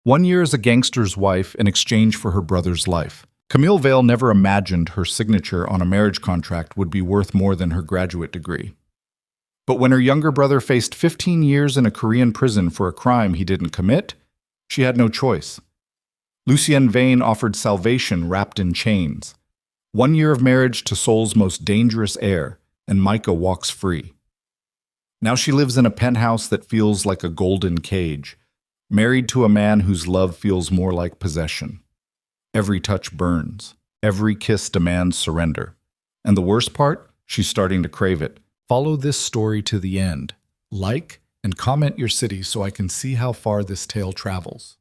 1 year as a gangster's wife in exchange for her brother's life. Camille Vale never imagined her signature on a marriage contract would be worth more than her graduate degree. But when her younger brother faced 15 years in a Korean prison for a crime he didn't commit, she had no choice. Lucienne Vane offered salvation wrapped in chains. 1 year of marriage to Seoul's most dangerous heir, and Micah walks free. Now she lives in a penthouse that feels like a golden cage, married to a man whose love feels more like possession. Every touch burns. Every kiss demands surrender. And the worst part? She's starting to crave it. Follow this story to the end. Like and comment your city so I can see how far this tale travels.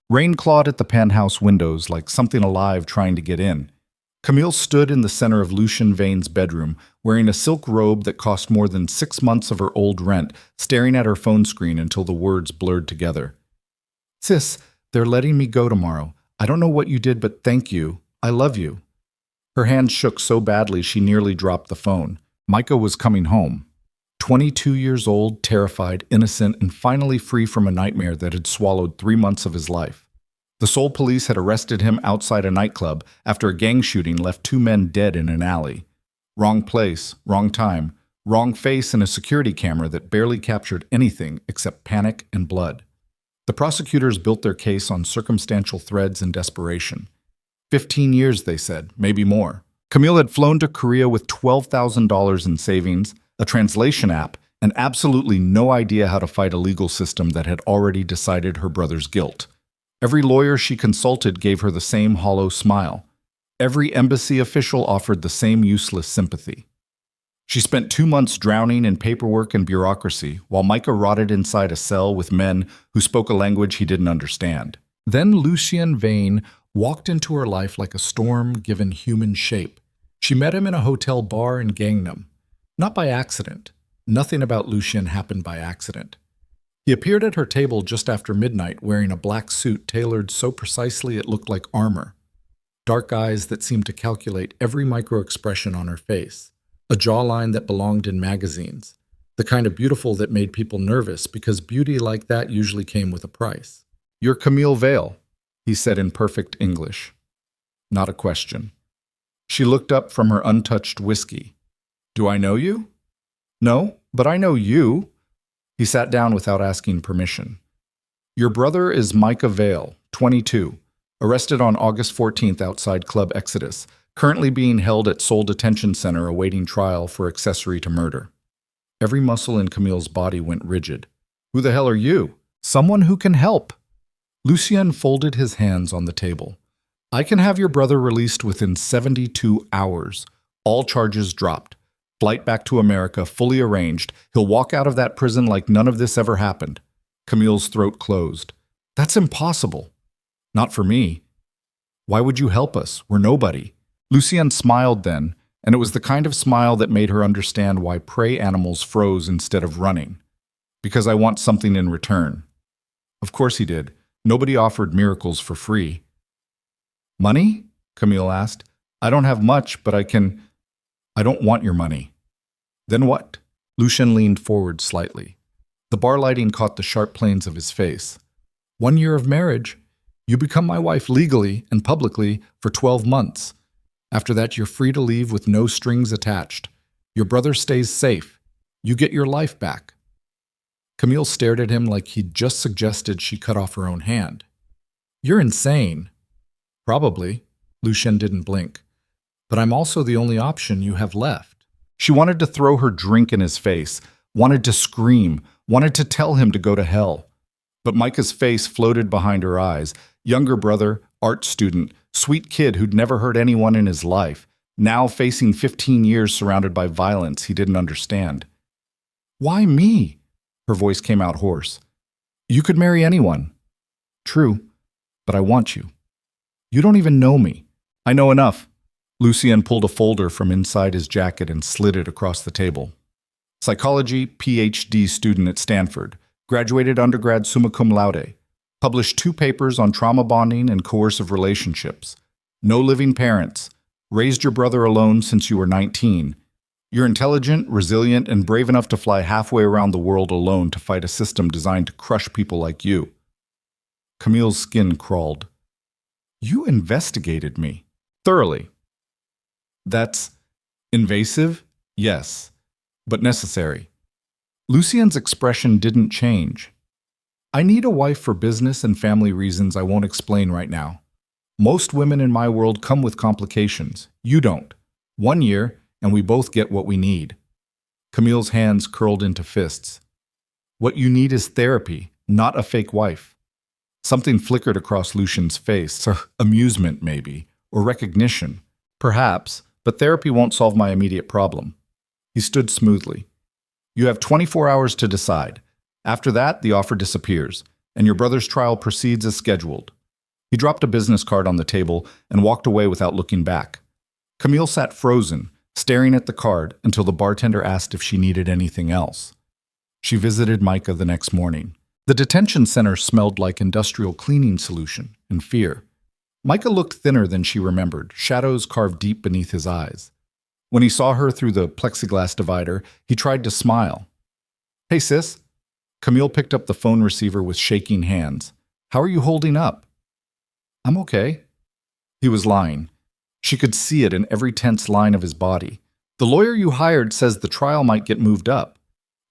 Rain clawed at the penthouse windows like something alive trying to get in. Camille stood in the center of Lucienne Vane's bedroom, wearing a silk robe that cost more than 6 months of her old rent, staring at her phone screen until the words blurred together. "Sis, they're letting me go tomorrow. I don't know what you did, but thank you. I love you." Her hands shook so badly she nearly dropped the phone. Micah was coming home. 22 years old, terrified, innocent, and finally free from a nightmare that had swallowed 3 months of his life. The Seoul police had arrested him outside a nightclub after a gang shooting left 2 men dead in an alley. Wrong place, wrong time, wrong face, and a security camera that barely captured anything except panic and blood. The prosecutors built their case on circumstantial threads and desperation. 15 years, they said, maybe more. Camille had flown to Korea with $12,000 in savings, a translation app, and absolutely no idea how to fight a legal system that had already decided her brother's guilt. Every lawyer she consulted gave her the same hollow smile. Every embassy official offered the same useless sympathy. She spent 2 months drowning in paperwork and bureaucracy, while Micah rotted inside a cell with men who spoke a language he didn't understand. Then Lucienne Vane walked into her life like a storm given human shape. She met him in a hotel bar in Gangnam. Not by accident. Nothing about Lucienne happened by accident. He appeared at her table just after midnight wearing a black suit tailored so precisely it looked like armor. Dark eyes that seemed to calculate every micro-expression on her face. A jawline that belonged in magazines. The kind of beautiful that made people nervous because beauty like that usually came with a price. "You're Camille Vale," he said in perfect English. Not a question. She looked up from her untouched whiskey. "Do I know you?" "No, but I know you." He sat down without asking permission. "Your brother is Micah Vale, 22, arrested on August 14th outside Club Exodus, currently being held at Seoul Detention Center awaiting trial for accessory to murder." Every muscle in Camille's body went rigid. "Who the hell are you?" "Someone who can help." Lucienne folded his hands on the table. "I can have your brother released within 72 hours. All charges dropped. Flight back to America fully arranged. He'll walk out of that prison like none of this ever happened." Camille's throat closed. "That's impossible." "Not for me." "Why would you help us? We're nobody." Lucienne smiled then, and it was the kind of smile that made her understand why prey animals froze instead of running. "Because I want something in return." Of course he did. Nobody offered miracles for free. "Money?" Camille asked. "I don't have much, but I can—" "I don't want your money." "Then what?" Lucienne leaned forward slightly. The bar lighting caught the sharp planes of his face. 1 year of marriage. You become my wife legally and publicly for 12 months. After that, you're free to leave with no strings attached. Your brother stays safe. You get your life back." Camille stared at him like he'd just suggested she cut off her own hand. "You're insane." "Probably." Lucienne didn't blink. "But I'm also the only option you have left." She wanted to throw her drink in his face, wanted to scream, wanted to tell him to go to hell. But Micah's face floated behind her eyes. Younger brother, art student, sweet kid who'd never hurt anyone in his life, now facing 15 years surrounded by violence he didn't understand. "Why me?" Her voice came out hoarse. "You could marry anyone." "True, but I want you. You don't even know me." "I know enough." Lucienne pulled a folder from inside his jacket and slid it across the table. Psychology, PhD student at Stanford, graduated undergrad summa cum laude, published 2 papers on trauma bonding and coercive relationships, no living parents, raised your brother alone since you were 19, You're intelligent, resilient, and brave enough to fly halfway around the world alone to fight a system designed to crush people like you. Camille's skin crawled. You investigated me. Thoroughly. That's invasive? Yes, but necessary. Lucien's expression didn't change. I need a wife for business and family reasons I won't explain right now. Most women in my world come with complications. You don't. 1 year, and we both get what we need. Camille's hands curled into fists. What you need is therapy, not a fake wife. Something flickered across Lucien's face. Amusement, maybe, or recognition. Perhaps, but therapy won't solve my immediate problem. He stood smoothly. You have 24 hours to decide. After that, the offer disappears, and your brother's trial proceeds as scheduled. He dropped a business card on the table and walked away without looking back. Camille sat frozen, staring at the card until the bartender asked if she needed anything else. She visited Micah the next morning. The detention center smelled like industrial cleaning solution and fear. Micah looked thinner than she remembered, shadows carved deep beneath his eyes. When he saw her through the plexiglass divider, he tried to smile. Hey, sis. Camille picked up the phone receiver with shaking hands. How are you holding up? I'm okay. He was lying. She could see it in every tense line of his body. The lawyer you hired says the trial might get moved up.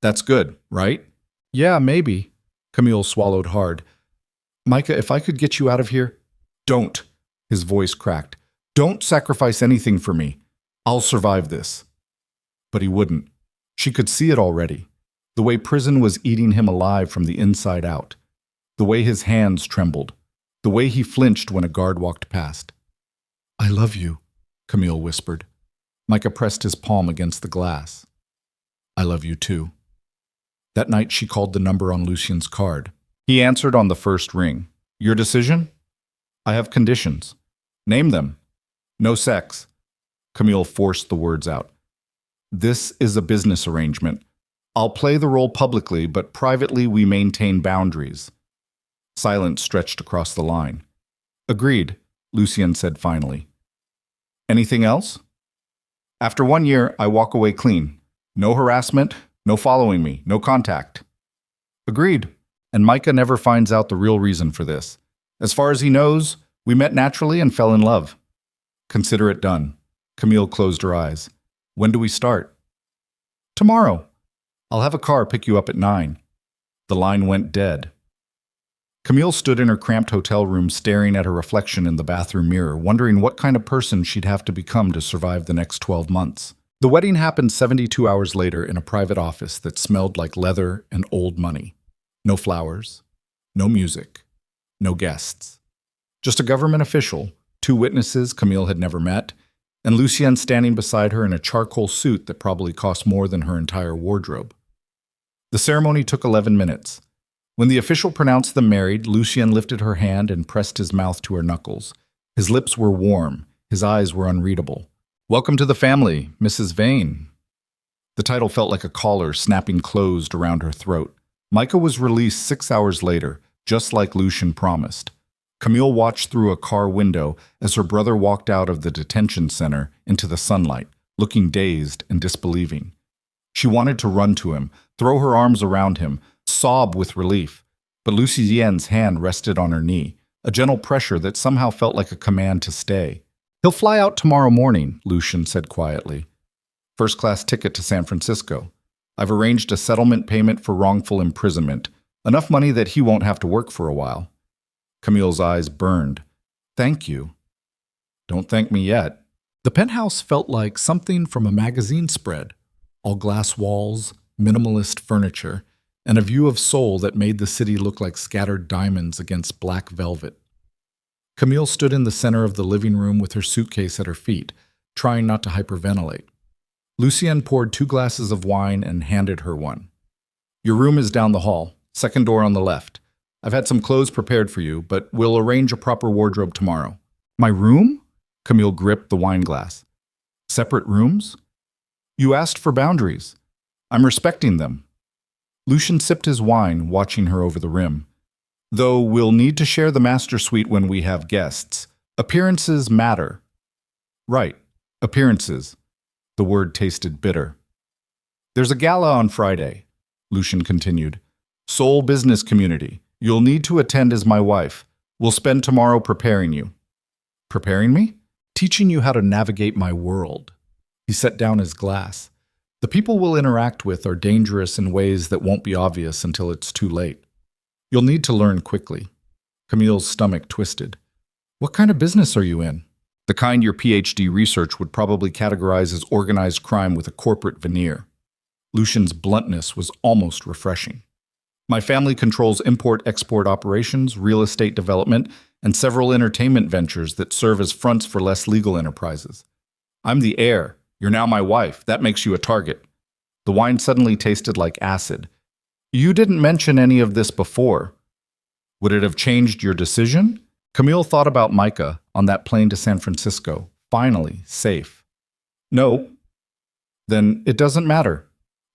That's good, right? Yeah, maybe. Camille swallowed hard. Micah, if I could get you out of here? Don't. His voice cracked. Don't sacrifice anything for me. I'll survive this. But he wouldn't. She could see it already. The way prison was eating him alive from the inside out. The way his hands trembled. The way he flinched when a guard walked past. I love you, Camille whispered. Micah pressed his palm against the glass. I love you too. That night she called the number on Lucien's card. He answered on the first ring. Your decision? I have conditions. Name them. No sex. Camille forced the words out. This is a business arrangement. I'll play the role publicly, but privately we maintain boundaries. Silence stretched across the line. Agreed, Lucien said finally. Anything else? After 1 year, I walk away clean. No harassment, no following me, no contact. Agreed. And Micah never finds out the real reason for this. As far as he knows, we met naturally and fell in love. Consider it done. Camille closed her eyes. When do we start? Tomorrow. I'll have a car pick you up at 9. The line went dead. Camille stood in her cramped hotel room staring at her reflection in the bathroom mirror, wondering what kind of person she'd have to become to survive the next 12 months. The wedding happened 72 hours later in a private office that smelled like leather and old money. No flowers, no music, no guests. Just a government official, 2 witnesses Camille had never met, and Lucien standing beside her in a charcoal suit that probably cost more than her entire wardrobe. The ceremony took 11 minutes. When the official pronounced them married, Lucien lifted her hand and pressed his mouth to her knuckles. His lips were warm, his eyes were unreadable. Welcome to the family, Mrs. Vane. The title felt like a collar snapping closed around her throat. Micah was released 6 hours later, just like Lucien promised. Camille watched through a car window as her brother walked out of the detention center into the sunlight, looking dazed and disbelieving. She wanted to run to him, throw her arms around him, sob with relief, but Lucien's hand rested on her knee, a gentle pressure that somehow felt like a command to stay. He'll fly out tomorrow morning, Lucien said quietly. First-class ticket to San Francisco. I've arranged a settlement payment for wrongful imprisonment, enough money that he won't have to work for a while. Camille's eyes burned. Thank you. Don't thank me yet. The penthouse felt like something from a magazine spread. All glass walls, minimalist furniture, and a view of Seoul that made the city look like scattered diamonds against black velvet. Camille stood in the center of the living room with her suitcase at her feet, trying not to hyperventilate. Lucien poured 2 glasses of wine and handed her one. Your room is down the hall, second door on the left. I've had some clothes prepared for you, but we'll arrange a proper wardrobe tomorrow. My room? Camille gripped the wine glass. Separate rooms? You asked for boundaries. I'm respecting them. Lucien sipped his wine, watching her over the rim. Though we'll need to share the master suite when we have guests. Appearances matter. Right, appearances. The word tasted bitter. There's a gala on Friday, Lucian continued. Seoul business community. You'll need to attend as my wife. We'll spend tomorrow preparing you. Preparing me? Teaching you how to navigate my world. He set down his glass. The people we'll interact with are dangerous in ways that won't be obvious until it's too late. You'll need to learn quickly. Camille's stomach twisted. What kind of business are you in? The kind your PhD research would probably categorize as organized crime with a corporate veneer. Lucian's bluntness was almost refreshing. My family controls import-export operations, real estate development, and several entertainment ventures that serve as fronts for less legal enterprises. I'm the heir. You're now my wife. That makes you a target. The wine suddenly tasted like acid. You didn't mention any of this before. Would it have changed your decision? Camille thought about Micah on that plane to San Francisco. Finally, safe. No. Then it doesn't matter.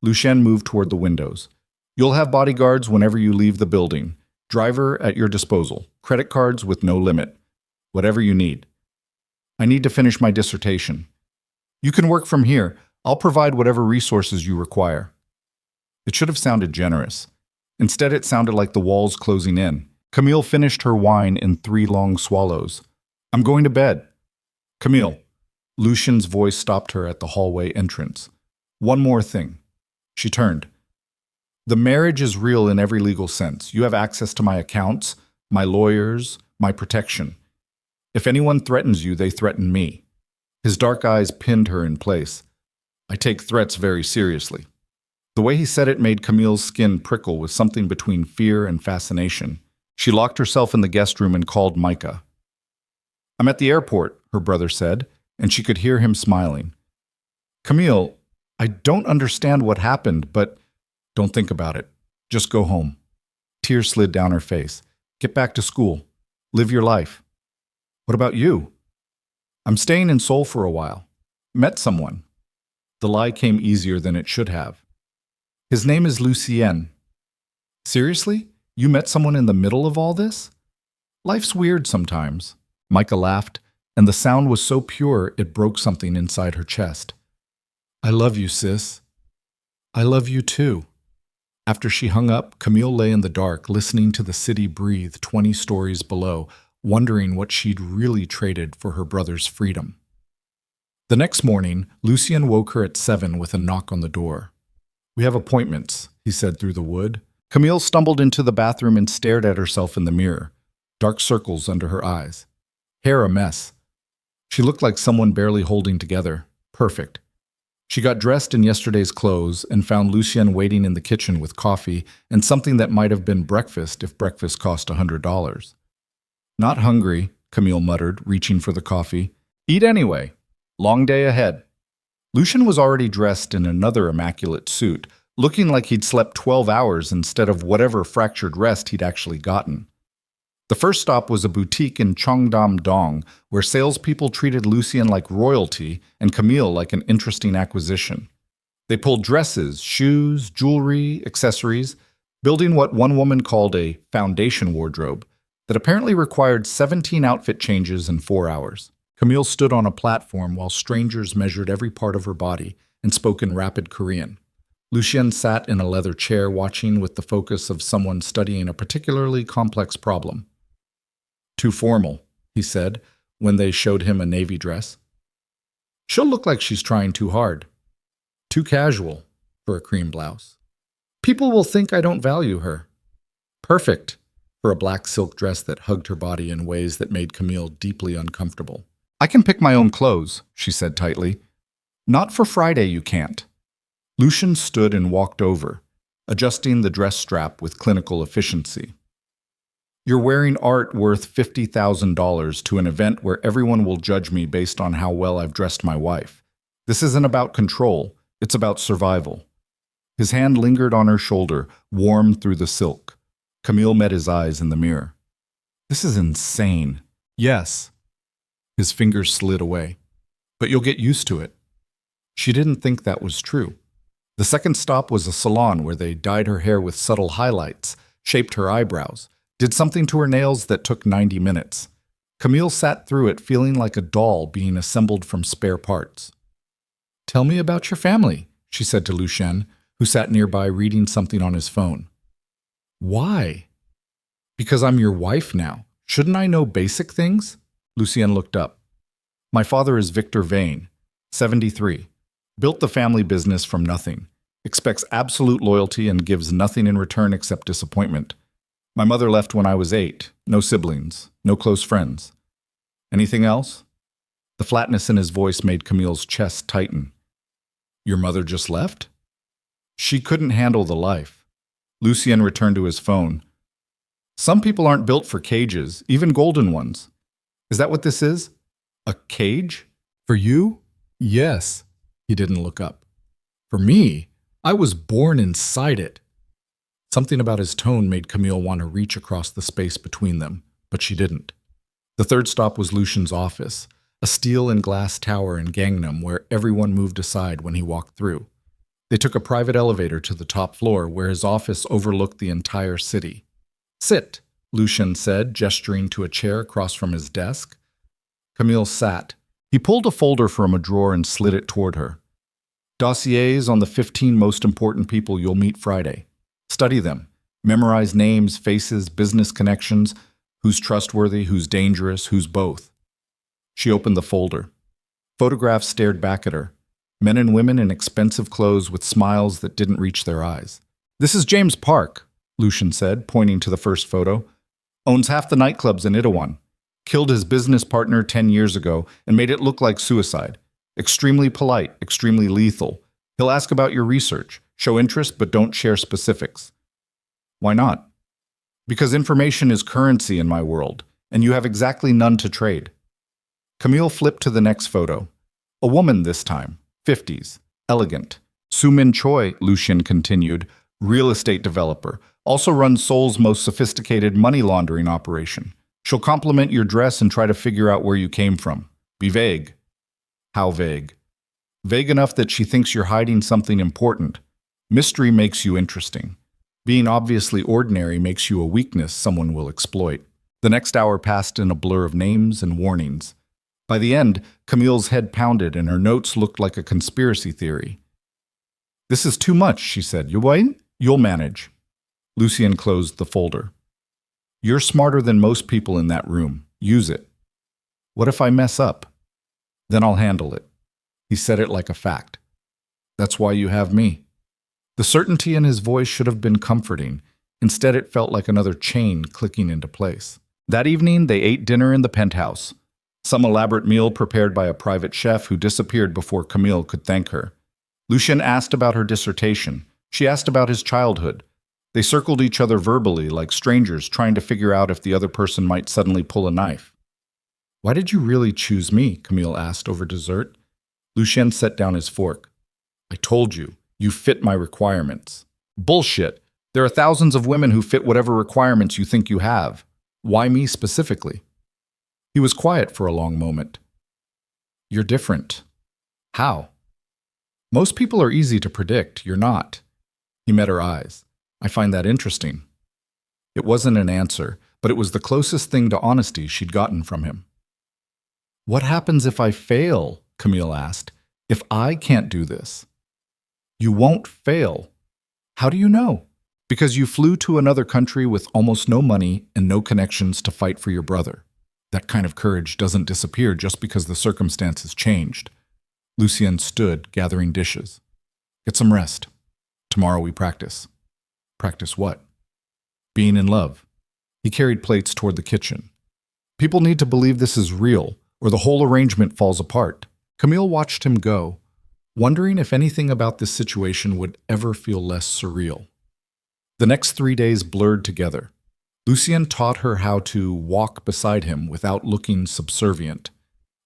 Lucien moved toward the windows. You'll have bodyguards whenever you leave the building. Driver at your disposal. Credit cards with no limit. Whatever you need. I need to finish my dissertation. You can work from here. I'll provide whatever resources you require. It should have sounded generous. Instead, it sounded like the walls closing in. Camille finished her wine in 3 long swallows. I'm going to bed. Camille. Lucian's voice stopped her at the hallway entrance. One more thing. She turned. The marriage is real in every legal sense. You have access to my accounts, my lawyers, my protection. If anyone threatens you, they threaten me. His dark eyes pinned her in place. I take threats very seriously. The way he said it made Camille's skin prickle with something between fear and fascination. She locked herself in the guest room and called Micah. I'm at the airport, her brother said, and she could hear him smiling. Camille, I don't understand what happened, but don't think about it. Just go home. Tears slid down her face. Get back to school. Live your life. What about you? I'm staying in Seoul for a while. Met someone. The lie came easier than it should have. His name is Lucien. Seriously? You met someone in the middle of all this? Life's weird sometimes. Micah laughed, and the sound was so pure it broke something inside her chest. I love you, sis. I love you too. After she hung up, Camille lay in the dark, listening to the city breathe 20 stories below, wondering what she'd really traded for her brother's freedom. The next morning, Lucien woke her at 7 with a knock on the door. We have appointments, he said through the wood. Camille stumbled into the bathroom and stared at herself in the mirror, dark circles under her eyes. Hair a mess. She looked like someone barely holding together. Perfect. She got dressed in yesterday's clothes and found Lucien waiting in the kitchen with coffee and something that might have been breakfast if breakfast cost $100. Not hungry, Camille muttered, reaching for the coffee. Eat anyway. Long day ahead. Lucien was already dressed in another immaculate suit, looking like he'd slept 12 hours instead of whatever fractured rest he'd actually gotten. The first stop was a boutique in Cheongdam-dong, where salespeople treated Lucien like royalty and Camille like an interesting acquisition. They pulled dresses, shoes, jewelry, accessories, building what one woman called a foundation wardrobe that apparently required 17 outfit changes in 4 hours. Camille stood on a platform while strangers measured every part of her body and spoke in rapid Korean. Lucien sat in a leather chair watching with the focus of someone studying a particularly complex problem. Too formal, he said, when they showed him a navy dress. She'll look like she's trying too hard. Too casual for a cream blouse. People will think I don't value her. Perfect for a black silk dress that hugged her body in ways that made Camille deeply uncomfortable. I can pick my own clothes, she said tightly. Not for Friday, you can't. Lucien stood and walked over, adjusting the dress strap with clinical efficiency. You're wearing art worth $50,000 to an event where everyone will judge me based on how well I've dressed my wife. This isn't about control, it's about survival. His hand lingered on her shoulder, warm through the silk. Camille met his eyes in the mirror. This is insane. Yes. His fingers slid away. But you'll get used to it. She didn't think that was true. The second stop was a salon where they dyed her hair with subtle highlights, shaped her eyebrows, did something to her nails that took 90 minutes. Camille sat through it feeling like a doll being assembled from spare parts. Tell me about your family, she said to Lucien, who sat nearby reading something on his phone. Why? Because I'm your wife now. Shouldn't I know basic things? Lucien looked up. My father is Victor Vane, 73. Built the family business from nothing. Expects absolute loyalty and gives nothing in return except disappointment. My mother left when I was 8. No siblings. No close friends. Anything else? The flatness in his voice made Camille's chest tighten. Your mother just left? She couldn't handle the life. Lucien returned to his phone. Some people aren't built for cages, even golden ones. Is that what this is? A cage? For you? Yes. He didn't look up. For me, I was born inside it. Something about his tone made Camille want to reach across the space between them, but she didn't. The third stop was Lucien's office, a steel and glass tower in Gangnam where everyone moved aside when he walked through. They took a private elevator to the top floor where his office overlooked the entire city. Sit, Lucien said, gesturing to a chair across from his desk. Camille sat. He pulled a folder from a drawer and slid it toward her. Dossiers on the 15 most important people you'll meet Friday. Study them. Memorize names, faces, business connections, who's trustworthy, who's dangerous, who's both. She opened the folder. Photographs stared back at her. Men and women in expensive clothes with smiles that didn't reach their eyes. This is James Park, Lucien said, pointing to the first photo. Owns half the nightclubs in Itaewon. Killed his business partner 10 years ago and made it look like suicide. Extremely polite, extremely lethal. He'll ask about your research, show interest, but don't share specifics. Why not? Because information is currency in my world, and you have exactly none to trade. Camille flipped to the next photo. A woman this time, 50s, elegant. Soo-min Choi, Lucien continued, real estate developer, also runs Seoul's most sophisticated money laundering operation. She'll compliment your dress and try to figure out where you came from. Be vague. How vague? Vague enough that she thinks you're hiding something important. Mystery makes you interesting. Being obviously ordinary makes you a weakness someone will exploit. The next hour passed in a blur of names and warnings. By the end, Camille's head pounded and her notes looked like a conspiracy theory. This is too much, she said. You'll manage. Lucien closed the folder. You're smarter than most people in that room. Use it. What if I mess up? Then I'll handle it. He said it like a fact. That's why you have me. The certainty in his voice should have been comforting. Instead, it felt like another chain clicking into place. That evening, they ate dinner in the penthouse. Some elaborate meal prepared by a private chef who disappeared before Camille could thank her. Lucien asked about her dissertation. She asked about his childhood. They circled each other verbally like strangers trying to figure out if the other person might suddenly pull a knife. Why did you really choose me? Camille asked over dessert. Lucien set down his fork. I told you, you fit my requirements. Bullshit. There are thousands of women who fit whatever requirements you think you have. Why me specifically? He was quiet for a long moment. You're different. How? Most people are easy to predict. You're not. He met her eyes. I find that interesting. It wasn't an answer, but it was the closest thing to honesty she'd gotten from him. What happens if I fail? Camille asked. If I can't do this? You won't fail. How do you know? Because you flew to another country with almost no money and no connections to fight for your brother. That kind of courage doesn't disappear just because the circumstances changed. Lucien stood, gathering dishes. Get some rest. Tomorrow we practice. Practice what? Being in love. He carried plates toward the kitchen. People need to believe this is real, or the whole arrangement falls apart. Camille watched him go, wondering if anything about this situation would ever feel less surreal. The next 3 days blurred together. Lucien taught her how to walk beside him without looking subservient,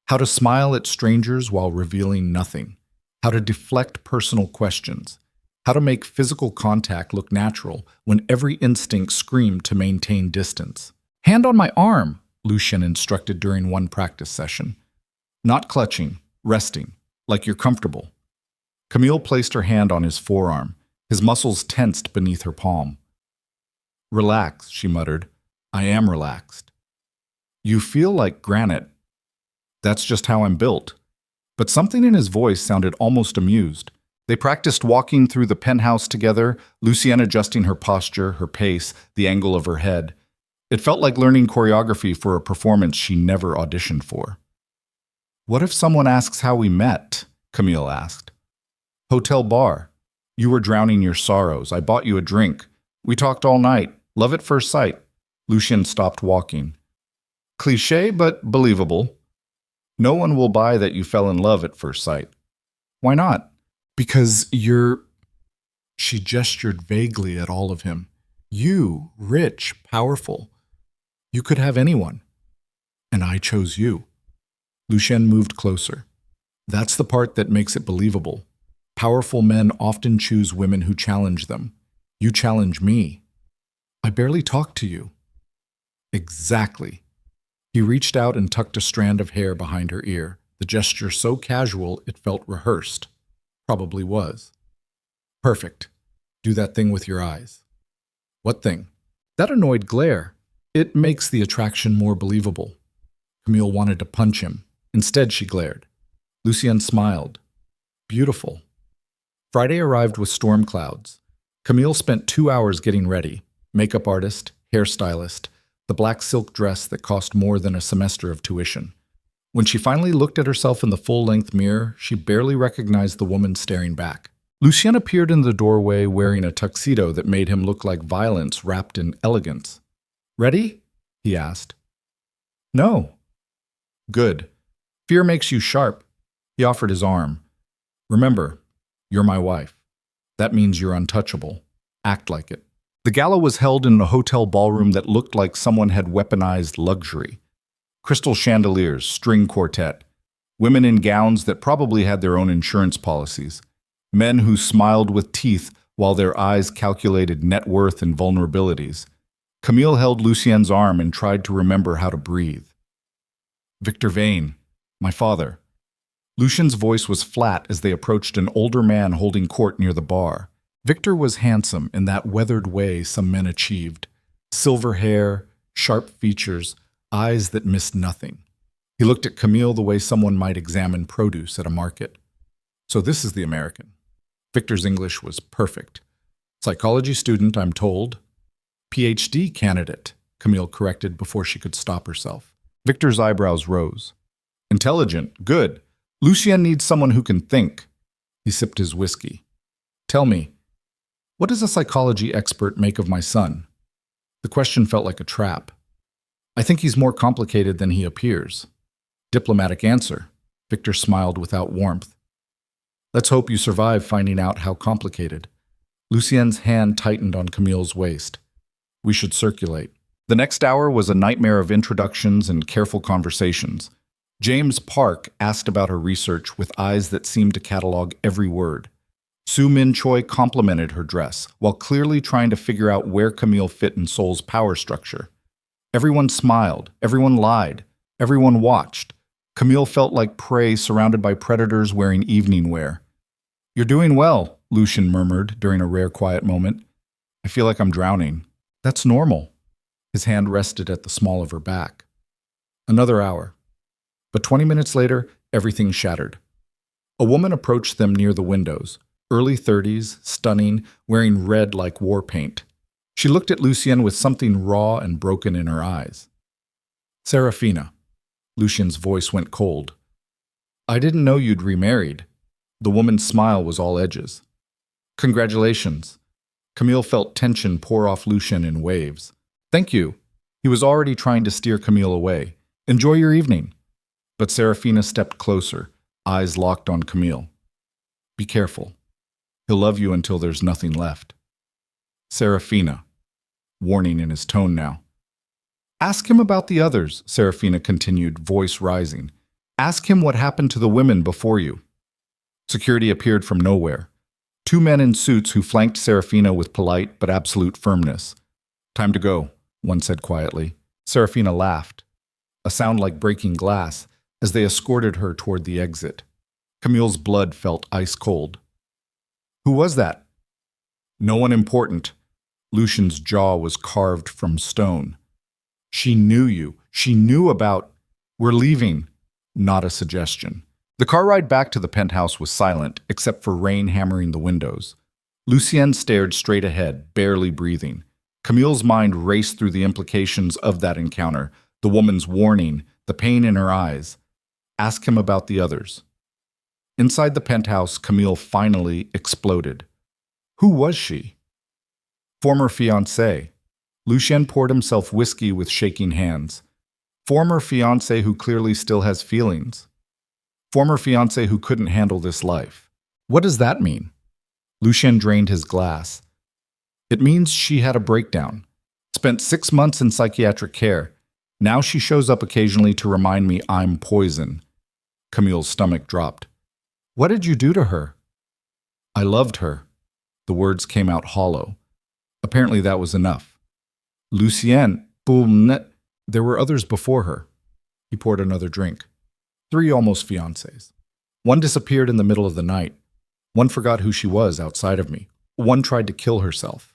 how to smile at strangers while revealing nothing, how to deflect personal questions, how to make physical contact look natural when every instinct screamed to maintain distance. Hand on my arm, Lucien instructed during one practice session. Not clutching, resting, like you're comfortable. Camille placed her hand on his forearm, his muscles tensed beneath her palm. Relax, she muttered. I am relaxed. You feel like granite. That's just how I'm built. but something in his voice sounded almost amused. They practiced walking through the penthouse together, Lucienne adjusting her posture, her pace, the angle of her head. It felt like learning choreography for a performance she never auditioned for. "What if someone asks how we met?" Camille asked. "Hotel bar. You were drowning your sorrows. I bought you a drink. We talked all night. Love at first sight." Lucienne stopped walking. "Cliché, but believable. No one will buy that you fell in love at first sight." "Why not?" "Because you're—" She gestured vaguely at all of him. "You, rich, powerful. You could have anyone. And I chose you." Lucienne moved closer. "That's the part that makes it believable. Powerful men often choose women who challenge them. You challenge me. I barely talked to you." "Exactly." He reached out and tucked a strand of hair behind her ear, the gesture so casual it felt rehearsed. Probably was. "Perfect. Do that thing with your eyes." "What thing?" "That annoyed glare. It makes the attraction more believable." Camille wanted to punch him. Instead, she glared. Lucienne smiled. "Beautiful." Friday arrived with storm clouds. Camille spent 2 hours getting ready. Makeup artist, hairstylist, the black silk dress that cost more than a semester of tuition. When she finally looked at herself in the full-length mirror, she barely recognized the woman staring back. Lucien appeared in the doorway wearing a tuxedo that made him look like violence wrapped in elegance. "Ready?" he asked. "No." "Good. Fear makes you sharp." He offered his arm. "Remember, you're my wife. That means you're untouchable. Act like it." The gala was held in a hotel ballroom that looked like someone had weaponized luxury. Crystal chandeliers, string quartet, women in gowns that probably had their own insurance policies, men who smiled with teeth while their eyes calculated net worth and vulnerabilities. Camille held Lucien's arm and tried to remember how to breathe. "Victor Vane, my father." Lucien's voice was flat as they approached an older man holding court near the bar. Victor was handsome in that weathered way some men achieved. Silver hair, sharp features, eyes that missed nothing. He looked at Camille the way someone might examine produce at a market. "So this is the American." Victor's English was perfect. "Psychology student, I'm told." "PhD candidate," Camille corrected before she could stop herself. Victor's eyebrows rose. "Intelligent, good. Lucien needs someone who can think." He sipped his whiskey. "Tell me, what does a psychology expert make of my son?" The question felt like a trap. "I think he's more complicated than he appears." Diplomatic answer. Victor smiled without warmth. "Let's hope you survive finding out how complicated." Lucien's hand tightened on Camille's waist. "We should circulate." The next hour was a nightmare of introductions and careful conversations. James Park asked about her research with eyes that seemed to catalog every word. Soo Min Choi complimented her dress, while clearly trying to figure out where Camille fit in Seoul's power structure. Everyone smiled, everyone lied, everyone watched. Camille felt like prey surrounded by predators wearing evening wear. "You're doing well," Lucien murmured during a rare quiet moment. "I feel like I'm drowning." "That's normal." His hand rested at the small of her back. Another hour. But 20 minutes later, everything shattered. A woman approached them near the windows, early 30s, stunning, wearing red like war paint. She looked at Lucien with something raw and broken in her eyes. "Serafina." Lucien's voice went cold. "I didn't know you'd remarried." The woman's smile was all edges. "Congratulations." Camille felt tension pour off Lucien in waves. "Thank you." He was already trying to steer Camille away. "Enjoy your evening." But Serafina stepped closer, eyes locked on Camille. "Be careful. He'll love you until there's nothing left." "Serafina," warning in his tone now. "Ask him about the others," Serafina continued, voice rising. "Ask him what happened to the women before you." Security appeared from nowhere. 2 men in suits who flanked Serafina with polite but absolute firmness. "Time to go," one said quietly. Serafina laughed, a sound like breaking glass, as they escorted her toward the exit. Camille's blood felt ice cold. "Who was that?" "No one important." Lucien's jaw was carved from stone. "She knew you. She knew about—" "We're leaving." Not a suggestion. The car ride back to the penthouse was silent, except for rain hammering the windows. Lucien stared straight ahead, barely breathing. Camille's mind raced through the implications of that encounter, the woman's warning, the pain in her eyes. Ask him about the others. Inside the penthouse, Camille finally exploded. Who was she? Former fiancé. Lucien poured himself whiskey with shaking hands. Former fiancé who clearly still has feelings. Former fiancé who couldn't handle this life. What does that mean? Lucien drained his glass. It means she had a breakdown. Spent 6 months in psychiatric care. Now she shows up occasionally to remind me I'm poison. Camille's stomach dropped. What did you do to her? I loved her. The words came out hollow. Apparently that was enough. Lucien, boom, there were others before her. He poured another drink. 3 almost fiancés. One disappeared in the middle of the night. One forgot who she was outside of me. One tried to kill herself.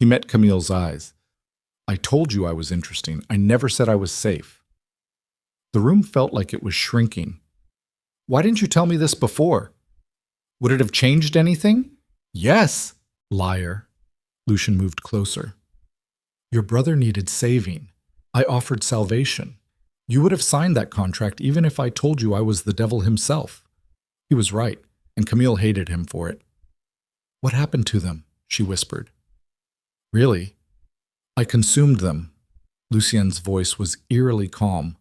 He met Camille's eyes. I told you I was interesting. I never said I was safe. The room felt like it was shrinking. Why didn't you tell me this before? Would it have changed anything? Yes, liar. Lucien moved closer. Your brother needed saving. I offered salvation. You would have signed that contract even if I told you I was the devil himself. He was right, and Camille hated him for it. What happened to them? She whispered. Really? I consumed them. Lucien's voice was eerily calm.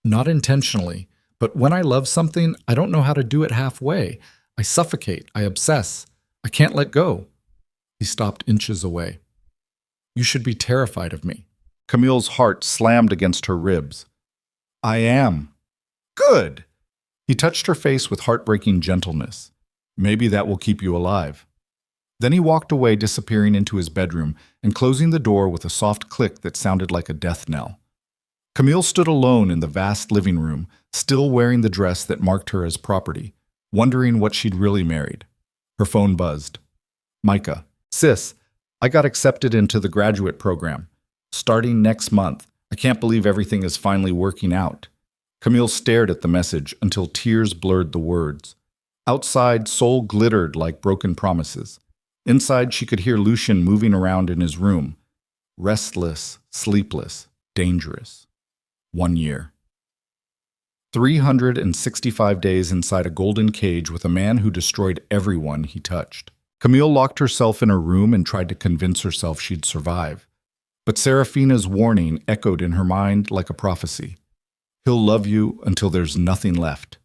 Not intentionally, but when I love something, I don't know how to do it halfway. I suffocate, I obsess. I can't let go. He stopped inches away. You should be terrified of me. Camille's heart slammed against her ribs. I am. Good. He touched her face with heartbreaking gentleness. Maybe that will keep you alive. Then he walked away, disappearing into his bedroom and closing the door with a soft click that sounded like a death knell. Camille stood alone in the vast living room, still wearing the dress that marked her as property, wondering what she'd really married. Her phone buzzed. Micah. Sis, I got accepted into the graduate program. Starting next month. I can't believe everything is finally working out. Camille stared at the message until tears blurred the words. Outside, Seoul glittered like broken promises. Inside, she could hear Lucien moving around in his room. Restless, sleepless, dangerous. 1 year. 365 days inside a golden cage with a man who destroyed everyone he touched. Camille locked herself in her room and tried to convince herself she'd survive. But Serafina's warning echoed in her mind like a prophecy. He'll love you until there's nothing left.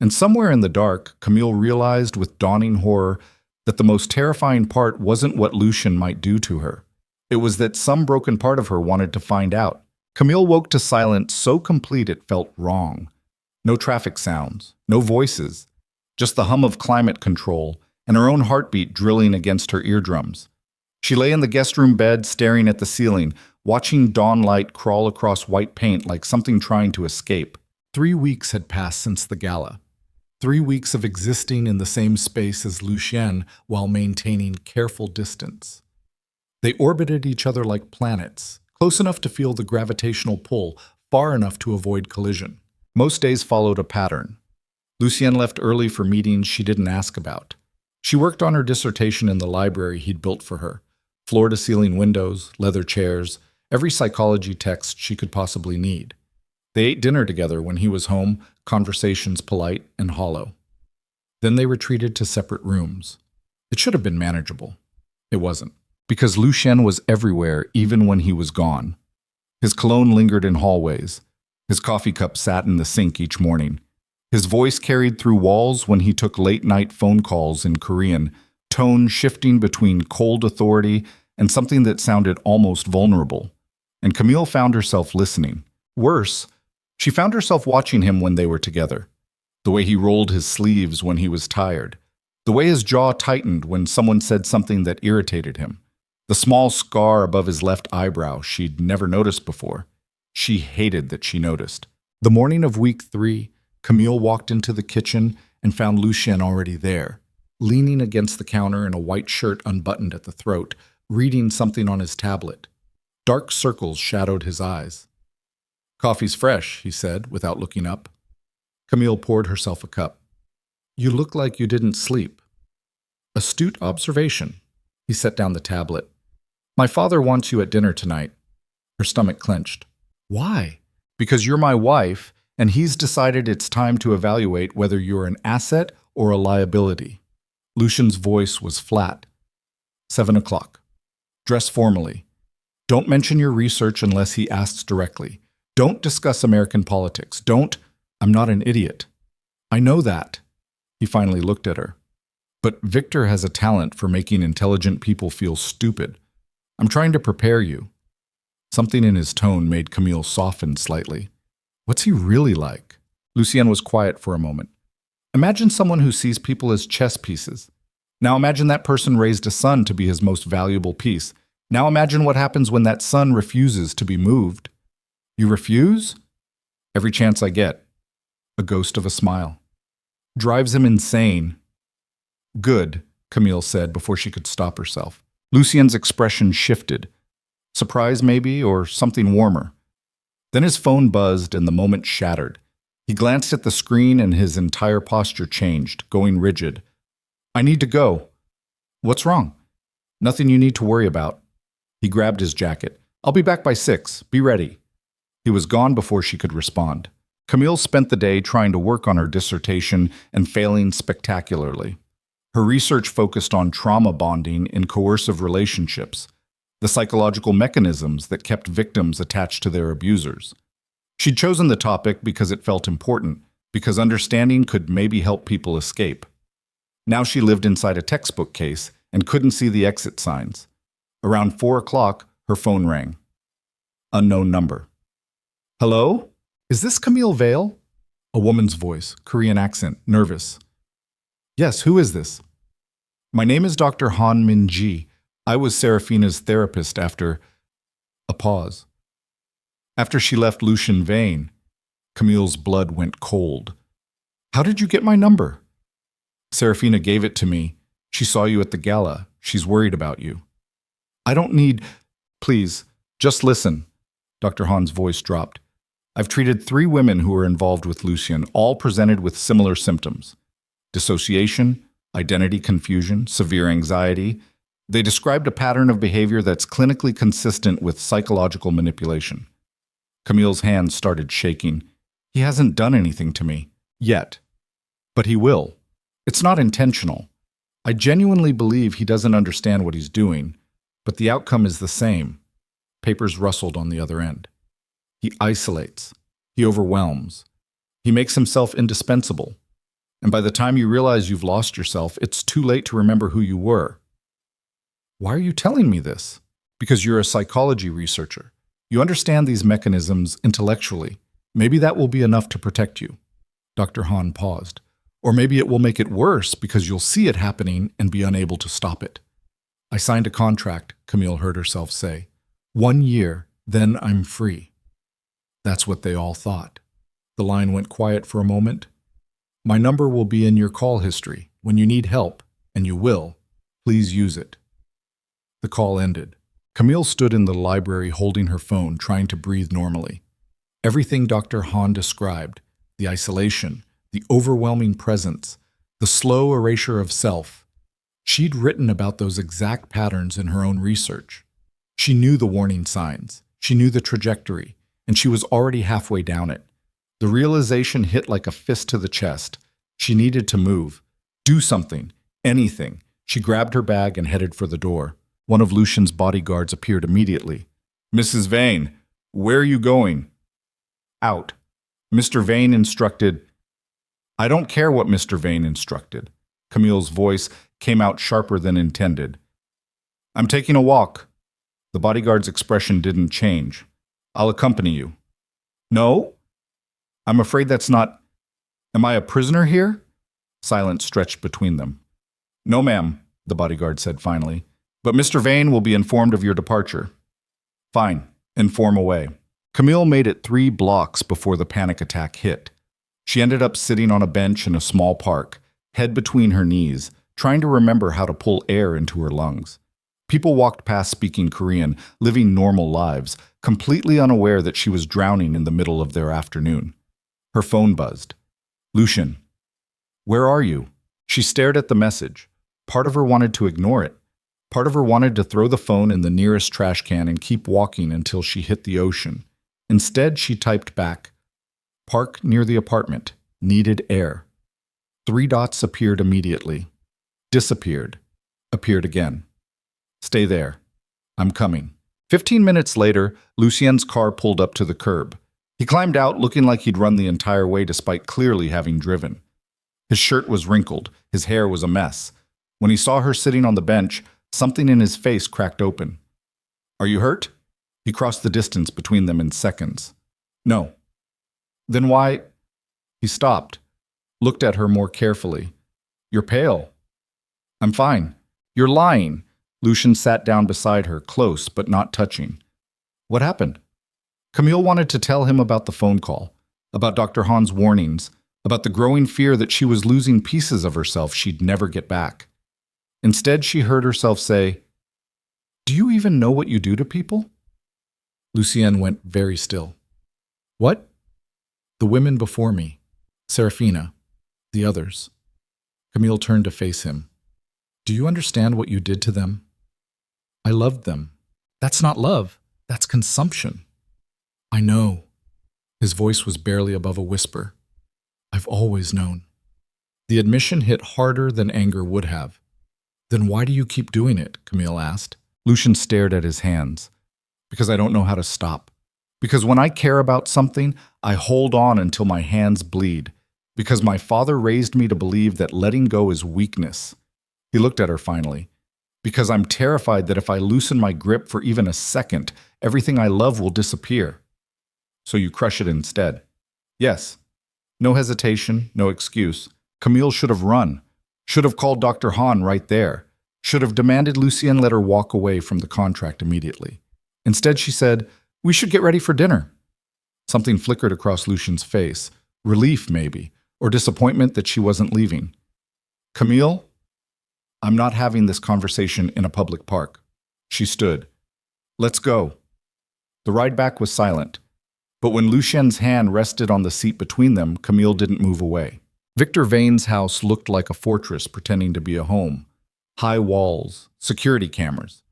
And somewhere in the dark, Camille realized with dawning horror that the most terrifying part wasn't what Lucien might do to her. It was that some broken part of her wanted to find out. Camille woke to silence so complete it felt wrong. No traffic sounds, no voices, just the hum of climate control and her own heartbeat drilling against her eardrums. She lay in the guest room bed, staring at the ceiling, watching dawn light crawl across white paint like something trying to escape. 3 weeks had passed since the gala. 3 weeks of existing in the same space as Lucien while maintaining careful distance. They orbited each other like planets, close enough to feel the gravitational pull, far enough to avoid collision. Most days followed a pattern. Lucien left early for meetings she didn't ask about. She worked on her dissertation in the library he'd built for her. Floor-to-ceiling windows, leather chairs, every psychology text she could possibly need. They ate dinner together when he was home, conversations polite and hollow. Then they retreated to separate rooms. It should have been manageable. It wasn't, because Lucien was everywhere even when he was gone. His cologne lingered in hallways. His coffee cup sat in the sink each morning. His voice carried through walls when he took late-night phone calls in Korean, tone shifting between cold authority and something that sounded almost vulnerable. And Camille found herself listening. Worse, she found herself watching him when they were together. The way he rolled his sleeves when he was tired. The way his jaw tightened when someone said something that irritated him. The small scar above his left eyebrow she'd never noticed before. She hated that she noticed. The morning of week 3, Camille walked into the kitchen and found Lucien already there, leaning against the counter in a white shirt unbuttoned at the throat, reading something on his tablet. Dark circles shadowed his eyes. Coffee's fresh, he said, without looking up. Camille poured herself a cup. You look like you didn't sleep. Astute observation. He set down the tablet. My father wants you at dinner tonight. Her stomach clenched. Why? Because you're my wife, and he's decided it's time to evaluate whether you're an asset or a liability. Lucian's voice was flat. 7 o'clock. Dress formally. Don't mention your research unless he asks directly. Don't discuss American politics. I'm not an idiot. I know that. He finally looked at her. But Victor has a talent for making intelligent people feel stupid. I'm trying to prepare you. Something in his tone made Camille soften slightly. What's he really like? Lucienne was quiet for a moment. Imagine someone who sees people as chess pieces. Now imagine that person raised a son to be his most valuable piece. Now imagine what happens when that son refuses to be moved. You refuse? Every chance I get. A ghost of a smile. Drives him insane. Good, Camille said before she could stop herself. Lucien's expression shifted. Surprise maybe, or something warmer. Then his phone buzzed and the moment shattered. He glanced at the screen and his entire posture changed, going rigid. I need to go. What's wrong? Nothing you need to worry about. He grabbed his jacket. I'll be back by 6. Be ready. He was gone before she could respond. Camille spent the day trying to work on her dissertation and failing spectacularly. Her research focused on trauma bonding in coercive relationships, the psychological mechanisms that kept victims attached to their abusers. She'd chosen the topic because it felt important, because understanding could maybe help people escape. Now she lived inside a textbook case and couldn't see the exit signs. Around 4 o'clock, her phone rang. Unknown number. Hello? Is this Camille Vale? A woman's voice, Korean accent, nervous. Yes, who is this? My name is Dr. Han Min-ji. I was Serafina's therapist after... A pause. After she left Lucian Vane, Camille's blood went cold. How did you get my number? Serafina gave it to me. She saw you at the gala. She's worried about you. I don't need... Please, just listen. Dr. Han's voice dropped. I've treated 3 women who were involved with Lucian, all presented with similar symptoms. Dissociation, identity confusion, severe anxiety. They described a pattern of behavior that's clinically consistent with psychological manipulation. Camille's hands started shaking. He hasn't done anything to me. Yet. But he will. It's not intentional. I genuinely believe he doesn't understand what he's doing, but the outcome is the same. Papers rustled on the other end. He isolates. He overwhelms. He makes himself indispensable. And by the time you realize you've lost yourself, it's too late to remember who you were. Why are you telling me this? Because you're a psychology researcher. You understand these mechanisms intellectually. Maybe that will be enough to protect you. Dr. Han paused. Or maybe it will make it worse because you'll see it happening and be unable to stop it. I signed a contract, Camille heard herself say. 1 year, then I'm free. That's what they all thought. The line went quiet for a moment. My number will be in your call history. When you need help, and you will, please use it. The call ended. Camille stood in the library holding her phone, trying to breathe normally. Everything Dr. Han described, the isolation, the overwhelming presence, the slow erasure of self. She'd written about those exact patterns in her own research. She knew the warning signs, she knew the trajectory, and she was already halfway down it. The realization hit like a fist to the chest. She needed to move, do something, anything. She grabbed her bag and headed for the door. One of Lucian's bodyguards appeared immediately. Mrs. Vane, where are you going? Out. Mr. Vane instructed. I don't care what Mr. Vane instructed. Camille's voice came out sharper than intended. I'm taking a walk. The bodyguard's expression didn't change. I'll accompany you. No? I'm afraid that's not... Am I a prisoner here? Silence stretched between them. No, ma'am, the bodyguard said finally. But Mr. Vane will be informed of your departure. Fine, inform away. Camille made it 3 blocks before the panic attack hit. She ended up sitting on a bench in a small park, head between her knees, trying to remember how to pull air into her lungs. People walked past speaking Korean, living normal lives, completely unaware that she was drowning in the middle of their afternoon. Her phone buzzed. Lucian, where are you? She stared at the message. Part of her wanted to ignore it. Part of her wanted to throw the phone in the nearest trash can and keep walking until she hit the ocean. Instead, she typed back, "Park near the apartment. Needed air." 3 dots appeared immediately. Disappeared. Appeared again. "Stay there. I'm coming." 15 minutes later, Lucien's car pulled up to the curb. He climbed out looking like he'd run the entire way despite clearly having driven. His shirt was wrinkled. His hair was a mess. When he saw her sitting on the bench, something in his face cracked open. "Are you hurt?" He crossed the distance between them in seconds. "No." "Then why?" He stopped, looked at her more carefully. "You're pale." "I'm fine." "You're lying." Lucian sat down beside her, close but not touching. "What happened?" Camille wanted to tell him about the phone call, about Dr. Han's warnings, about the growing fear that she was losing pieces of herself she'd never get back. Instead, she heard herself say, "Do you even know what you do to people?" Lucien went very still. "What?" "The women before me. Serafina. The others." Camille turned to face him. "Do you understand what you did to them?" "I loved them." "That's not love. That's consumption." "I know." His voice was barely above a whisper. "I've always known." The admission hit harder than anger would have. "Then why do you keep doing it?" Camille asked. Lucian stared at his hands. "Because I don't know how to stop. Because when I care about something, I hold on until my hands bleed. Because my father raised me to believe that letting go is weakness." He looked at her finally. "Because I'm terrified that if I loosen my grip for even a second, everything I love will disappear." "So you crush it instead?" "Yes." No hesitation, no excuse. Camille should have run. Should have called Dr. Han right there. Should have demanded Lucien let her walk away from the contract immediately. Instead, she said, "We should get ready for dinner." Something flickered across Lucien's face. Relief, maybe, or disappointment that she wasn't leaving. "Camille, I'm not having this conversation in a public park." She stood. "Let's go." The ride back was silent. But when Lucien's hand rested on the seat between them, Camille didn't move away. Victor Vane's house looked like a fortress pretending to be a home. High walls, security cameras,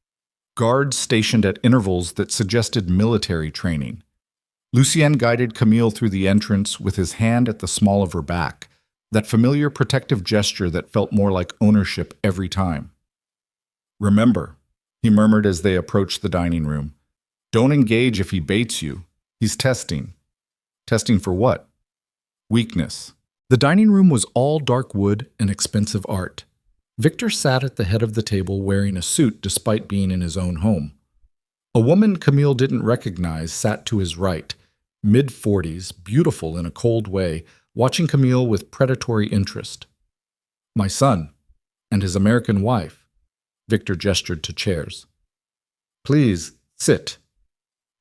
guards stationed at intervals that suggested military training. Lucien guided Camille through the entrance with his hand at the small of her back, that familiar protective gesture that felt more like ownership every time. "Remember," he murmured as they approached the dining room, "don't engage if he baits you. He's testing." "Testing for what?" "Weakness." The dining room was all dark wood and expensive art. Victor sat at the head of the table wearing a suit despite being in his own home. A woman Camille didn't recognize sat to his right, mid-40s, beautiful in a cold way, watching Camille with predatory interest. "My son, and his American wife." Victor gestured to chairs. "Please, sit."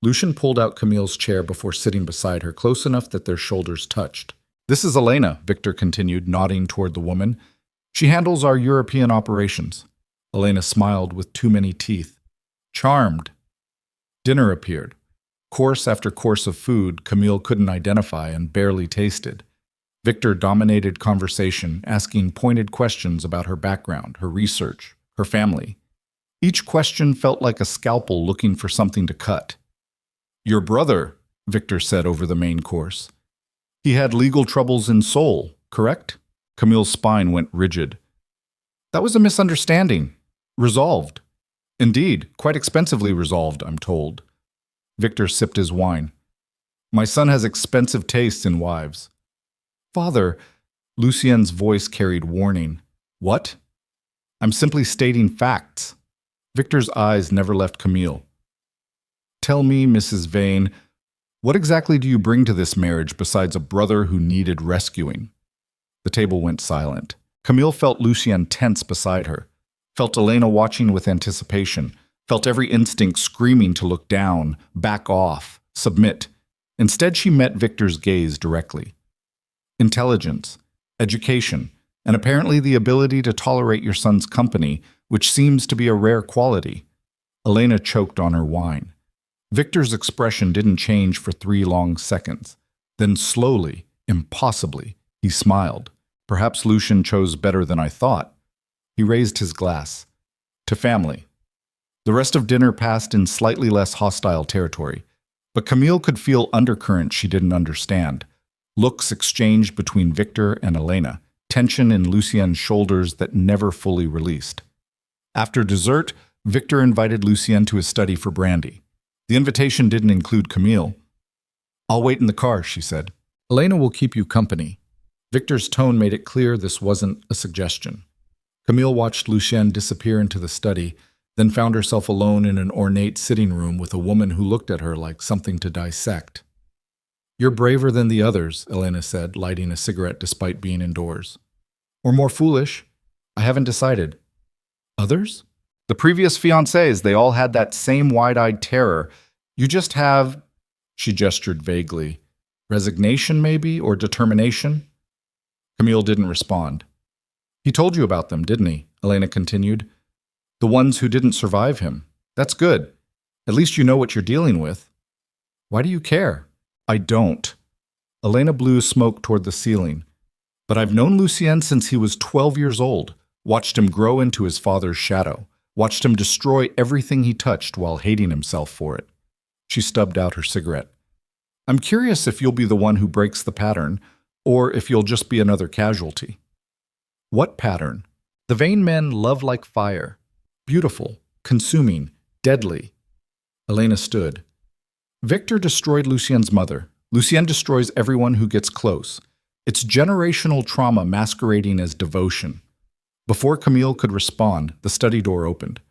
Lucian pulled out Camille's chair before sitting beside her, close enough that their shoulders touched. "This is Elena," Victor continued, nodding toward the woman. "She handles our European operations." Elena smiled with too many teeth. "Charmed." Dinner appeared. Course after course of food Camille couldn't identify and barely tasted. Victor dominated conversation, asking pointed questions about her background, her research, her family. Each question felt like a scalpel looking for something to cut. "Your brother," Victor said over the main course. "He had legal troubles in Seoul, correct?" Camille's spine went rigid. "That was a misunderstanding. Resolved." "Indeed, quite expensively resolved, I'm told." Victor sipped his wine. "My son has expensive tastes in wives." "Father," Lucien's voice carried warning. "What?" "I'm simply stating facts." Victor's eyes never left Camille. "Tell me, Mrs. Vane, what exactly do you bring to this marriage besides a brother who needed rescuing?" The table went silent. Camille felt Lucien tense beside her, felt Elena watching with anticipation, felt every instinct screaming to look down, back off, submit. Instead, she met Victor's gaze directly. Intelligence, education, and apparently the ability to tolerate your son's company, which seems to be a rare quality. Elena choked on her wine. Victor's expression didn't change for 3 long seconds. Then slowly, impossibly, He smiled. Perhaps Lucian chose better than I thought. He raised his glass. To family. The rest of dinner passed in slightly less hostile territory, but Camille could feel undercurrents she didn't understand. Looks exchanged between Victor and Elena, tension in Lucien's shoulders that never fully released. After dessert, Victor invited Lucien to his study for brandy. The invitation didn't include Camille. "I'll wait in the car," she said. "Elena will keep you company." Victor's tone made it clear this wasn't a suggestion. Camille watched Lucien disappear into the study, then found herself alone in an ornate sitting room with a woman who looked at her like something to dissect. "You're braver than the others," Elena said, lighting a cigarette despite being indoors. "Or more foolish. I haven't decided." "Others?" "The previous fiancés, they all had that same wide-eyed terror. You just have," she gestured vaguely, "resignation maybe, or determination?" Camille didn't respond. "He told you about them, didn't he?" Elena continued. "The ones who didn't survive him. That's good. At least you know what you're dealing with." "Why do you care?" "I don't." Elena blew smoke toward the ceiling. "But I've known Lucien since he was 12 years old, watched him grow into his father's shadow, watched him destroy everything he touched while hating himself for it." She stubbed out her cigarette. "I'm curious if you'll be the one who breaks the pattern, or if you'll just be another casualty." "What pattern?" "The vain men love like fire. Beautiful, consuming, deadly." Elena stood. "Victor destroyed Lucien's mother. Lucien destroys everyone who gets close. It's generational trauma masquerading as devotion." Before Camille could respond, the study door opened.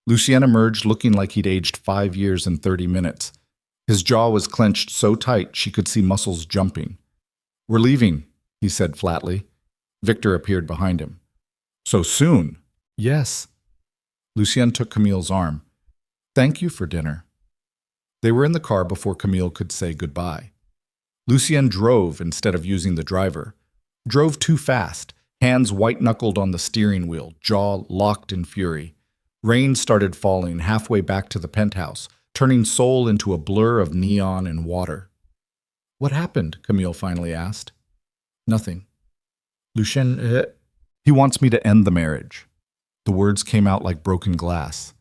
Lucien emerged looking like he'd aged 5 years in 30 minutes. His jaw was clenched so tight she could see muscles jumping. "We're leaving," he said flatly. Victor appeared behind him. "So soon?" "Yes." Lucien took Camille's arm. "Thank you for dinner." They were in the car before Camille could say goodbye. Lucien drove instead of using the driver. Drove too fast, hands white-knuckled on the steering wheel, jaw locked in fury. Rain started falling halfway back to the penthouse, turning Seoul into a blur of neon and water. "What happened?" Camille finally asked. "Nothing." "Lucien, he wants me to end the marriage." The words came out like broken glass.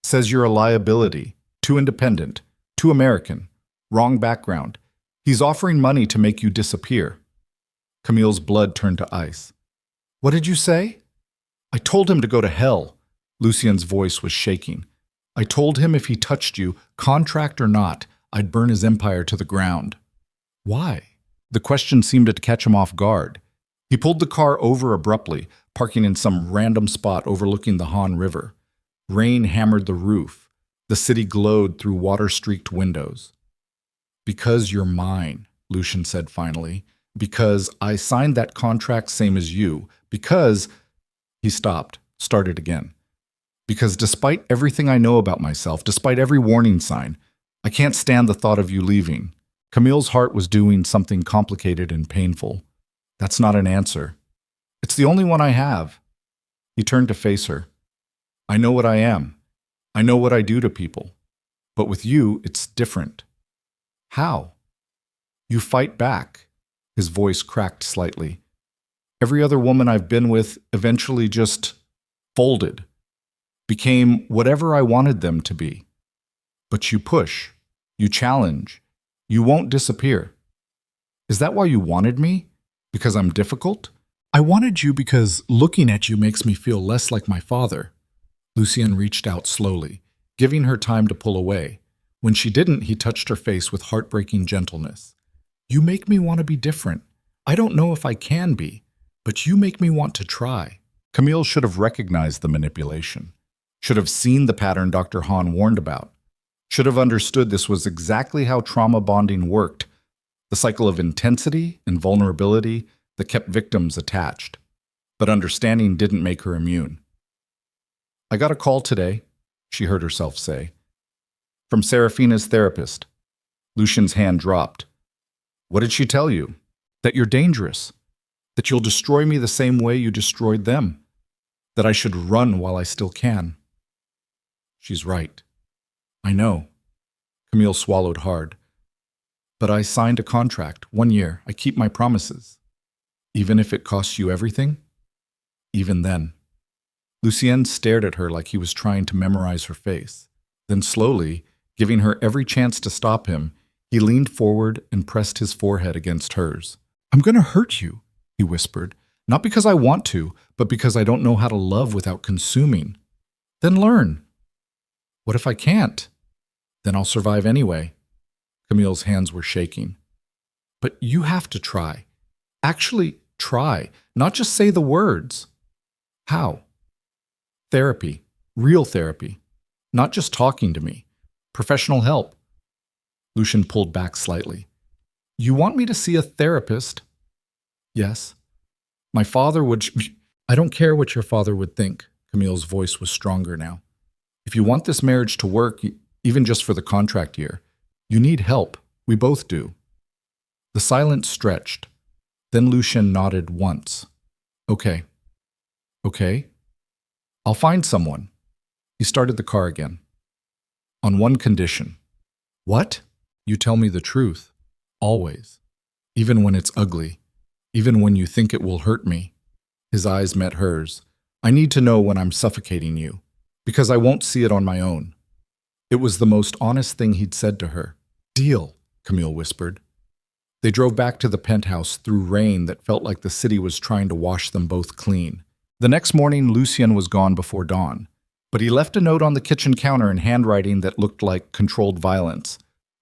"Says you're a liability, too independent, too American, wrong background. He's offering money to make you disappear." Camille's blood turned to ice. "What did you say?" "I told him to go to hell." Lucien's voice was shaking. "I told him if he touched you, contract or not, I'd burn his empire to the ground." "Why?" The question seemed to catch him off guard. He pulled the car over abruptly, parking in some random spot overlooking the Han River. Rain hammered the roof. The city glowed through water-streaked windows. "Because you're mine," Lucien said finally. "Because I signed that contract same as you. Because—" He stopped, started again. "Because despite everything I know about myself, despite every warning sign, I can't stand the thought of you leaving." Camille's heart was doing something complicated and painful. "That's not an answer. It's the only one I have." He turned to face her. "I know what I am. I know what I do to people. But with you, it's different." "How?" "You fight back." His voice cracked slightly. "Every other woman I've been with eventually just folded. Became whatever I wanted them to be. But you push. You challenge. You won't disappear. Is that why you wanted me? Because I'm difficult?" "I wanted you because looking at you makes me feel less like my father." Lucien reached out slowly, giving her time to pull away. When she didn't, he touched her face with heartbreaking gentleness. "You make me want to be different. I don't know if I can be, but you make me want to try." Camille should have recognized the manipulation. Should have seen the pattern Dr. Han warned about. Should have understood this was exactly how trauma bonding worked. The cycle of intensity and vulnerability that kept victims attached. But understanding didn't make her immune. "I got a call today," she heard herself say. "From Serafina's therapist." Lucien's hand dropped. "What did she tell you?" "That you're dangerous. That you'll destroy me the same way you destroyed them. That I should run while I still can." "She's right." "I know." Camille swallowed hard. "But I signed a contract, 1 year. I keep my promises." Even if it costs you everything? Even then. Lucien stared at her like he was trying to memorize her face. Then slowly, giving her every chance to stop him, he leaned forward and pressed his forehead against hers. "I'm going to hurt you," he whispered. "Not because I want to, but because I don't know how to love without consuming." "Then learn." "What if I can't?" "Then I'll survive anyway." Camille's hands were shaking. "But you have to try. Actually try, not just say the words." "How?" "Therapy. Real therapy. Not just talking to me. Professional help." Lucien pulled back slightly. "You want me to see a therapist?" "Yes." "My father would—" "I don't care what your father would think." Camille's voice was stronger now. "If you want this marriage to work, even just for the contract year, you need help. We both do." The silence stretched. Then Lucien nodded once. "Okay. Okay. I'll find someone." He started the car again. "On one condition." "What?" "You tell me the truth. Always. Even when it's ugly. Even when you think it will hurt me." His eyes met hers. "I need to know when I'm suffocating you, because I won't see it on my own." It was the most honest thing he'd said to her. "Deal," Camille whispered. They drove back to the penthouse through rain that felt like the city was trying to wash them both clean. The next morning, Lucien was gone before dawn, but he left a note on the kitchen counter in handwriting that looked like controlled violence.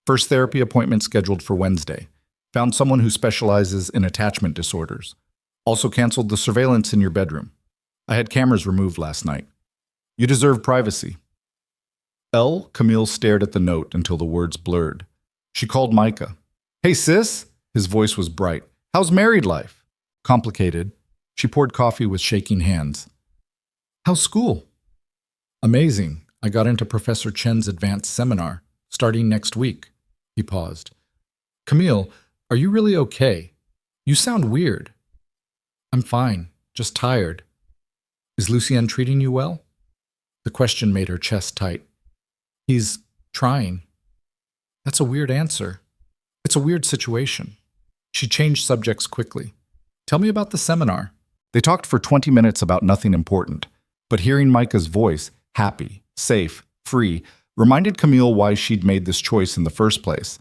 "First therapy appointment scheduled for Wednesday. Found someone who specializes in attachment disorders. Also canceled the surveillance in your bedroom. I had cameras removed last night. You deserve privacy." Camille stared at the note until the words blurred. She called Micah. "Hey, sis." His voice was bright. "How's married life?" "Complicated." She poured coffee with shaking hands. "How's school?" "Amazing. I got into Professor Chen's advanced seminar, starting next week." He paused. "Camille, are you really okay? You sound weird." "I'm fine, just tired." "Is Lucien treating you well?" The question made her chest tight. "He's trying." "That's a weird answer. It's a weird situation." She changed subjects quickly. "Tell me about the seminar." They talked for 20 minutes about nothing important, but hearing Micah's voice, happy, safe, free, reminded Camille why she'd made this choice in the first place.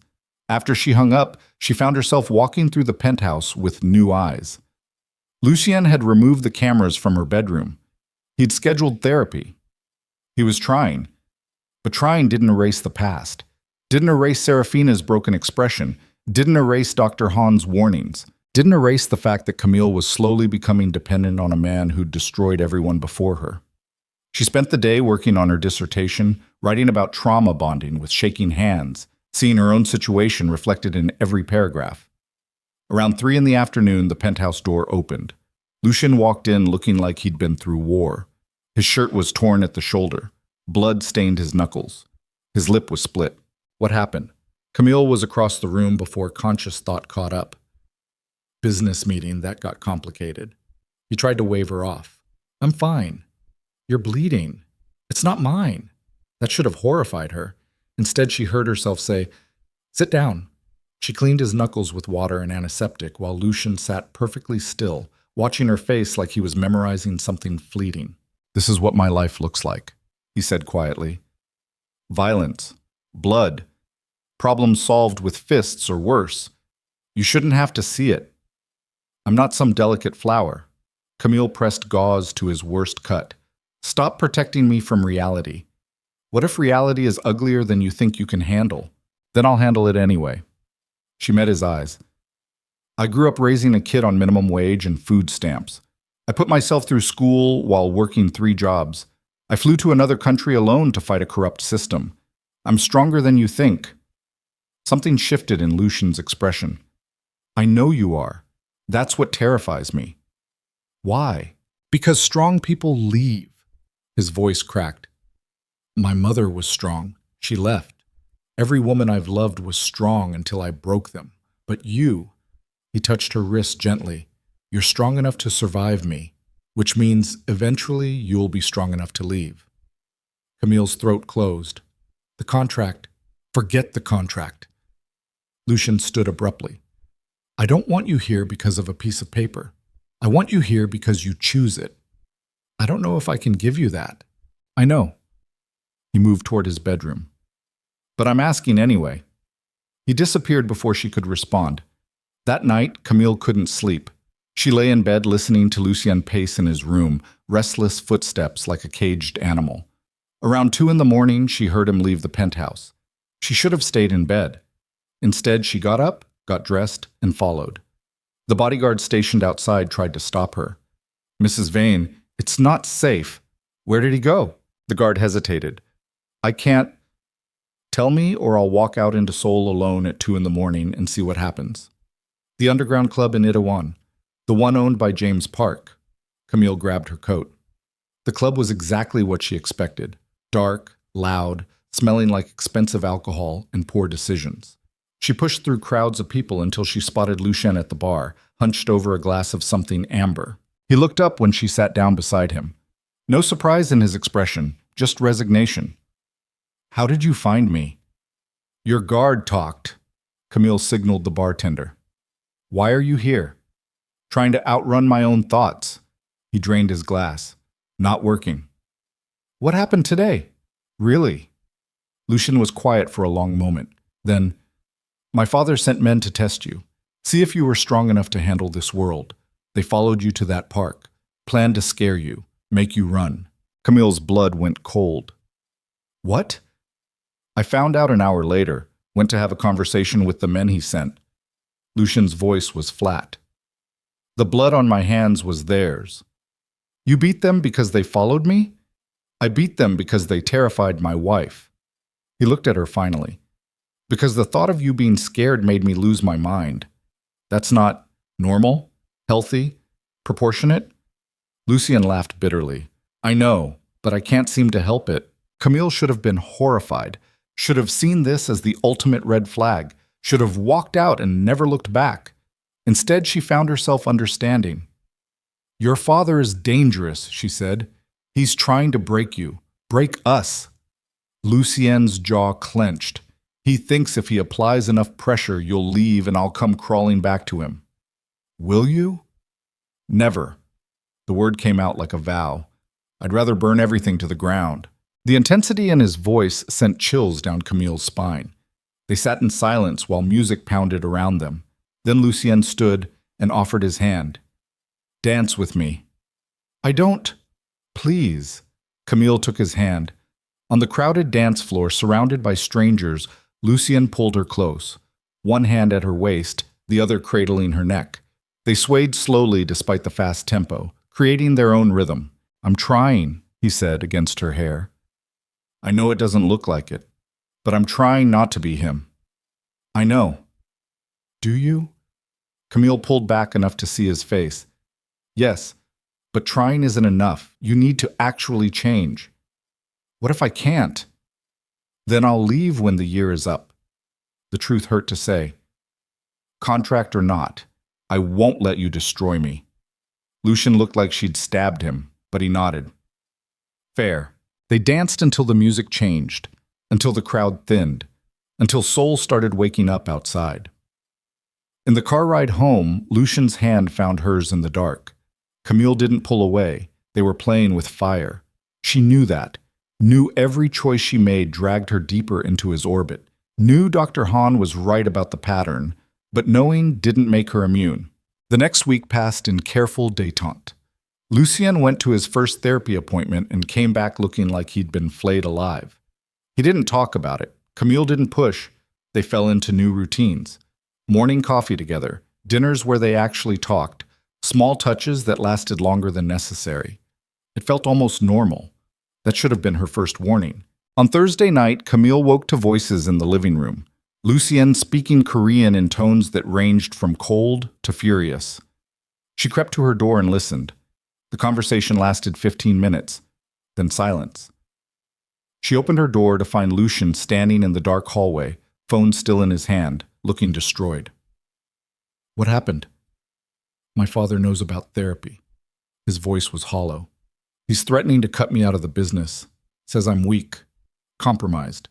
After she hung up, she found herself walking through the penthouse with new eyes. Lucien had removed the cameras from her bedroom. He'd scheduled therapy. He was trying. But trying didn't erase the past. Didn't erase Serafina's broken expression. Didn't erase Dr. Han's warnings. Didn't erase the fact that Camille was slowly becoming dependent on a man who'd destroyed everyone before her. She spent the day working on her dissertation, writing about trauma bonding with shaking hands, seeing her own situation reflected in every paragraph. Around 3 in the afternoon, the penthouse door opened. Lucien walked in looking like he'd been through war. His shirt was torn at the shoulder. Blood stained his knuckles. His lip was split. What happened? Camille was across the room before conscious thought caught up. Business meeting, that got complicated. He tried to wave her off. "I'm fine." "You're bleeding." "It's not mine." That should have horrified her. Instead, she heard herself say, "Sit down." She cleaned his knuckles with water and antiseptic while Lucien sat perfectly still, watching her face like he was memorizing something fleeting. "This is what my life looks like," he said quietly. "Violence. Blood. Problems solved with fists or worse. You shouldn't have to see it. I'm not some delicate flower." Camille pressed gauze to his worst cut. "Stop protecting me from reality. What if reality is uglier than you think you can handle? Then I'll handle it anyway." She met his eyes. "I grew up raising a kid on minimum wage and food stamps. I put myself through school while working 3 jobs. I flew to another country alone to fight a corrupt system. I'm stronger than you think." Something shifted in Lucien's expression. "I know you are. That's what terrifies me." "Why?" "Because strong people leave." His voice cracked. "My mother was strong. She left. Every woman I've loved was strong until I broke them. But you," he touched her wrist gently, "you're strong enough to survive me, which means eventually you'll be strong enough to leave." Camille's throat closed. "The contract. Forget the contract." Lucien stood abruptly. "I don't want you here because of a piece of paper. I want you here because you choose it. I don't know if I can give you that. I know. He moved toward his bedroom. But I'm asking anyway. He disappeared before she could respond. That night, Camille couldn't sleep. She lay in bed listening to Lucien pace in his room, restless footsteps like a caged animal. Around 2 a.m, she heard him leave the penthouse. She should have stayed in bed. Instead, she got up, got dressed, and followed. The bodyguard stationed outside tried to stop her. Mrs. Vane, it's not safe. Where did he go? The guard hesitated. I can't. Tell me or I'll walk out into Seoul alone at 2 a.m. and see what happens. The underground club in Itaewon, the one owned by James Park. Camille grabbed her coat. The club was exactly what she expected. Dark, loud, smelling like expensive alcohol and poor decisions. She pushed through crowds of people until she spotted Lucien at the bar, hunched over a glass of something amber. He looked up when she sat down beside him. No surprise in his expression, just resignation. How did you find me? Your guard talked. Camille signaled the bartender. Why are you here? Trying to outrun my own thoughts. He drained his glass. Not working. What happened today? Really? Lucien was quiet for a long moment. Then, my father sent men to test you. See if you were strong enough to handle this world. They followed you to that park. Planned to scare you. Make you run. Camille's blood went cold. What? I found out an hour later. Went to have a conversation with the men he sent. Lucien's voice was flat. The blood on my hands was theirs. You beat them because they followed me? I beat them because they terrified my wife. He looked at her finally. Because the thought of you being scared made me lose my mind. That's not normal, healthy, proportionate? Lucien laughed bitterly. I know, but I can't seem to help it. Camille should have been horrified, should have seen this as the ultimate red flag, should have walked out and never looked back. Instead, she found herself understanding. Your father is dangerous, she said. He's trying to break you, break us. Lucien's jaw clenched. He thinks if he applies enough pressure, you'll leave and I'll come crawling back to him. Will you? Never. The word came out like a vow. I'd rather burn everything to the ground. The intensity in his voice sent chills down Camille's spine. They sat in silence while music pounded around them. Then Lucien stood and offered his hand. Dance with me. I don't. Please. Camille took his hand. On the crowded dance floor, surrounded by strangers, Lucien pulled her close, one hand at her waist, the other cradling her neck. They swayed slowly despite the fast tempo, creating their own rhythm. I'm trying, he said against her hair. I know it doesn't look like it, but I'm trying not to be him. I know. Do you? Camille pulled back enough to see his face. Yes, but trying isn't enough. You need to actually change. What if I can't? Then I'll leave when the year is up. The truth hurt to say. Contract or not, I won't let you destroy me. Lucien looked like she'd stabbed him, but he nodded. Fair. They danced until the music changed, until the crowd thinned, until Seoul started waking up outside. In the car ride home, Lucien's hand found hers in the dark. Camille didn't pull away. They were playing with fire. She knew that. Knew every choice she made dragged her deeper into his orbit. Knew Dr. Han was right about the pattern, but knowing didn't make her immune. The next week passed in careful détente. Lucien went to his first therapy appointment and came back looking like he'd been flayed alive. He didn't talk about it. Camille didn't push. They fell into new routines. Morning coffee together, dinners where they actually talked, small touches that lasted longer than necessary. It felt almost normal. That should have been her first warning. On Thursday night, Camille woke to voices in the living room. Lucien speaking Korean in tones that ranged from cold to furious. She crept to her door and listened. The conversation lasted 15 minutes, then silence. She opened her door to find Lucien standing in the dark hallway, phone still in his hand, looking destroyed. What happened? My father knows about therapy. His voice was hollow. He's threatening to cut me out of the business. Says I'm weak, compromised.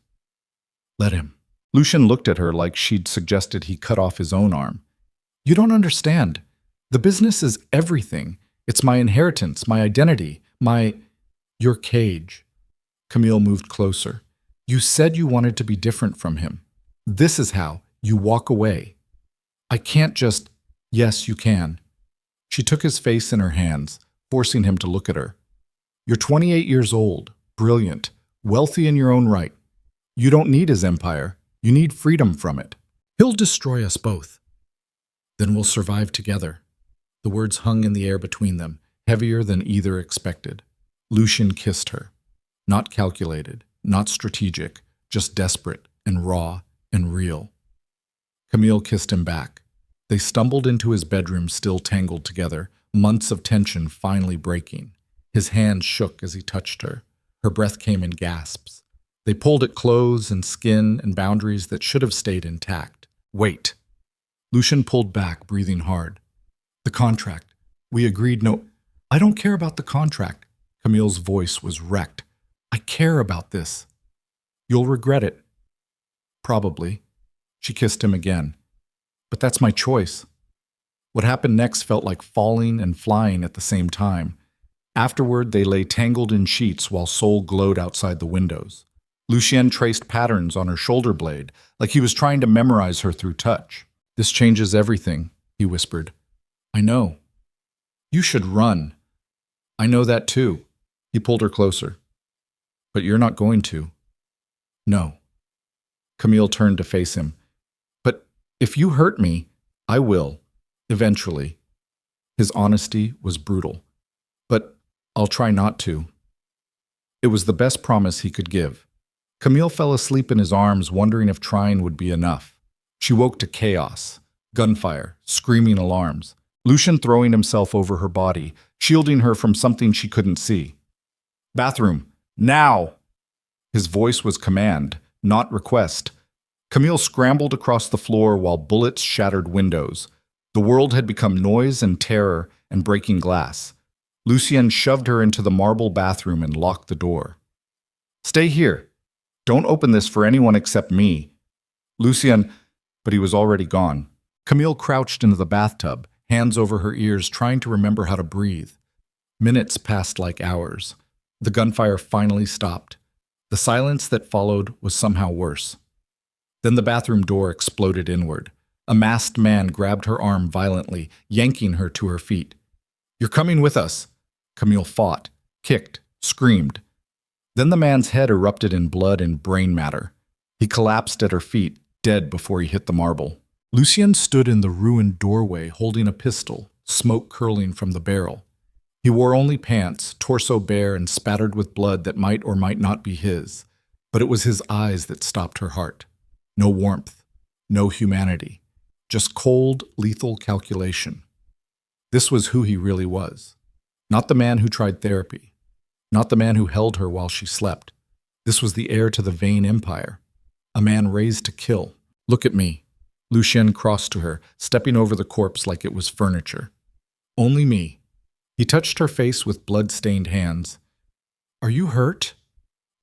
Let him. Lucien looked at her like she'd suggested he cut off his own arm. You don't understand. The business is everything. It's my inheritance, my identity, your cage. Camille moved closer. You said you wanted to be different from him. This is how you walk away. I can't just, yes, you can. She took his face in her hands, forcing him to look at her. You're 28 years old, brilliant, wealthy in your own right. You don't need his empire. You need freedom from it. He'll destroy us both. Then we'll survive together. The words hung in the air between them, heavier than either expected. Lucien kissed her. Not calculated, not strategic, just desperate and raw and real. Camille kissed him back. They stumbled into his bedroom, still tangled together, months of tension finally breaking. His hands shook as he touched her. Her breath came in gasps. They pulled at clothes and skin and boundaries that should have stayed intact. Wait. Lucien pulled back, breathing hard. The contract. We agreed no... I don't care about the contract. Camille's voice was wrecked. I care about this. You'll regret it. Probably. She kissed him again. But that's my choice. What happened next felt like falling and flying at the same time. Afterward, they lay tangled in sheets while Seoul glowed outside the windows. Lucien traced patterns on her shoulder blade, like he was trying to memorize her through touch. This changes everything, he whispered. I know. You should run. I know that too. He pulled her closer. But you're not going to. No. Camille turned to face him. But if you hurt me, I will. Eventually. His honesty was brutal. But I'll try not to. It was the best promise he could give. Camille fell asleep in his arms, wondering if trying would be enough. She woke to chaos, gunfire, screaming alarms. Lucien throwing himself over her body, shielding her from something she couldn't see. Bathroom, now! His voice was command, not request. Camille scrambled across the floor while bullets shattered windows. The world had become noise and terror and breaking glass. Lucien shoved her into the marble bathroom and locked the door. Stay here. Don't open this for anyone except me. Lucien, but he was already gone. Camille crouched into the bathtub, hands over her ears, trying to remember how to breathe. Minutes passed like hours. The gunfire finally stopped. The silence that followed was somehow worse. Then the bathroom door exploded inward. A masked man grabbed her arm violently, yanking her to her feet. You're coming with us. Camille fought, kicked, screamed. Then the man's head erupted in blood and brain matter. He collapsed at her feet, dead before he hit the marble. Lucien stood in the ruined doorway holding a pistol, smoke curling from the barrel. He wore only pants, torso bare and spattered with blood that might or might not be his. But it was his eyes that stopped her heart. No warmth, no humanity, just cold, lethal calculation. This was who he really was. Not the man who tried therapy. Not the man who held her while she slept. This was the heir to the vain empire. A man raised to kill. Look at me. Lucien crossed to her, stepping over the corpse like it was furniture. Only me. He touched her face with blood-stained hands. Are you hurt?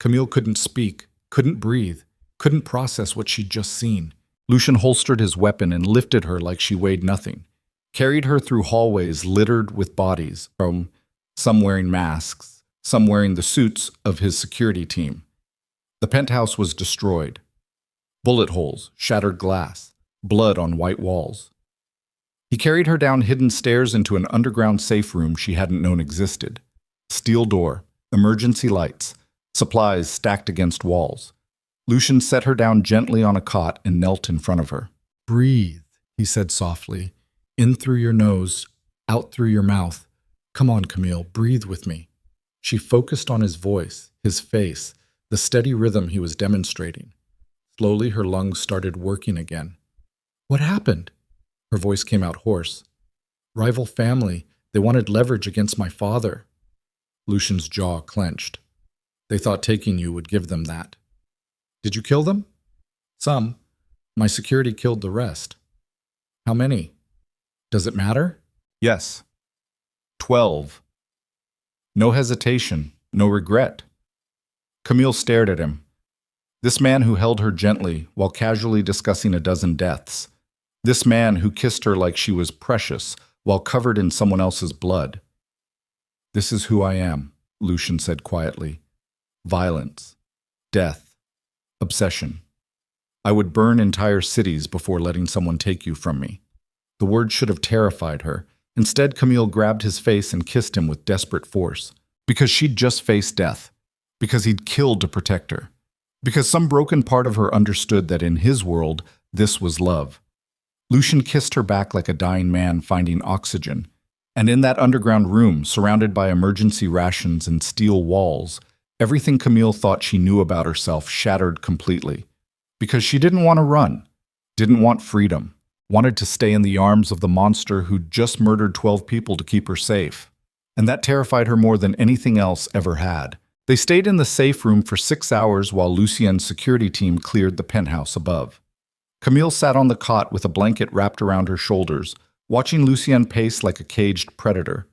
Camille couldn't speak, couldn't breathe, couldn't process what she'd just seen. Lucien holstered his weapon and lifted her like she weighed nothing. Carried her through hallways littered with bodies, from some wearing masks, some wearing the suits of his security team. The penthouse was destroyed. Bullet holes, shattered glass, blood on white walls. He carried her down hidden stairs into an underground safe room she hadn't known existed. Steel door, emergency lights, supplies stacked against walls. Lucien set her down gently on a cot and knelt in front of her. Breathe, he said softly. In through your nose, out through your mouth. Come on, Camille, breathe with me. She focused on his voice, his face, the steady rhythm he was demonstrating. Slowly, her lungs started working again. What happened? Her voice came out hoarse. Rival family. They wanted leverage against my father. Lucien's jaw clenched. They thought taking you would give them that. Did you kill them? Some. My security killed the rest. How many? Does it matter? Yes. 12. No hesitation, no regret. Camille stared at him. This man who held her gently while casually discussing a dozen deaths. This man who kissed her like she was precious while covered in someone else's blood. "This is who I am," Lucian said quietly. "Violence, death, obsession. I would burn entire cities before letting someone take you from me." The words should have terrified her. Instead, Camille grabbed his face and kissed him with desperate force. Because she'd just faced death. Because he'd killed to protect her. Because some broken part of her understood that in his world, this was love. Lucian kissed her back like a dying man finding oxygen. And in that underground room, surrounded by emergency rations and steel walls, everything Camille thought she knew about herself shattered completely. Because she didn't want to run, didn't want freedom, wanted to stay in the arms of the monster who'd just murdered 12 people to keep her safe. And that terrified her more than anything else ever had. They stayed in the safe room for 6 hours while Lucien's security team cleared the penthouse above. Camille sat on the cot with a blanket wrapped around her shoulders, watching Lucien pace like a caged predator.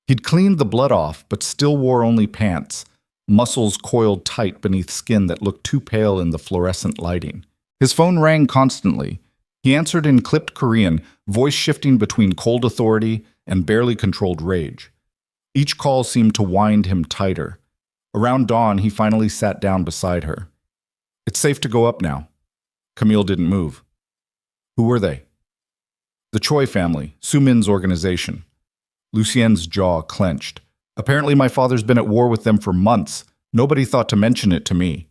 He'd cleaned the blood off, but still wore only pants, muscles coiled tight beneath skin that looked too pale in the fluorescent lighting. His phone rang constantly. He answered in clipped Korean, voice shifting between cold authority and barely controlled rage. Each call seemed to wind him tighter. Around dawn, he finally sat down beside her. "It's safe to go up now." Camille didn't move. "Who were they?" "The Choi family, Sumin's organization." Lucien's jaw clenched. "Apparently my father's been at war with them for months. Nobody thought to mention it to me."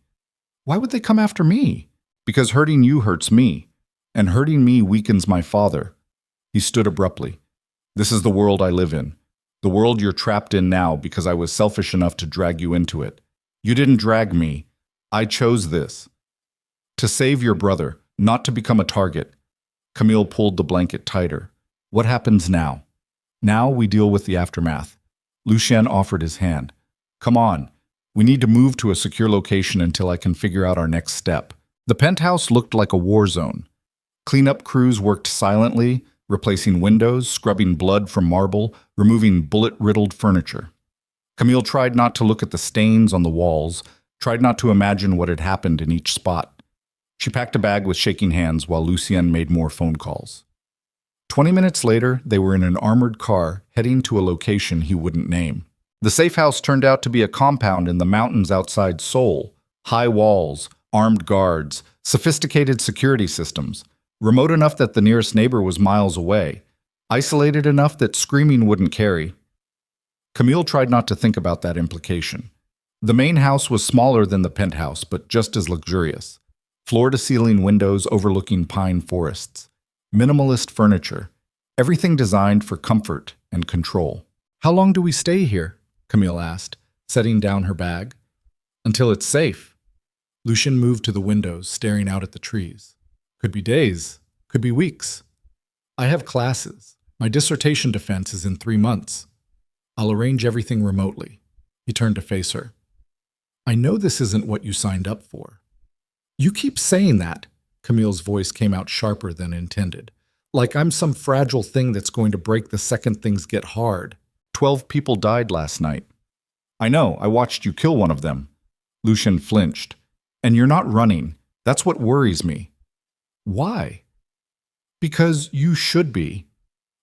"Why would they come after me?" "Because hurting you hurts me, and hurting me weakens my father." He stood abruptly. "This is the world I live in. The world you're trapped in now because I was selfish enough to drag you into it. You didn't drag me. I chose this. To save your brother, not to become a target." Camille pulled the blanket tighter. "What happens now?" "Now we deal with the aftermath." Lucien offered his hand. "Come on. We need to move to a secure location until I can figure out our next step." The penthouse looked like a war zone. Cleanup crews worked silently, replacing windows, scrubbing blood from marble, removing bullet-riddled furniture. Camille tried not to look at the stains on the walls, tried not to imagine what had happened in each spot. She packed a bag with shaking hands while Lucien made more phone calls. 20 minutes later, they were in an armored car heading to a location he wouldn't name. The safe house turned out to be a compound in the mountains outside Seoul. High walls, armed guards, sophisticated security systems. Remote enough that the nearest neighbor was miles away. Isolated enough that screaming wouldn't carry. Camille tried not to think about that implication. The main house was smaller than the penthouse, but just as luxurious. Floor-to-ceiling windows overlooking pine forests. Minimalist furniture. Everything designed for comfort and control. "How long do we stay here?" Camille asked, setting down her bag. "Until it's safe." Lucien moved to the windows, staring out at the trees. "Could be days. Could be weeks. I have classes. My dissertation defense is in 3 months. I'll arrange everything remotely." He turned to face her. "I know this isn't what you signed up for." "You keep saying that." Camille's voice came out sharper than intended. "Like I'm some fragile thing that's going to break the second things get hard. 12 people died last night." "I know. I watched you kill one of them." Lucien flinched. "And you're not running. That's what worries me." "Why?" "Because you should be."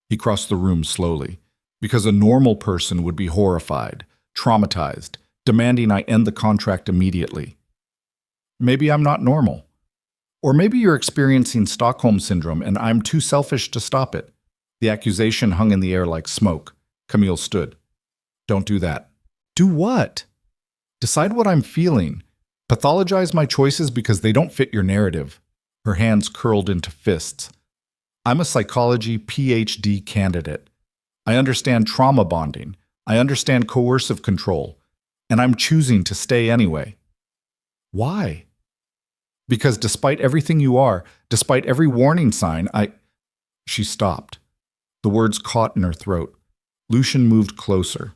He crossed the room slowly. "Because a normal person would be horrified, traumatized, demanding I end the contract immediately." "Maybe I'm not normal. Or maybe you're experiencing Stockholm Syndrome and I'm too selfish to stop it." The accusation hung in the air like smoke. Camille stood. "Don't do that." "Do what?" "Decide what I'm feeling. Pathologize my choices because they don't fit your narrative." Her hands curled into fists. "I'm a psychology PhD candidate. I understand trauma bonding. I understand coercive control. And I'm choosing to stay anyway." "Why?" "Because despite everything you are, despite every warning sign, She stopped. The words caught in her throat. Lucien moved closer.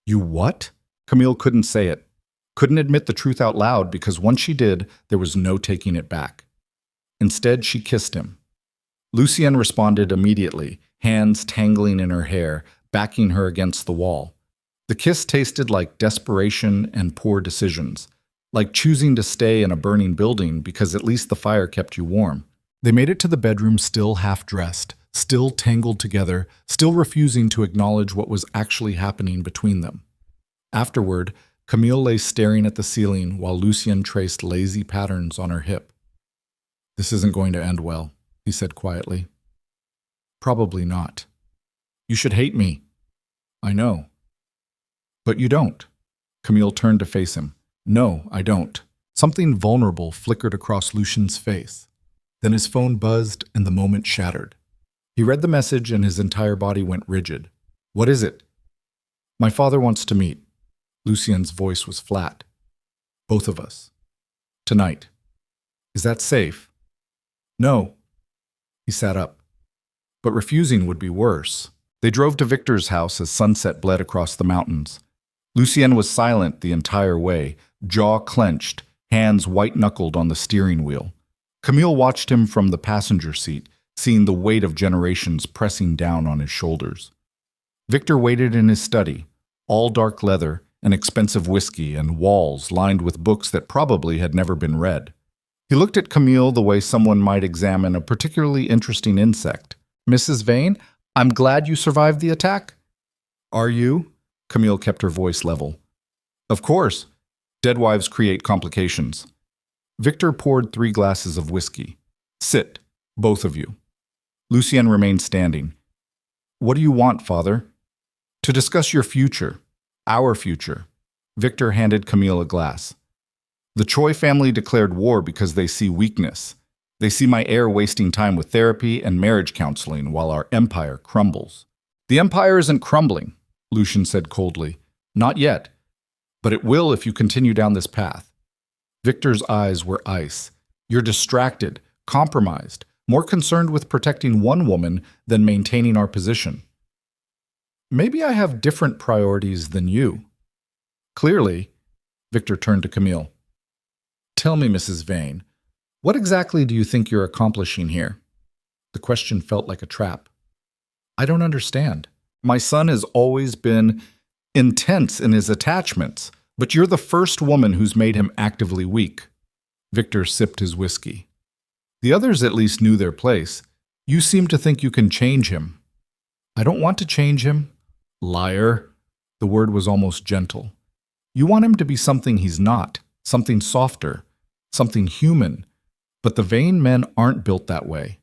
"You what?" Camille couldn't say it. Couldn't admit the truth out loud because once she did, there was no taking it back. Instead, she kissed him. Lucien responded immediately, hands tangling in her hair, backing her against the wall. The kiss tasted like desperation and poor decisions, like choosing to stay in a burning building because at least the fire kept you warm. They made it to the bedroom still half-dressed, still tangled together, still refusing to acknowledge what was actually happening between them. Afterward, Camille lay staring at the ceiling while Lucien traced lazy patterns on her hip. "This isn't going to end well," he said quietly. "Probably not. You should hate me." "I know." "But you don't." Camille turned to face him. "No, I don't." Something vulnerable flickered across Lucien's face. Then his phone buzzed and the moment shattered. He read the message and his entire body went rigid. "What is it?" "My father wants to meet." Lucien's voice was flat. "Both of us. Tonight. Is that safe?" "No." He sat up. But refusing would be worse. They drove to Victor's house as sunset bled across the mountains. Lucien was silent the entire way, jaw clenched, hands white-knuckled on the steering wheel. Camille watched him from the passenger seat, seeing the weight of generations pressing down on his shoulders. Victor waited in his study, all dark leather, and expensive whiskey, and walls lined with books that probably had never been read. He looked at Camille the way someone might examine a particularly interesting insect. "Mrs. Vane, I'm glad you survived the attack." "Are you?" Camille kept her voice level. "Of course. Dead wives create complications." Victor poured 3 glasses of whiskey. "Sit, both of you." Lucien remained standing. "What do you want, Father?" "To discuss your future. Our future." Victor handed Camille a glass. "The Choi family declared war because they see weakness. They see my heir wasting time with therapy and marriage counseling while our empire crumbles." "The empire isn't crumbling," Lucien said coldly. "Not yet. But it will if you continue down this path." Victor's eyes were ice. "You're distracted, compromised, more concerned with protecting one woman than maintaining our position." "Maybe I have different priorities than you." "Clearly." Victor turned to Camille. "Tell me, Mrs. Vane, what exactly do you think you're accomplishing here?" The question felt like a trap. "I don't understand. My son has always been intense in his attachments, but you're the first woman who's made him actively weak." Victor sipped his whiskey. "The others at least knew their place. You seem to think you can change him." "I don't want to change him." "Liar." The word was almost gentle. "You want him to be something he's not, something softer, something human. But the Vane men aren't built that way."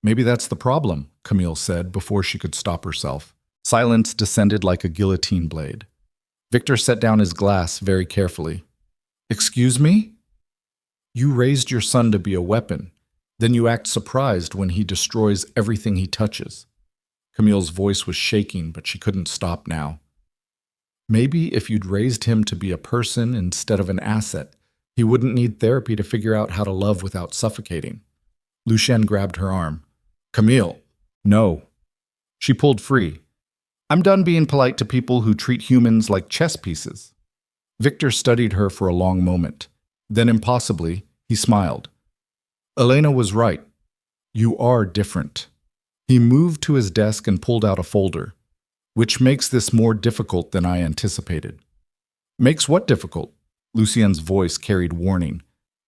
"Maybe that's the problem," Camille said before she could stop herself. Silence descended like a guillotine blade. Victor set down his glass very carefully. "Excuse me? You raised your son to be a weapon. Then you act surprised when he destroys everything he touches." Camille's voice was shaking, but she couldn't stop now. "Maybe if you'd raised him to be a person instead of an asset, he wouldn't need therapy to figure out how to love without suffocating." Lucien grabbed her arm. "Camille, no." She pulled free. "I'm done being polite to people who treat humans like chess pieces." Victor studied her for a long moment. Then impossibly, he smiled. "Elena was right. You are different." He moved to his desk and pulled out a folder. "Which makes this more difficult than I anticipated." "Makes what difficult?" Lucien's voice carried warning.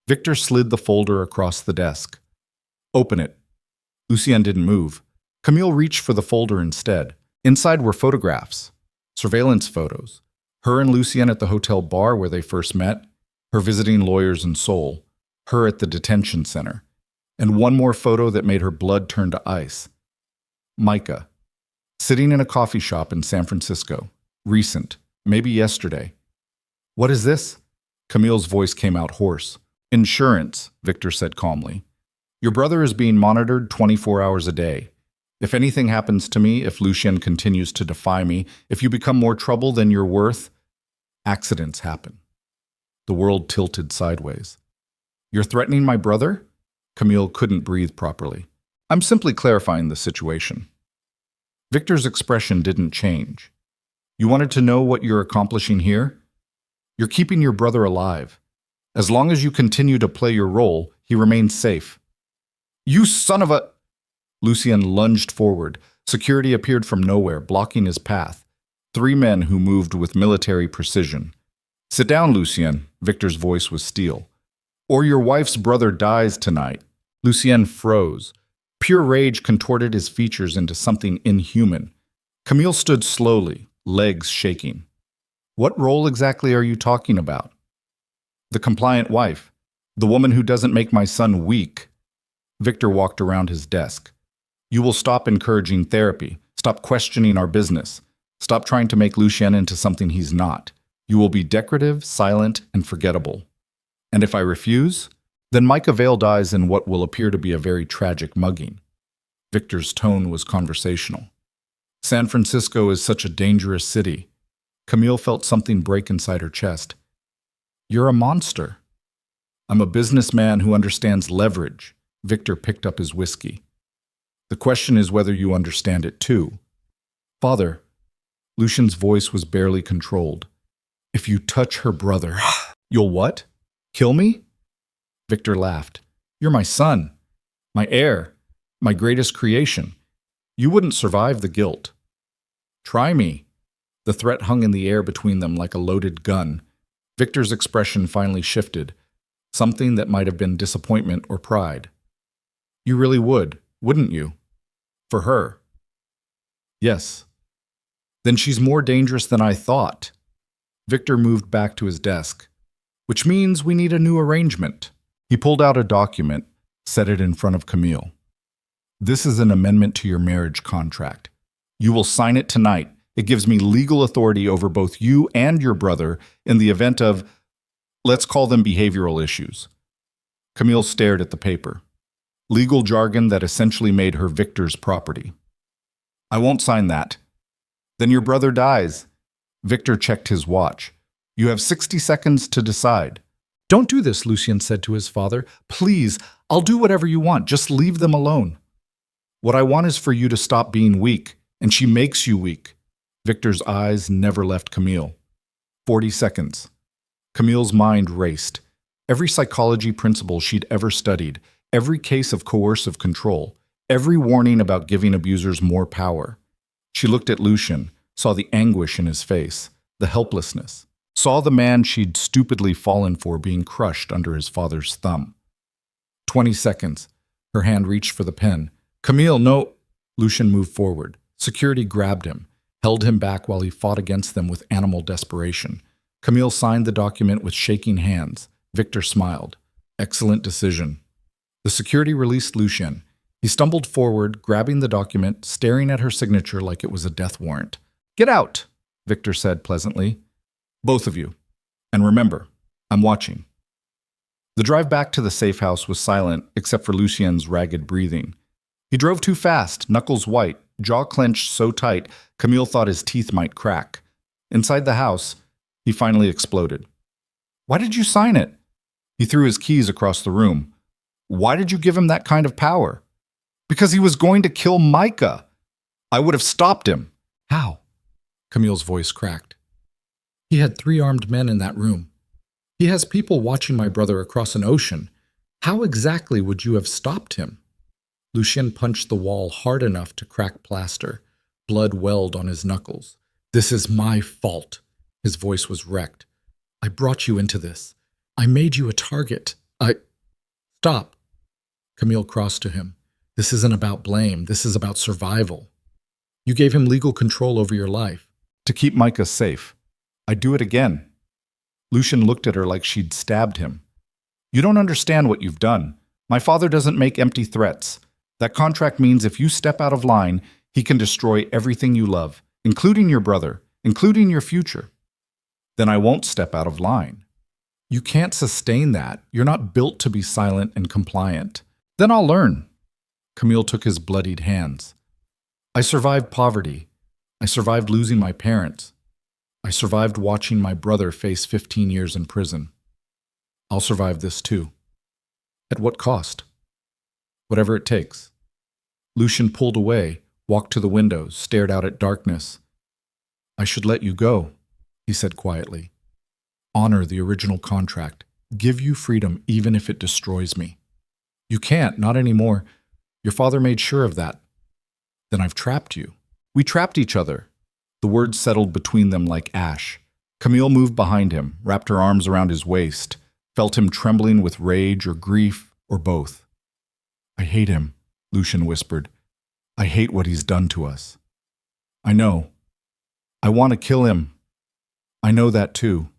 Victor slid the folder across the desk. "Open it." Lucien didn't move. Camille reached for the folder instead. Inside were photographs, surveillance photos. Her and Lucien at the hotel bar where they first met, her visiting lawyers in Seoul, her at the detention center, and one more photo that made her blood turn to ice. Micah, sitting in a coffee shop in San Francisco, recent, maybe yesterday. "What is this?" Camille's voice came out hoarse. "Insurance," Victor said calmly. "Your brother is being monitored 24 hours a day. If anything happens to me, if Lucien continues to defy me, if you become more trouble than you're worth, accidents happen." The world tilted sideways. "You're threatening my brother?" Camille couldn't breathe properly. "I'm simply clarifying the situation." Victor's expression didn't change. "You wanted to know what you're accomplishing here? You're keeping your brother alive. As long as you continue to play your role, he remains safe." "You son of a—" Lucien lunged forward. Security appeared from nowhere, blocking his path. 3 men who moved with military precision. "Sit down, Lucien." Victor's voice was steel. "Or your wife's brother dies tonight." Lucien froze. Pure rage contorted his features into something inhuman. Camille stood slowly, legs shaking. What role exactly are you talking about? The compliant wife. The woman who doesn't make my son weak. Victor walked around his desk. You will stop encouraging therapy. Stop questioning our business. Stop trying to make Lucien into something he's not. You will be decorative, silent, and forgettable. And if I refuse, then Micah Vale dies in what will appear to be a very tragic mugging. Victor's tone was conversational. San Francisco is such a dangerous city. Camille felt something break inside her chest. You're a monster. I'm a businessman who understands leverage. Victor picked up his whiskey. The question is whether you understand it too. Father, Lucian's voice was barely controlled. If you touch her brother, you'll what? Kill me? Victor laughed. You're my son, my heir, my greatest creation. You wouldn't survive the guilt. Try me. The threat hung in the air between them like a loaded gun. Victor's expression finally shifted, something that might have been disappointment or pride. You really would, wouldn't you? For her. Yes. Then she's more dangerous than I thought. Victor moved back to his desk. Which means we need a new arrangement. He pulled out a document, set it in front of Camille. This is an amendment to your marriage contract. You will sign it tonight. It gives me legal authority over both you and your brother in the event of, let's call them behavioral issues. Camille stared at the paper. Legal jargon that essentially made her Victor's property. I won't sign that. Then your brother dies. Victor checked his watch. You have 60 seconds to decide. Don't do this, Lucien said to his father. Please, I'll do whatever you want. Just leave them alone. What I want is for you to stop being weak, and she makes you weak. Victor's eyes never left Camille. 40 seconds. Camille's mind raced. Every psychology principle she'd ever studied, every case of coercive control, every warning about giving abusers more power. She looked at Lucien, saw the anguish in his face, the helplessness, saw the man she'd stupidly fallen for being crushed under his father's thumb. 20 seconds. Her hand reached for the pen. Camille, no. Lucien moved forward. Security grabbed him, held him back while he fought against them with animal desperation. Camille signed the document with shaking hands. Victor smiled. Excellent decision. The security released Lucien. He stumbled forward, grabbing the document, staring at her signature like it was a death warrant. Get out, Victor said pleasantly. Both of you. And remember, I'm watching. The drive back to the safe house was silent, except for Lucien's ragged breathing. He drove too fast, knuckles white, jaw clenched so tight, Camille thought his teeth might crack. Inside the house, he finally exploded. Why did you sign it? He threw his keys across the room. Why did you give him that kind of power? Because he was going to kill Micah. I would have stopped him. How? Camille's voice cracked. He had 3 armed men in that room. He has people watching my brother across an ocean. How exactly would you have stopped him? Lucien punched the wall hard enough to crack plaster. Blood welled on his knuckles. This is my fault. His voice was wrecked. I brought you into this. I made you a target. Stop. Camille crossed to him. This isn't about blame. This is about survival. You gave him legal control over your life. To keep Micah safe. I'd do it again. Lucien looked at her like she'd stabbed him. You don't understand what you've done. My father doesn't make empty threats. That contract means if you step out of line, he can destroy everything you love, including your brother, including your future. Then I won't step out of line. You can't sustain that. You're not built to be silent and compliant. Then I'll learn. Camille took his bloodied hands. I survived poverty. I survived losing my parents. I survived watching my brother face 15 years in prison. I'll survive this too. At what cost? Whatever it takes. Lucien pulled away, walked to the window, stared out at darkness. I should let you go, he said quietly. Honor the original contract. Give you freedom even if it destroys me. You can't, not anymore. Your father made sure of that. Then I've trapped you. We trapped each other. The words settled between them like ash. Camille moved behind him, wrapped her arms around his waist, felt him trembling with rage or grief or both. I hate him, Lucian whispered. I hate what he's done to us. I know. I want to kill him. I know that too.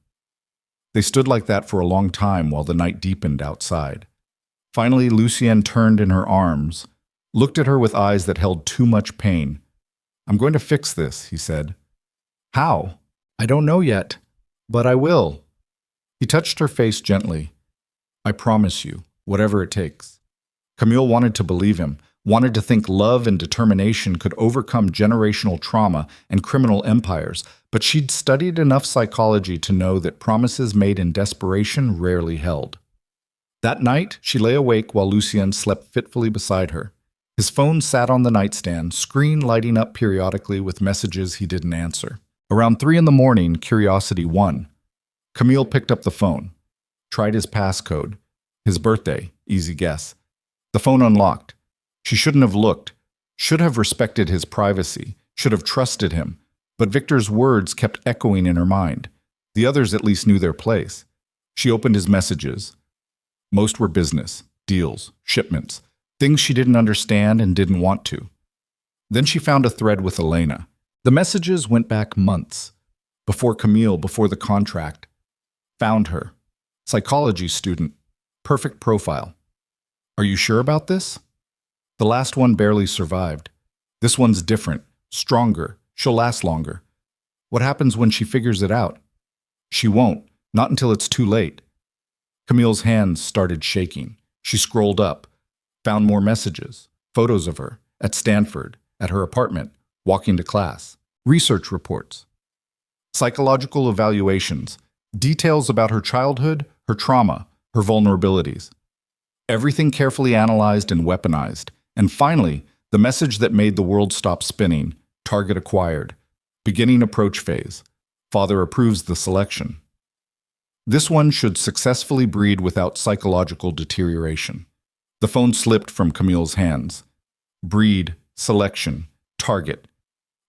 They stood like that for a long time while the night deepened outside. Finally, Lucien turned in her arms, looked at her with eyes that held too much pain. I'm going to fix this, he said. How? I don't know yet, but I will. He touched her face gently. I promise you, whatever it takes. Camille wanted to believe him, wanted to think love and determination could overcome generational trauma and criminal empires, but she'd studied enough psychology to know that promises made in desperation rarely held. That night, she lay awake while Lucien slept fitfully beside her. His phone sat on the nightstand, screen lighting up periodically with messages he didn't answer. Around 3 a.m, curiosity won. Camille picked up the phone, tried his passcode. His birthday, easy guess. The phone unlocked. She shouldn't have looked, should have respected his privacy, should have trusted him. But Victor's words kept echoing in her mind. The others at least knew their place. She opened his messages. Most were business, deals, shipments, things she didn't understand and didn't want to. Then she found a thread with Elena. The messages went back months. Before Camille, before the contract. Found her. Psychology student. Perfect profile. Are you sure about this? The last one barely survived. This one's different, stronger, she'll last longer. What happens when she figures it out? She won't, not until it's too late. Camille's hands started shaking. She scrolled up, found more messages, photos of her, at Stanford, at her apartment, walking to class, research reports, psychological evaluations, details about her childhood, her trauma, her vulnerabilities. Everything carefully analyzed and weaponized. And finally, the message that made the world stop spinning, target acquired, beginning approach phase, father approves the selection. This one should successfully breed without psychological deterioration. The phone slipped from Camille's hands. Breed, selection, target.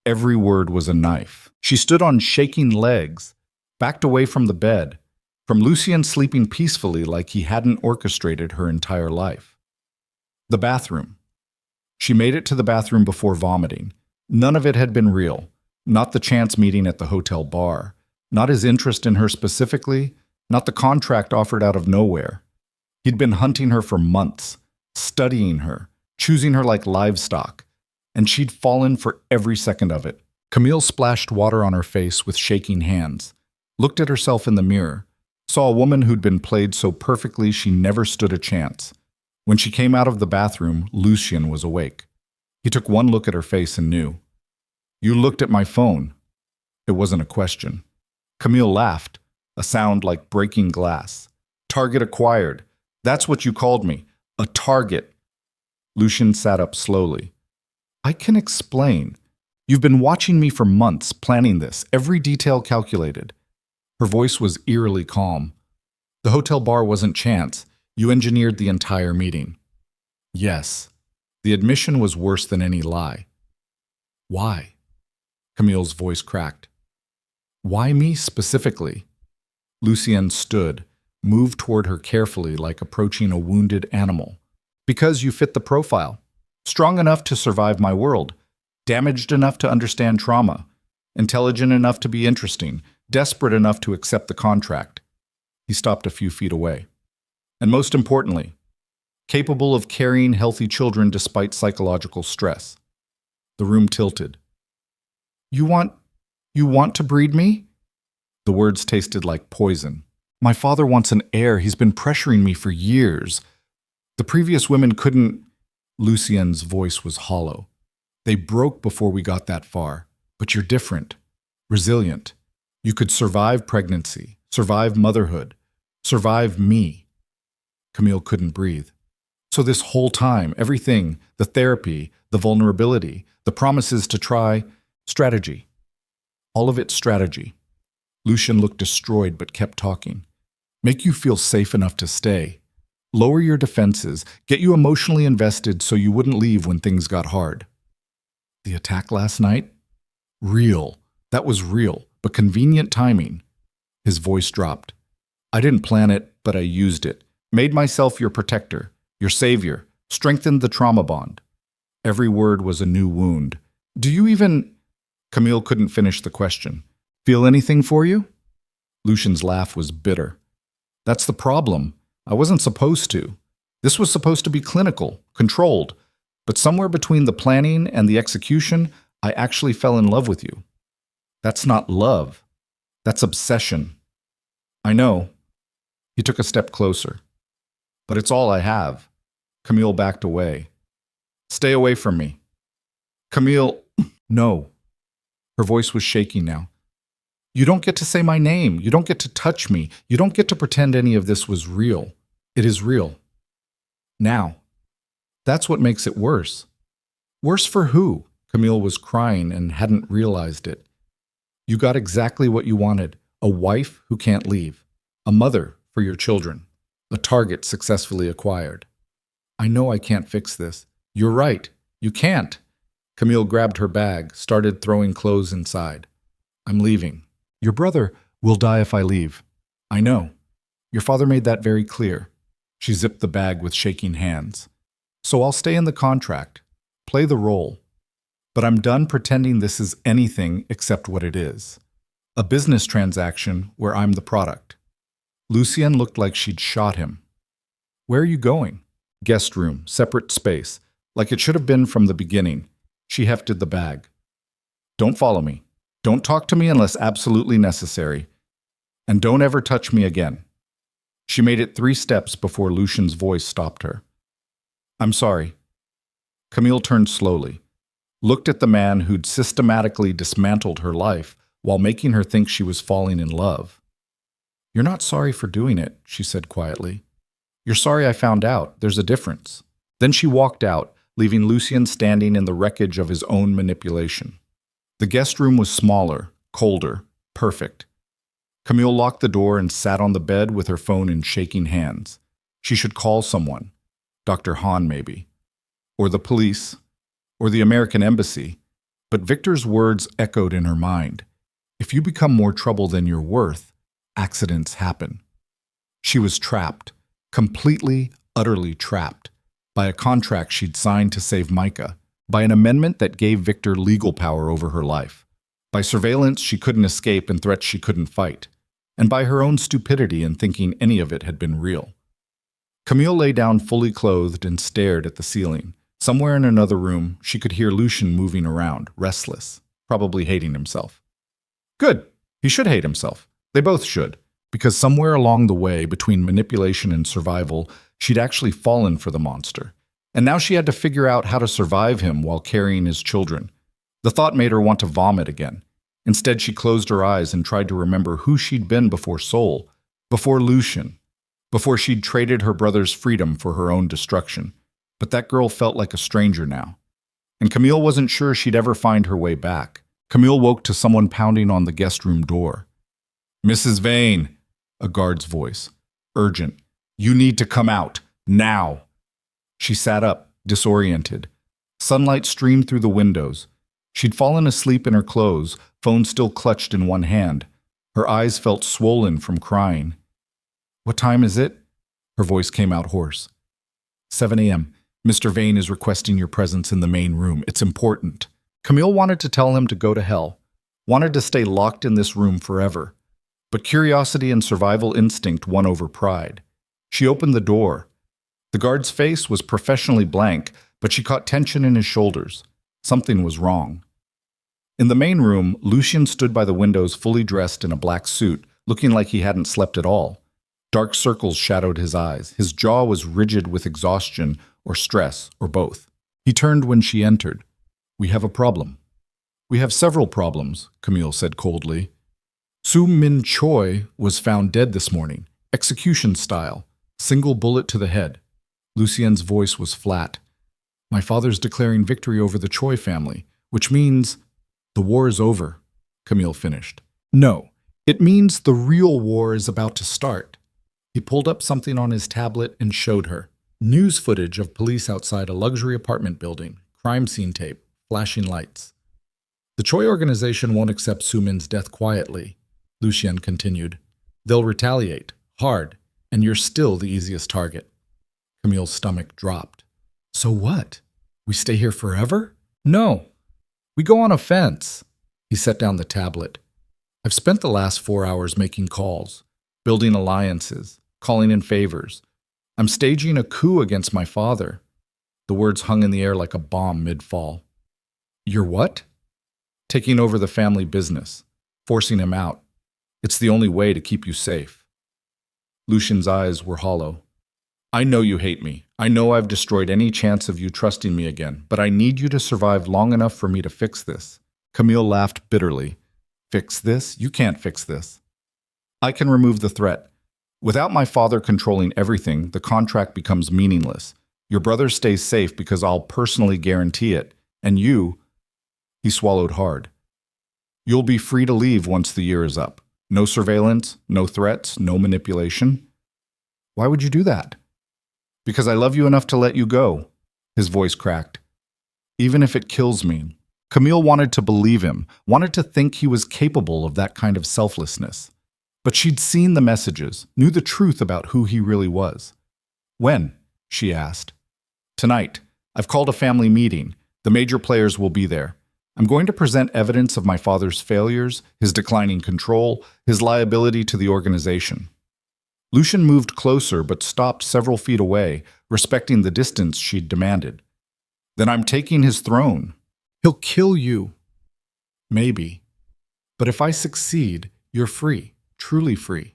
Every word was a knife. She stood on shaking legs, backed away from the bed, from Lucien sleeping peacefully like he hadn't orchestrated her entire life. The bathroom. She made it to the bathroom before vomiting. None of it had been real. Not the chance meeting at the hotel bar. Not his interest in her specifically. Not the contract offered out of nowhere. He'd been hunting her for months, studying her, choosing her like livestock, and she'd fallen for every second of it. Camille splashed water on her face with shaking hands, looked at herself in the mirror, saw a woman who'd been played so perfectly she never stood a chance. When she came out of the bathroom, Lucien was awake. He took one look at her face and knew. You looked at my phone. It wasn't a question. Camille laughed, a sound like breaking glass. Target acquired. That's what you called me. A target. Lucien sat up slowly. I can explain. You've been watching me for months, planning this, every detail calculated. Her voice was eerily calm. The hotel bar wasn't chance. You engineered the entire meeting. Yes. The admission was worse than any lie. Why? Camille's voice cracked. Why me specifically? Lucien stood, moved toward her carefully like approaching a wounded animal. Because you fit the profile. Strong enough to survive my world. Damaged enough to understand trauma. Intelligent enough to be interesting. Desperate enough to accept the contract. He stopped a few feet away. And most importantly, capable of carrying healthy children despite psychological stress. The room tilted. You want to breed me? The words tasted like poison. My father wants an heir. He's been pressuring me for years. The previous women couldn't. Lucien's voice was hollow. They broke before we got that far. But you're different. Resilient. You could survive pregnancy, survive motherhood, survive me. Camille couldn't breathe. So this whole time, everything, the therapy, the vulnerability, the promises to try, strategy. All of it strategy. Lucien looked destroyed but kept talking. Make you feel safe enough to stay. Lower your defenses, get you emotionally invested so you wouldn't leave when things got hard. The attack last night? Real. That was real, but convenient timing. His voice dropped. I didn't plan it, but I used it. Made myself your protector, your savior, strengthened the trauma bond. Every word was a new wound. Do you even... Camille couldn't finish the question. Feel anything for you? Lucian's laugh was bitter. That's the problem. I wasn't supposed to. This was supposed to be clinical, controlled. But somewhere between the planning and the execution, I actually fell in love with you. That's not love. That's obsession. I know. He took a step closer. But it's all I have. Camille backed away. Stay away from me. Camille, no. Her voice was shaking now. You don't get to say my name. You don't get to touch me. You don't get to pretend any of this was real. It is real. Now. That's what makes it worse. Worse for who? Camille was crying and hadn't realized it. You got exactly what you wanted. A wife who can't leave. A mother for your children. A target successfully acquired. I know I can't fix this. You're right. You can't. Camille grabbed her bag, started throwing clothes inside. I'm leaving. Your brother will die if I leave. I know. Your father made that very clear. She zipped the bag with shaking hands. So I'll stay in the contract. Play the role. But I'm done pretending this is anything except what it is. A business transaction where I'm the product. Lucien looked like she'd shot him. Where are you going? Guest room, separate space. Like it should have been from the beginning. She hefted the bag. Don't follow me. Don't talk to me unless absolutely necessary. And don't ever touch me again. She made it 3 steps before Lucian's voice stopped her. I'm sorry. Camille turned slowly, looked at the man who'd systematically dismantled her life while making her think she was falling in love. You're not sorry for doing it, she said quietly. You're sorry I found out. There's a difference. Then she walked out, leaving Lucien standing in the wreckage of his own manipulation. The guest room was smaller, colder, perfect. Camille locked the door and sat on the bed with her phone in shaking hands. She should call someone. Dr. Hahn, maybe. Or the police. Or the American embassy. But Victor's words echoed in her mind. If you become more trouble than you're worth, accidents happen. She was trapped. Completely, utterly trapped. By a contract she'd signed to save Micah. By an amendment that gave Victor legal power over her life. By surveillance she couldn't escape and threats she couldn't fight. And by her own stupidity in thinking any of it had been real. Camille lay down fully clothed and stared at the ceiling. Somewhere in another room, she could hear Lucien moving around, restless, probably hating himself. Good. He should hate himself. They both should. Because somewhere along the way, between manipulation and survival, she'd actually fallen for the monster. And now she had to figure out how to survive him while carrying his children. The thought made her want to vomit again. Instead, she closed her eyes and tried to remember who she'd been before Seoul, before Lucien, before she'd traded her brother's freedom for her own destruction. But that girl felt like a stranger now. And Camille wasn't sure she'd ever find her way back. Camille woke to someone pounding on the guest room door. Mrs. Vane, a guard's voice. Urgent. You need to come out. Now. She sat up, disoriented. Sunlight streamed through the windows. She'd fallen asleep in her clothes, phone still clutched in one hand. Her eyes felt swollen from crying. What time is it? Her voice came out hoarse. 7 a.m. Mr. Vane is requesting your presence in the main room. It's important. Camille wanted to tell him to go to hell, wanted to stay locked in this room forever. But curiosity and survival instinct won over pride. She opened the door. The guard's face was professionally blank, but she caught tension in his shoulders. Something was wrong. In the main room, Lucien stood by the windows fully dressed in a black suit, looking like he hadn't slept at all. Dark circles shadowed his eyes. His jaw was rigid with exhaustion or stress, or both. He turned when she entered. We have a problem. We have several problems, Camille said coldly. Soo Min Choi was found dead this morning, execution style, single bullet to the head. Lucien's voice was flat. My father's declaring victory over the Choi family, which means the war is over, Camille finished. No, it means the real war is about to start. He pulled up something on his tablet and showed her. News footage of police outside a luxury apartment building, crime scene tape, flashing lights. The Choi organization won't accept Soo Min's death quietly, Lucien continued. They'll retaliate, hard, and you're still the easiest target. Camille's stomach dropped. So what? We stay here forever? No. We go on a fence. He set down the tablet. I've spent the last 4 hours making calls, building alliances, calling in favors. I'm staging a coup against my father. The words hung in the air like a bomb mid-fall. You're what? Taking over the family business, forcing him out. It's the only way to keep you safe. Lucian's eyes were hollow. I know you hate me. I know I've destroyed any chance of you trusting me again, but I need you to survive long enough for me to fix this. Camille laughed bitterly. Fix this? You can't fix this. I can remove the threat. Without my father controlling everything, the contract becomes meaningless. Your brother stays safe because I'll personally guarantee it. And you, he swallowed hard. You'll be free to leave once the year is up. No surveillance, no threats, no manipulation. Why would you do that? Because I love you enough to let you go. His voice cracked. Even if it kills me. Camille wanted to believe him, wanted to think he was capable of that kind of selflessness. But she'd seen the messages, knew the truth about who he really was. When? She asked. Tonight. I've called a family meeting. The major players will be there. I'm going to present evidence of my father's failures, his declining control, his liability to the organization. Lucian moved closer but stopped several feet away, respecting the distance she'd demanded. Then I'm taking his throne. He'll kill you. Maybe. But if I succeed, you're free, truly free.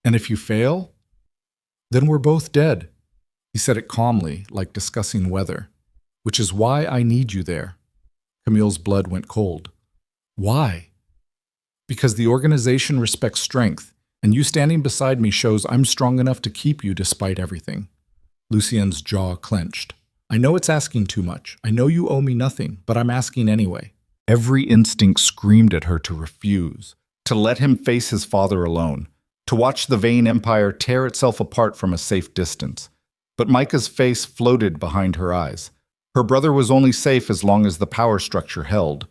And if you fail, then we're both dead. He said it calmly, like discussing weather. Which is why I need you there. Camille's blood went cold. Why? Because the organization respects strength, and you standing beside me shows I'm strong enough to keep you despite everything. Lucien's jaw clenched. I know it's asking too much. I know you owe me nothing, but I'm asking anyway. Every instinct screamed at her to refuse, to let him face his father alone, to watch the vain empire tear itself apart from a safe distance. But Micah's face floated behind her eyes. Her brother was only safe as long as the power structure held.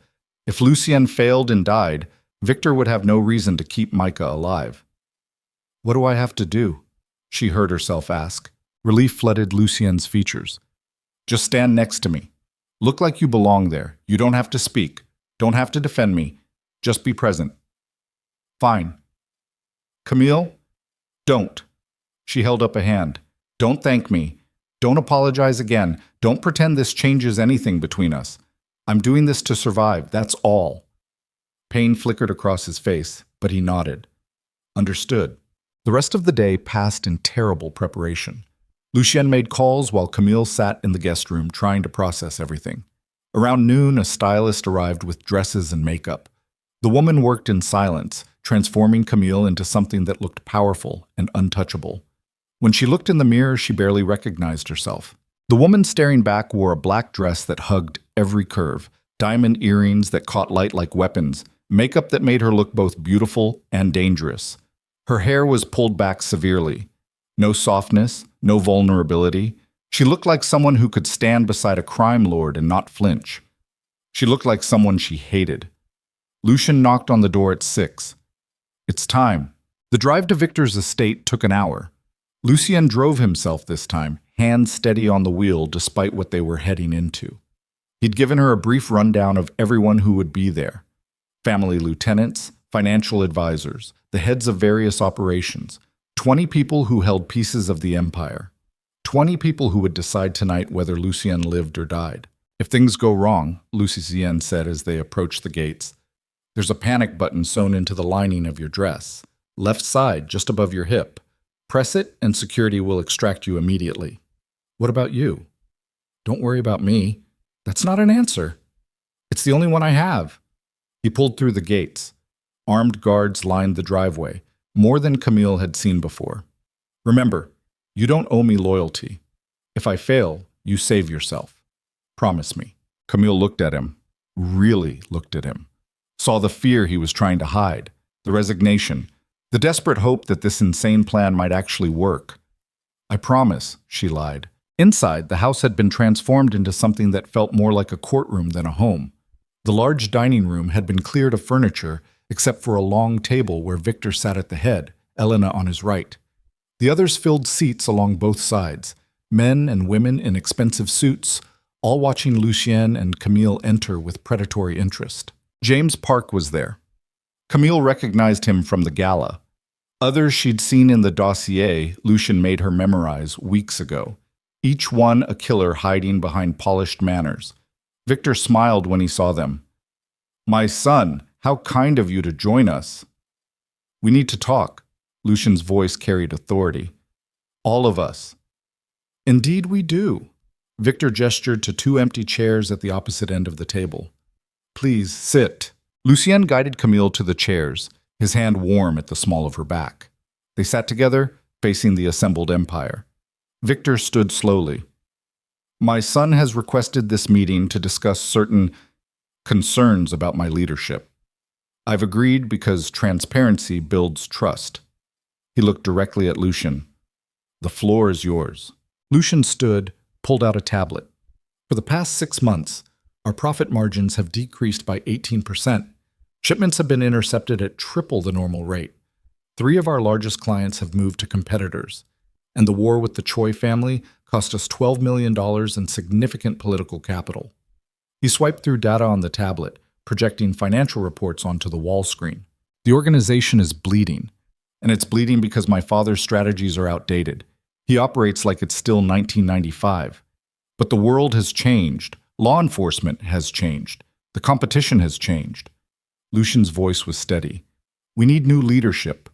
If Lucien failed and died, Victor would have no reason to keep Micah alive. What do I have to do? She heard herself ask. Relief flooded Lucien's features. Just stand next to me. Look like you belong there. You don't have to speak. Don't have to defend me. Just be present. Fine. Camille? Don't. She held up a hand. Don't thank me. Don't apologize again. Don't pretend this changes anything between us. I'm doing this to survive, that's all. Pain flickered across his face, but he nodded. Understood. The rest of the day passed in terrible preparation. Lucien made calls while Camille sat in the guest room trying to process everything. Around noon, a stylist arrived with dresses and makeup. The woman worked in silence, transforming Camille into something that looked powerful and untouchable. When she looked in the mirror, she barely recognized herself. The woman staring back wore a black dress that hugged every curve, diamond earrings that caught light like weapons, makeup that made her look both beautiful and dangerous. Her hair was pulled back severely. No softness, no vulnerability. She looked like someone who could stand beside a crime lord and not flinch. She looked like someone she hated. Lucien knocked on the door at 6. It's time. The drive to Victor's estate took an hour. Lucien drove himself this time, hands steady on the wheel despite what they were heading into. He'd given her a brief rundown of everyone who would be there. Family lieutenants, financial advisors, the heads of various operations, 20 people who held pieces of the empire. 20 people who would decide tonight whether Lucien lived or died. If things go wrong, Lucien said as they approached the gates, there's a panic button sewn into the lining of your dress. Left side, just above your hip. Press it and security will extract you immediately. What about you? Don't worry about me. That's not an answer. It's the only one I have. He pulled through the gates. Armed guards lined the driveway, more than Camille had seen before. Remember, you don't owe me loyalty. If I fail, you save yourself. Promise me. Camille looked at him, really looked at him. Saw the fear he was trying to hide, the resignation, the desperate hope that this insane plan might actually work. I promise, she lied. Inside, the house had been transformed into something that felt more like a courtroom than a home. The large dining room had been cleared of furniture, except for a long table where Victor sat at the head, Elena on his right. The others filled seats along both sides, men and women in expensive suits, all watching Lucien and Camille enter with predatory interest. James Park was there. Camille recognized him from the gala. Others she'd seen in the dossier Lucien made her memorize weeks ago, each one a killer hiding behind polished manners. Victor smiled when he saw them. "My son, how kind of you to join us." "We need to talk." Lucien's voice carried authority. "All of us." "Indeed we do." Victor gestured to two empty chairs at the opposite end of the table. "Please, sit." Lucien guided Camille to the chairs, his hand warm at the small of her back. They sat together, facing the assembled empire. Victor stood slowly. "My son has requested this meeting to discuss certain concerns about my leadership. I've agreed because transparency builds trust." He looked directly at Lucien. "The floor is yours." Lucien stood, pulled out a tablet. "For the past 6 months, our profit margins have decreased by 18%. Shipments have been intercepted at triple the normal rate. 3 of our largest clients have moved to competitors, and the war with the Choi family cost us $12 million in significant political capital." He swiped through data on the tablet, projecting financial reports onto the wall screen. "The organization is bleeding, and it's bleeding because my father's strategies are outdated. He operates like it's still 1995. But the world has changed. Law enforcement has changed. The competition has changed." Lucien's voice was steady. "We need new leadership.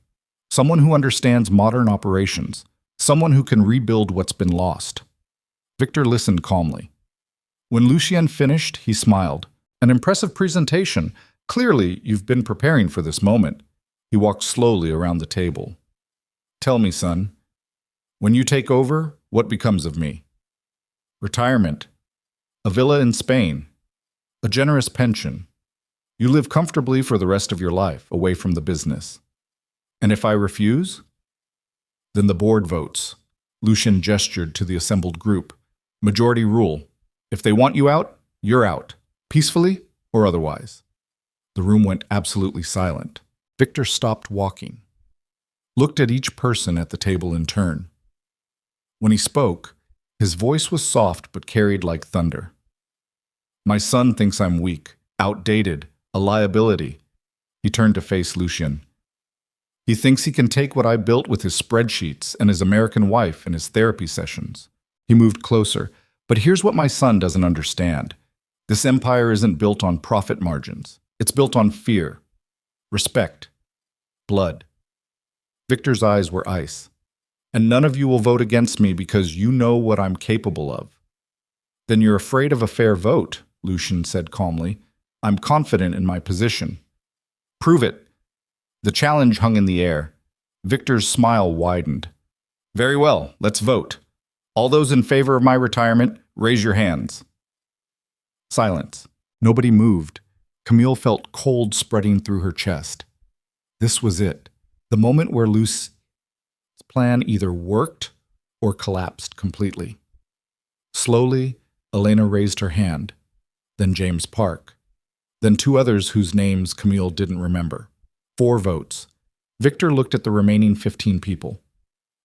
Someone who understands modern operations. Someone who can rebuild what's been lost." Victor listened calmly. When Lucien finished, he smiled. "An impressive presentation. Clearly, you've been preparing for this moment." He walked slowly around the table. "Tell me, son, when you take over, what becomes of me?" "Retirement. A villa in Spain. A generous pension. You live comfortably for the rest of your life, away from the business. And if I refuse?" "Then the board votes." Lucien gestured to the assembled group. "Majority rule. If they want you out, you're out, peacefully or otherwise." The room went absolutely silent. Victor stopped walking, looked at each person at the table in turn. When he spoke, his voice was soft but carried like thunder. "My son thinks I'm weak, outdated, a liability." He turned to face Lucien. "He thinks he can take what I built with his spreadsheets and his American wife and his therapy sessions." He moved closer. "But here's what my son doesn't understand. This empire isn't built on profit margins. It's built on fear, respect, blood." Victor's eyes were ice. "And none of you will vote against me because you know what I'm capable of." "Then you're afraid of a fair vote," Lucien said calmly. "I'm confident in my position." "Prove it." The challenge hung in the air. Victor's smile widened. "Very well, let's vote. All those in favor of my retirement, raise your hands." Silence. Nobody moved. Camille felt cold spreading through her chest. This was it. The moment where Lucien's plan either worked or collapsed completely. Slowly, Elena raised her hand, then James Park, then 2 others whose names Camille didn't remember. 4 votes. Victor looked at the remaining 15 people.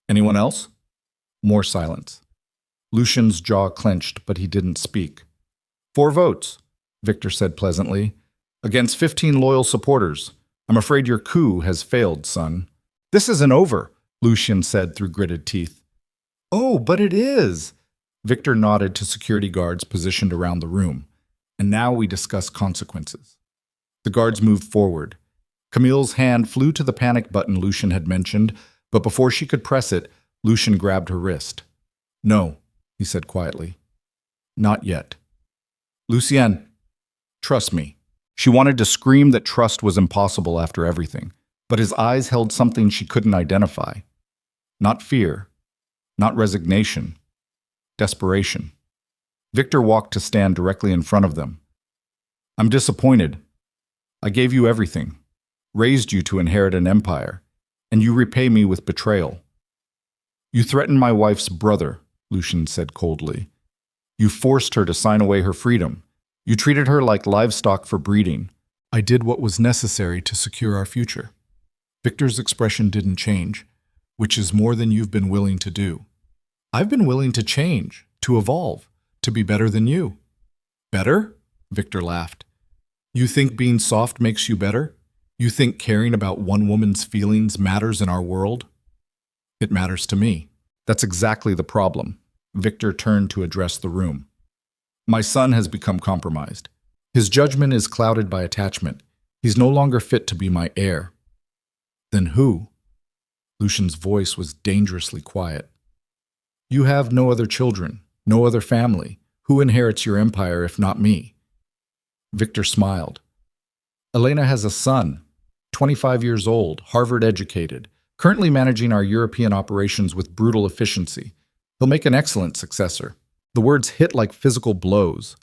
"Anyone else?" More silence. Lucien's jaw clenched, but he didn't speak. 4 votes, Victor said pleasantly, against 15 loyal supporters. "I'm afraid your coup has failed, son." "This isn't over," Lucien said through gritted teeth. "Oh, but it is." Victor nodded to security guards positioned around the room. "And now we discuss consequences." The guards moved forward. Camille's hand flew to the panic button Lucien had mentioned, but before she could press it, Lucien grabbed her wrist. "No," he said quietly. "Not yet." "Lucien, trust me." She wanted to scream that trust was impossible after everything, but his eyes held something she couldn't identify. Not fear, not resignation, desperation. Victor walked to stand directly in front of them. "I'm disappointed. I gave you everything, raised you to inherit an empire, and you repay me with betrayal." "You threatened my wife's brother," Lucien said coldly. "You forced her to sign away her freedom. You treated her like livestock for breeding." "I did what was necessary to secure our future." Victor's expression didn't change, "which is more than you've been willing to do." "I've been willing to change, to evolve, to be better than you. Better? Victor laughed. You think being soft makes you better? You think caring about one woman's feelings matters in our world? It matters to me. That's exactly the problem. Victor turned to address the room. My son has become compromised. His judgment is clouded by attachment. He's no longer fit to be my heir. Then who? Lucian's voice was dangerously quiet. You have no other children, no other family. Who inherits your empire if not me? Victor smiled. Elena has a son, 25 years old, Harvard educated, currently managing our European operations with brutal efficiency. He'll make an excellent successor. The words hit like physical blows.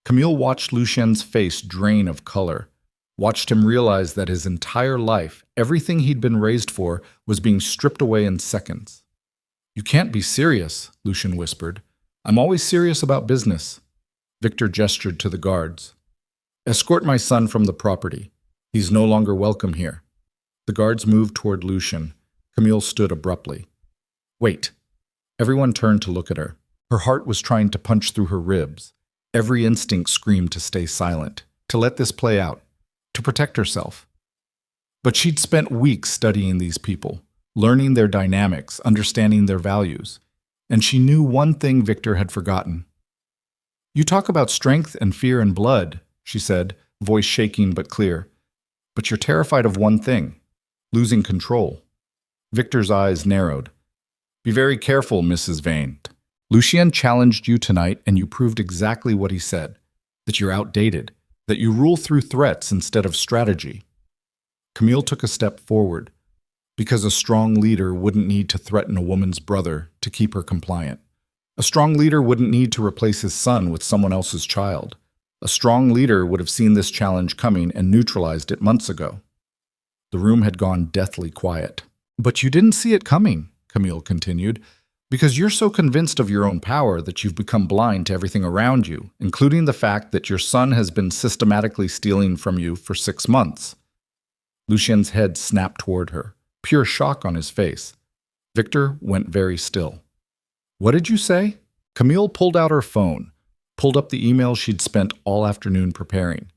Camille watched Lucien's face drain of color, watched him realize that his entire life, everything he'd been raised for, was being stripped away in seconds. You can't be serious, Lucien whispered. I'm always serious about business. Victor gestured to the guards. Escort my son from the property. He's no longer welcome here. The guards moved toward Lucien. Camille stood abruptly. Wait. Everyone turned to look at her. Her heart was trying to punch through her ribs. Every instinct screamed to stay silent, to let this play out, to protect herself. But she'd spent weeks studying these people, learning their dynamics, understanding their values. And she knew one thing Victor had forgotten. You talk about strength and fear and blood, she said, voice shaking but clear. But you're terrified of one thing, losing control. Victor's eyes narrowed. Be very careful, Mrs. Vane. Lucien challenged you tonight and you proved exactly what he said, that you're outdated, that you rule through threats instead of strategy. Camille took a step forward, because a strong leader wouldn't need to threaten a woman's brother to keep her compliant. A strong leader wouldn't need to replace his son with someone else's child. A strong leader would have seen this challenge coming and neutralized it months ago. The room had gone deathly quiet. But you didn't see it coming, Camille continued, because you're so convinced of your own power that you've become blind to everything around you, including the fact that your son has been systematically stealing from you for 6 months. Lucien's head snapped toward her, pure shock on his face. Victor went very still. What did you say? Camille pulled out her phone, pulled up the email she'd spent all afternoon preparing.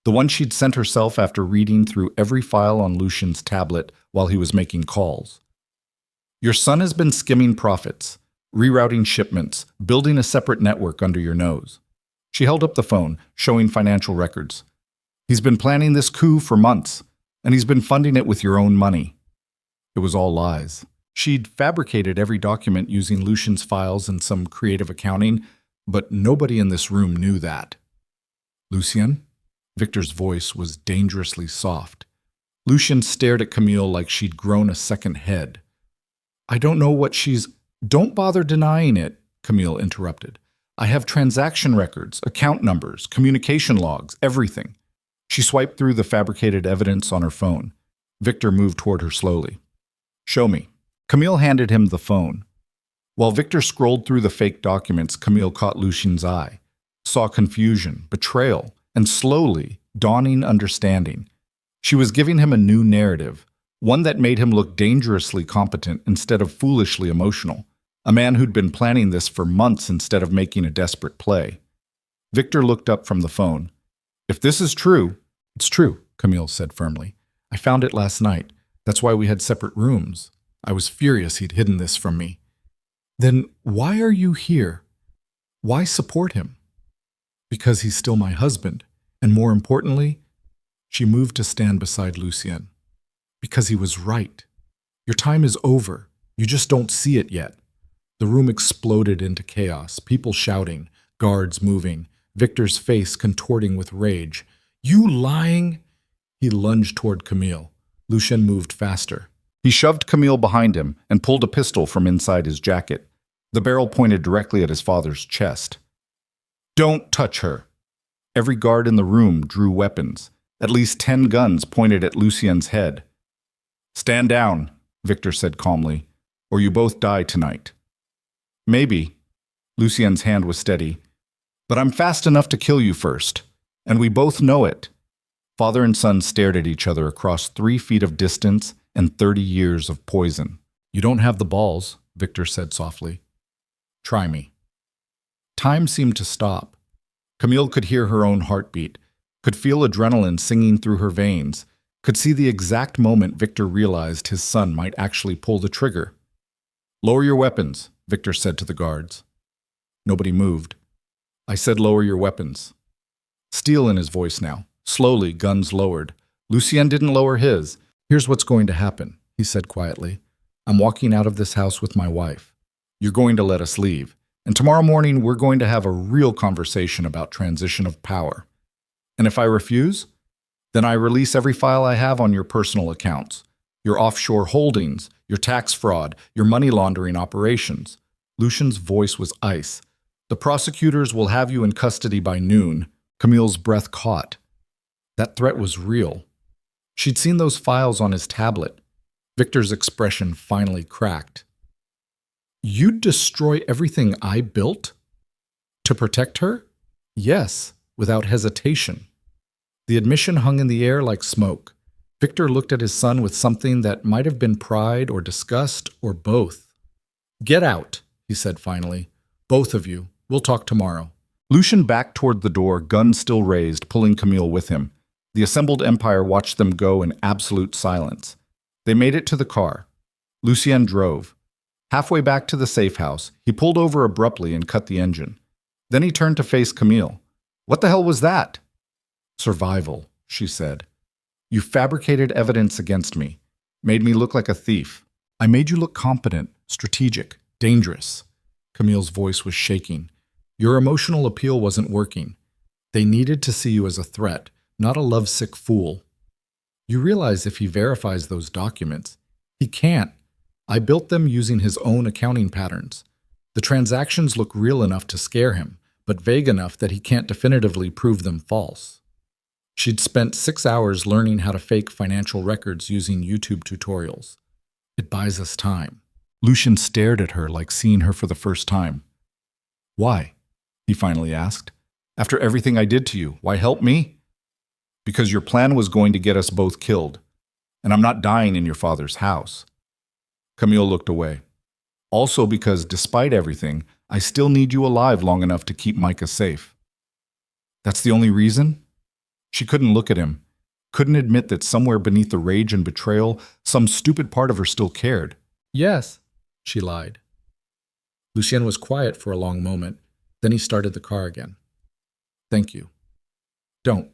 The one she'd sent herself after reading through every file on Lucien's tablet while he was making calls. Your son has been skimming profits, rerouting shipments, building a separate network under your nose. She held up the phone, showing financial records. He's been planning this coup for months, and he's been funding it with your own money. It was all lies. She'd fabricated every document using Lucien's files and some creative accounting, but nobody in this room knew that. Lucien? Victor's voice was dangerously soft. Lucien stared at Camille like she'd grown a second head. I don't know what she's... Don't bother denying it, Camille interrupted. I have transaction records, account numbers, communication logs, everything. She swiped through the fabricated evidence on her phone. Victor moved toward her slowly. Show me. Camille handed him the phone. While Victor scrolled through the fake documents, Camille caught Lucien's eye, saw confusion, betrayal, and slowly, dawning understanding. She was giving him a new narrative, one that made him look dangerously competent instead of foolishly emotional, a man who'd been planning this for months instead of making a desperate play. Victor looked up from the phone. If this is true, it's true, Camille said firmly. I found it last night. That's why we had separate rooms. I was furious he'd hidden this from me. Then why are you here? Why support him? Because he's still my husband, and more importantly, she moved to stand beside Lucien. Because he was right. Your time is over. You just don't see it yet. The room exploded into chaos, people shouting, guards moving, Victor's face contorting with rage. You lying? He lunged toward Camille. Lucien moved faster. He shoved Camille behind him and pulled a pistol from inside his jacket. The barrel pointed directly at his father's chest. Don't touch her. Every guard in the room drew weapons. At least 10 guns pointed at Lucien's head. Stand down, Victor said calmly, or you both die tonight. Maybe. Lucien's hand was steady. But I'm fast enough to kill you first, and we both know it. Father and son stared at each other across 3 feet of distance and 30 years of poison. You don't have the balls, Victor said softly. Try me. Time seemed to stop. Camille could hear her own heartbeat, could feel adrenaline singing through her veins, could see the exact moment Victor realized his son might actually pull the trigger. "Lower your weapons," Victor said to the guards. Nobody moved. "I said lower your weapons." Steel in his voice now. Slowly, guns lowered. Lucien didn't lower his. "Here's what's going to happen," he said quietly. "I'm walking out of this house with my wife. You're going to let us leave. And tomorrow morning, we're going to have a real conversation about transition of power. And if I refuse, then I release every file I have on your personal accounts, your offshore holdings, your tax fraud, your money laundering operations." Lucian's voice was ice. "The prosecutors will have you in custody by noon." Camille's breath caught. That threat was real. She'd seen those files on his tablet. Victor's expression finally cracked. "You'd destroy everything I built? To protect her?" "Yes, without hesitation." The admission hung in the air like smoke. Victor looked at his son with something that might have been pride or disgust or both. "Get out," he said finally. "Both of you. We'll talk tomorrow." Lucian backed toward the door, gun still raised, pulling Camille with him. The assembled empire watched them go in absolute silence. They made it to the car. Lucien drove. Halfway back to the safe house, he pulled over abruptly and cut the engine. Then he turned to face Camille. "What the hell was that?" "Survival," she said. "You fabricated evidence against me, made me look like a thief. I made you look competent, strategic, dangerous." Camille's voice was shaking. "Your emotional appeal wasn't working. They needed to see you as a threat, not a lovesick fool. You realize if he verifies those documents, he can't. I built them using his own accounting patterns. The transactions look real enough to scare him, but vague enough that he can't definitively prove them false." She'd spent 6 hours learning how to fake financial records using YouTube tutorials. "It buys us time." Lucian stared at her like seeing her for the first time. "Why?" he finally asked. "After everything I did to you, why help me?" "Because your plan was going to get us both killed, and I'm not dying in your father's house." Camille looked away. "Also because, despite everything, I still need you alive long enough to keep Micah safe." "That's the only reason?" She couldn't look at him, couldn't admit that somewhere beneath the rage and betrayal, some stupid part of her still cared. "Yes," she lied. Lucien was quiet for a long moment. Then he started the car again. "Thank you." "Don't."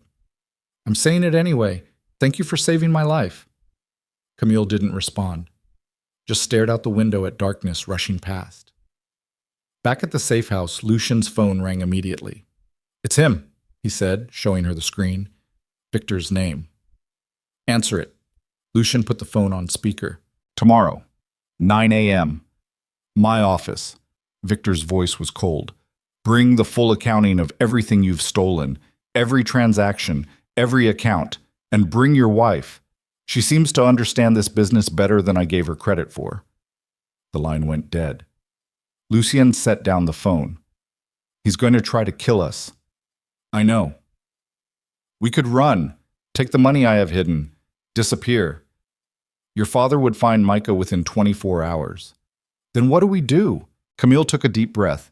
"I'm saying it anyway. Thank you for saving my life." Camille didn't respond, just stared out the window at darkness rushing past. Back at the safe house, Lucian's phone rang immediately. "It's him," he said, showing her the screen. Victor's name. "Answer it." Lucian put the phone on speaker. "Tomorrow, 9 a.m. My office." Victor's voice was cold. "Bring the full accounting of everything you've stolen, every transaction, every account, and bring your wife. She seems to understand this business better than I gave her credit for." The line went dead. Lucien set down the phone. "He's going to try to kill us." "I know." "We could run, take the money I have hidden, disappear. Your father would find Micah within 24 hours. Then what do we do?" Camille took a deep breath.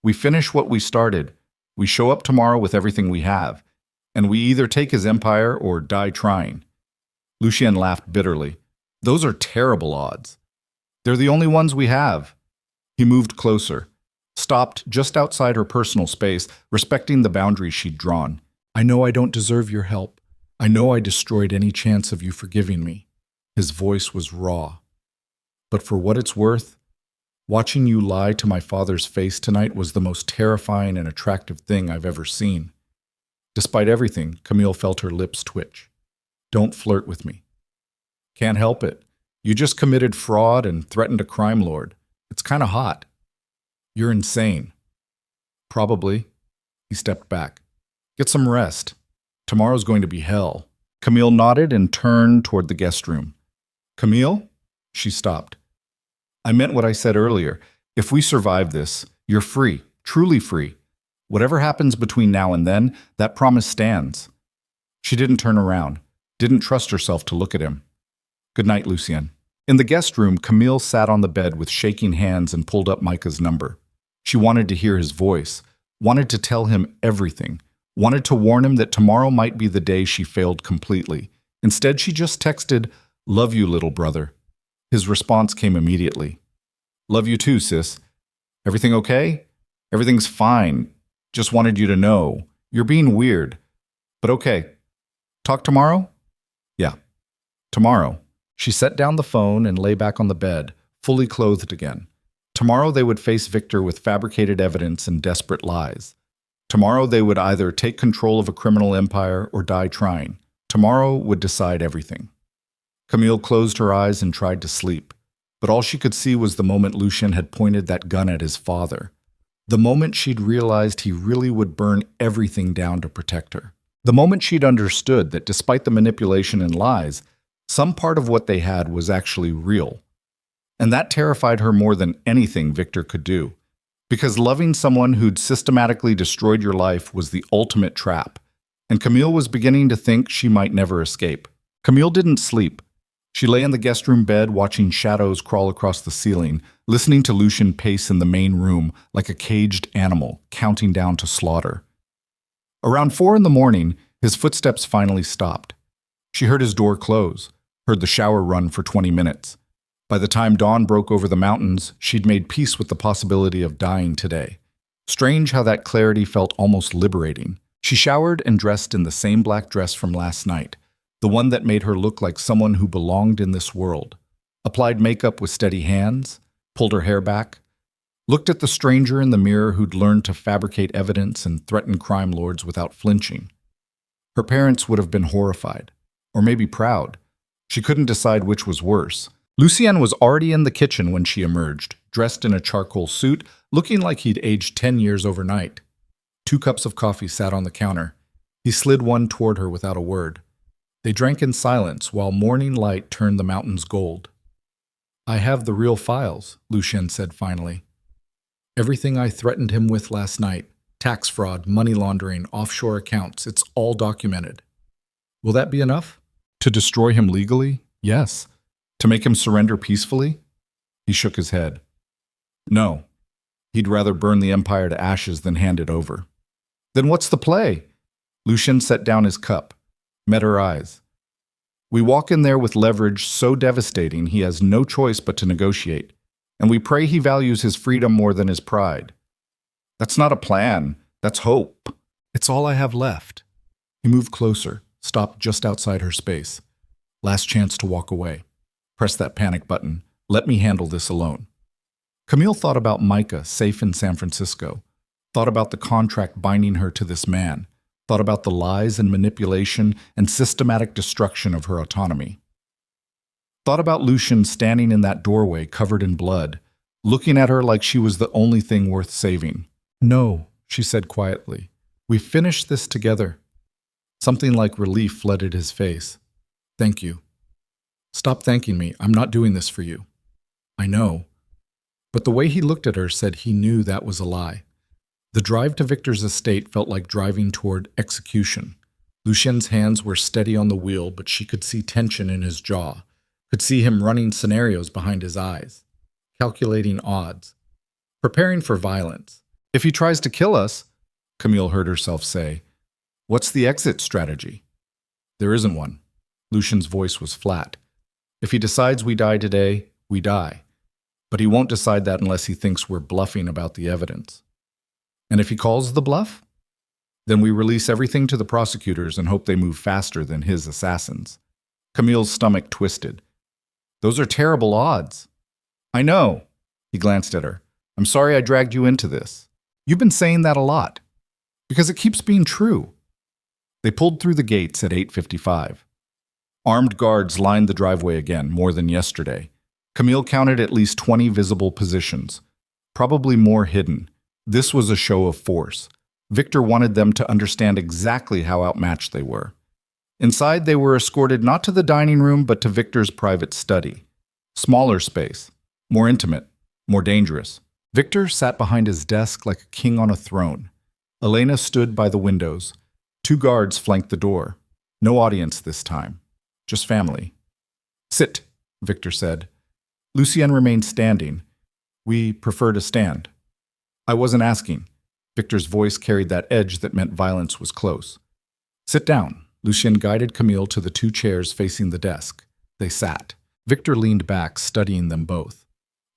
"We finish what we started. We show up tomorrow with everything we have, and we either take his empire or die trying." Lucien laughed bitterly. "Those are terrible odds. They're the only ones we have." He moved closer, stopped just outside her personal space, respecting the boundaries she'd drawn. "I know I don't deserve your help. I know I destroyed any chance of you forgiving me." His voice was raw. "But for what it's worth, watching you lie to my father's face tonight was the most terrifying and attractive thing I've ever seen." Despite everything, Camille felt her lips twitch. "Don't flirt with me." "Can't help it. You just committed fraud and threatened a crime lord. It's kind of hot." "You're insane." "Probably." He stepped back. "Get some rest. Tomorrow's going to be hell." Camille nodded and turned toward the guest room. "Camille?" She stopped. "I meant what I said earlier. If we survive this, you're free, truly free. Whatever happens between now and then, that promise stands." She didn't turn around, didn't trust herself to look at him. "Good night, Lucien." In the guest room, Camille sat on the bed with shaking hands and pulled up Micah's number. She wanted to hear his voice, wanted to tell him everything, wanted to warn him that tomorrow might be the day she failed completely. Instead, she just texted, "Love you, little brother." His response came immediately. "Love you too, sis. Everything okay?" "Everything's fine. Just wanted you to know. You're being weird. But okay. Talk tomorrow?" "Yeah, tomorrow." She set down the phone and lay back on the bed, fully clothed again. Tomorrow they would face Victor with fabricated evidence and desperate lies. Tomorrow they would either take control of a criminal empire or die trying. Tomorrow would decide everything. Camille closed her eyes and tried to sleep, but all she could see was the moment Lucien had pointed that gun at his father. The moment she'd realized he really would burn everything down to protect her. The moment she'd understood that despite the manipulation and lies, some part of what they had was actually real. And that terrified her more than anything Victor could do. Because loving someone who'd systematically destroyed your life was the ultimate trap. And Camille was beginning to think she might never escape. Camille didn't sleep. She lay in the guest room bed watching shadows crawl across the ceiling, listening to Lucien pace in the main room like a caged animal, counting down to slaughter. Around 4 in the morning, his footsteps finally stopped. She heard his door close, heard the shower run for 20 minutes. By the time dawn broke over the mountains, she'd made peace with the possibility of dying today. Strange how that clarity felt almost liberating. She showered and dressed in the same black dress from last night, the one that made her look like someone who belonged in this world. Applied makeup with steady hands, pulled her hair back, looked at the stranger in the mirror who'd learned to fabricate evidence and threaten crime lords without flinching. Her parents would have been horrified, or maybe proud. She couldn't decide which was worse. Lucien was already in the kitchen when she emerged, dressed in a charcoal suit, looking like he'd aged 10 years overnight. 2 cups of coffee sat on the counter. He slid one toward her without a word. They drank in silence while morning light turned the mountains gold. "I have the real files," Lucien said finally. "Everything I threatened him with last night. Tax fraud, money laundering, offshore accounts. It's all documented." "Will that be enough? To destroy him legally? Yes. To make him surrender peacefully?" He shook his head. "No. He'd rather burn the empire to ashes than hand it over." "Then what's the play?" Lucien set down his cup, met her eyes. "We walk in there with leverage so devastating he has no choice but to negotiate, and we pray he values his freedom more than his pride." "That's not a plan. That's hope." "It's all I have left." He moved closer, stopped just outside her space. Last chance to walk away. Press that panic button. Let me handle this alone. Camille thought about Micah, safe in San Francisco. Thought about the contract binding her to this man. Thought about the lies and manipulation and systematic destruction of her autonomy. Thought about Lucien standing in that doorway covered in blood, looking at her like she was the only thing worth saving. "No," she said quietly. "We finished this together." Something like relief flooded his face. "Thank you." "Stop thanking me. I'm not doing this for you." "I know." But the way he looked at her said he knew that was a lie. The drive to Victor's estate felt like driving toward execution. Lucien's hands were steady on the wheel, but she could see tension in his jaw, could see him running scenarios behind his eyes, calculating odds, preparing for violence. "If he tries to kill us," Camille heard herself say, "what's the exit strategy?" "There isn't one." Lucien's voice was flat. "If he decides we die today, we die. But he won't decide that unless he thinks we're bluffing about the evidence. And if he calls the bluff, then we release everything to the prosecutors and hope they move faster than his assassins." Camille's stomach twisted. "Those are terrible odds." "I know." He glanced at her. "I'm sorry I dragged you into this. You've been saying that a lot. Because it keeps being true." They pulled through the gates at 8:55. Armed guards lined the driveway again, more than yesterday. Camille counted at least 20 visible positions, probably more hidden. This was a show of force. Victor wanted them to understand exactly how outmatched they were. Inside, they were escorted not to the dining room, but to Victor's private study. Smaller space, more intimate, more dangerous. Victor sat behind his desk like a king on a throne. Elena stood by the windows. 2 guards flanked the door. No audience this time, just family. "Sit," Victor said. Lucien remained standing. "We prefer to stand." "I wasn't asking." Victor's voice carried that edge that meant violence was close. Sit down. Lucien guided Camille to the two chairs facing the desk. They sat. Victor leaned back, studying them both.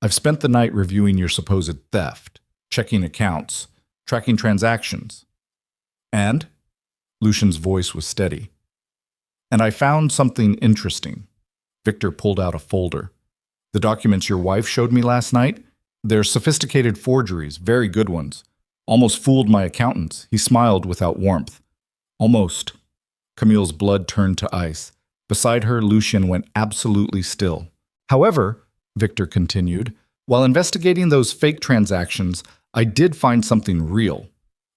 I've spent the night reviewing your supposed theft, checking accounts, tracking transactions. And? Lucien's voice was steady. And I found something interesting. Victor pulled out a folder. The documents your wife showed me last night? They're sophisticated forgeries, very good ones. Almost fooled my accountants. He smiled without warmth. Almost. Camille's blood turned to ice. Beside her, Lucien went absolutely still. However, Victor continued, while investigating those fake transactions, I did find something real.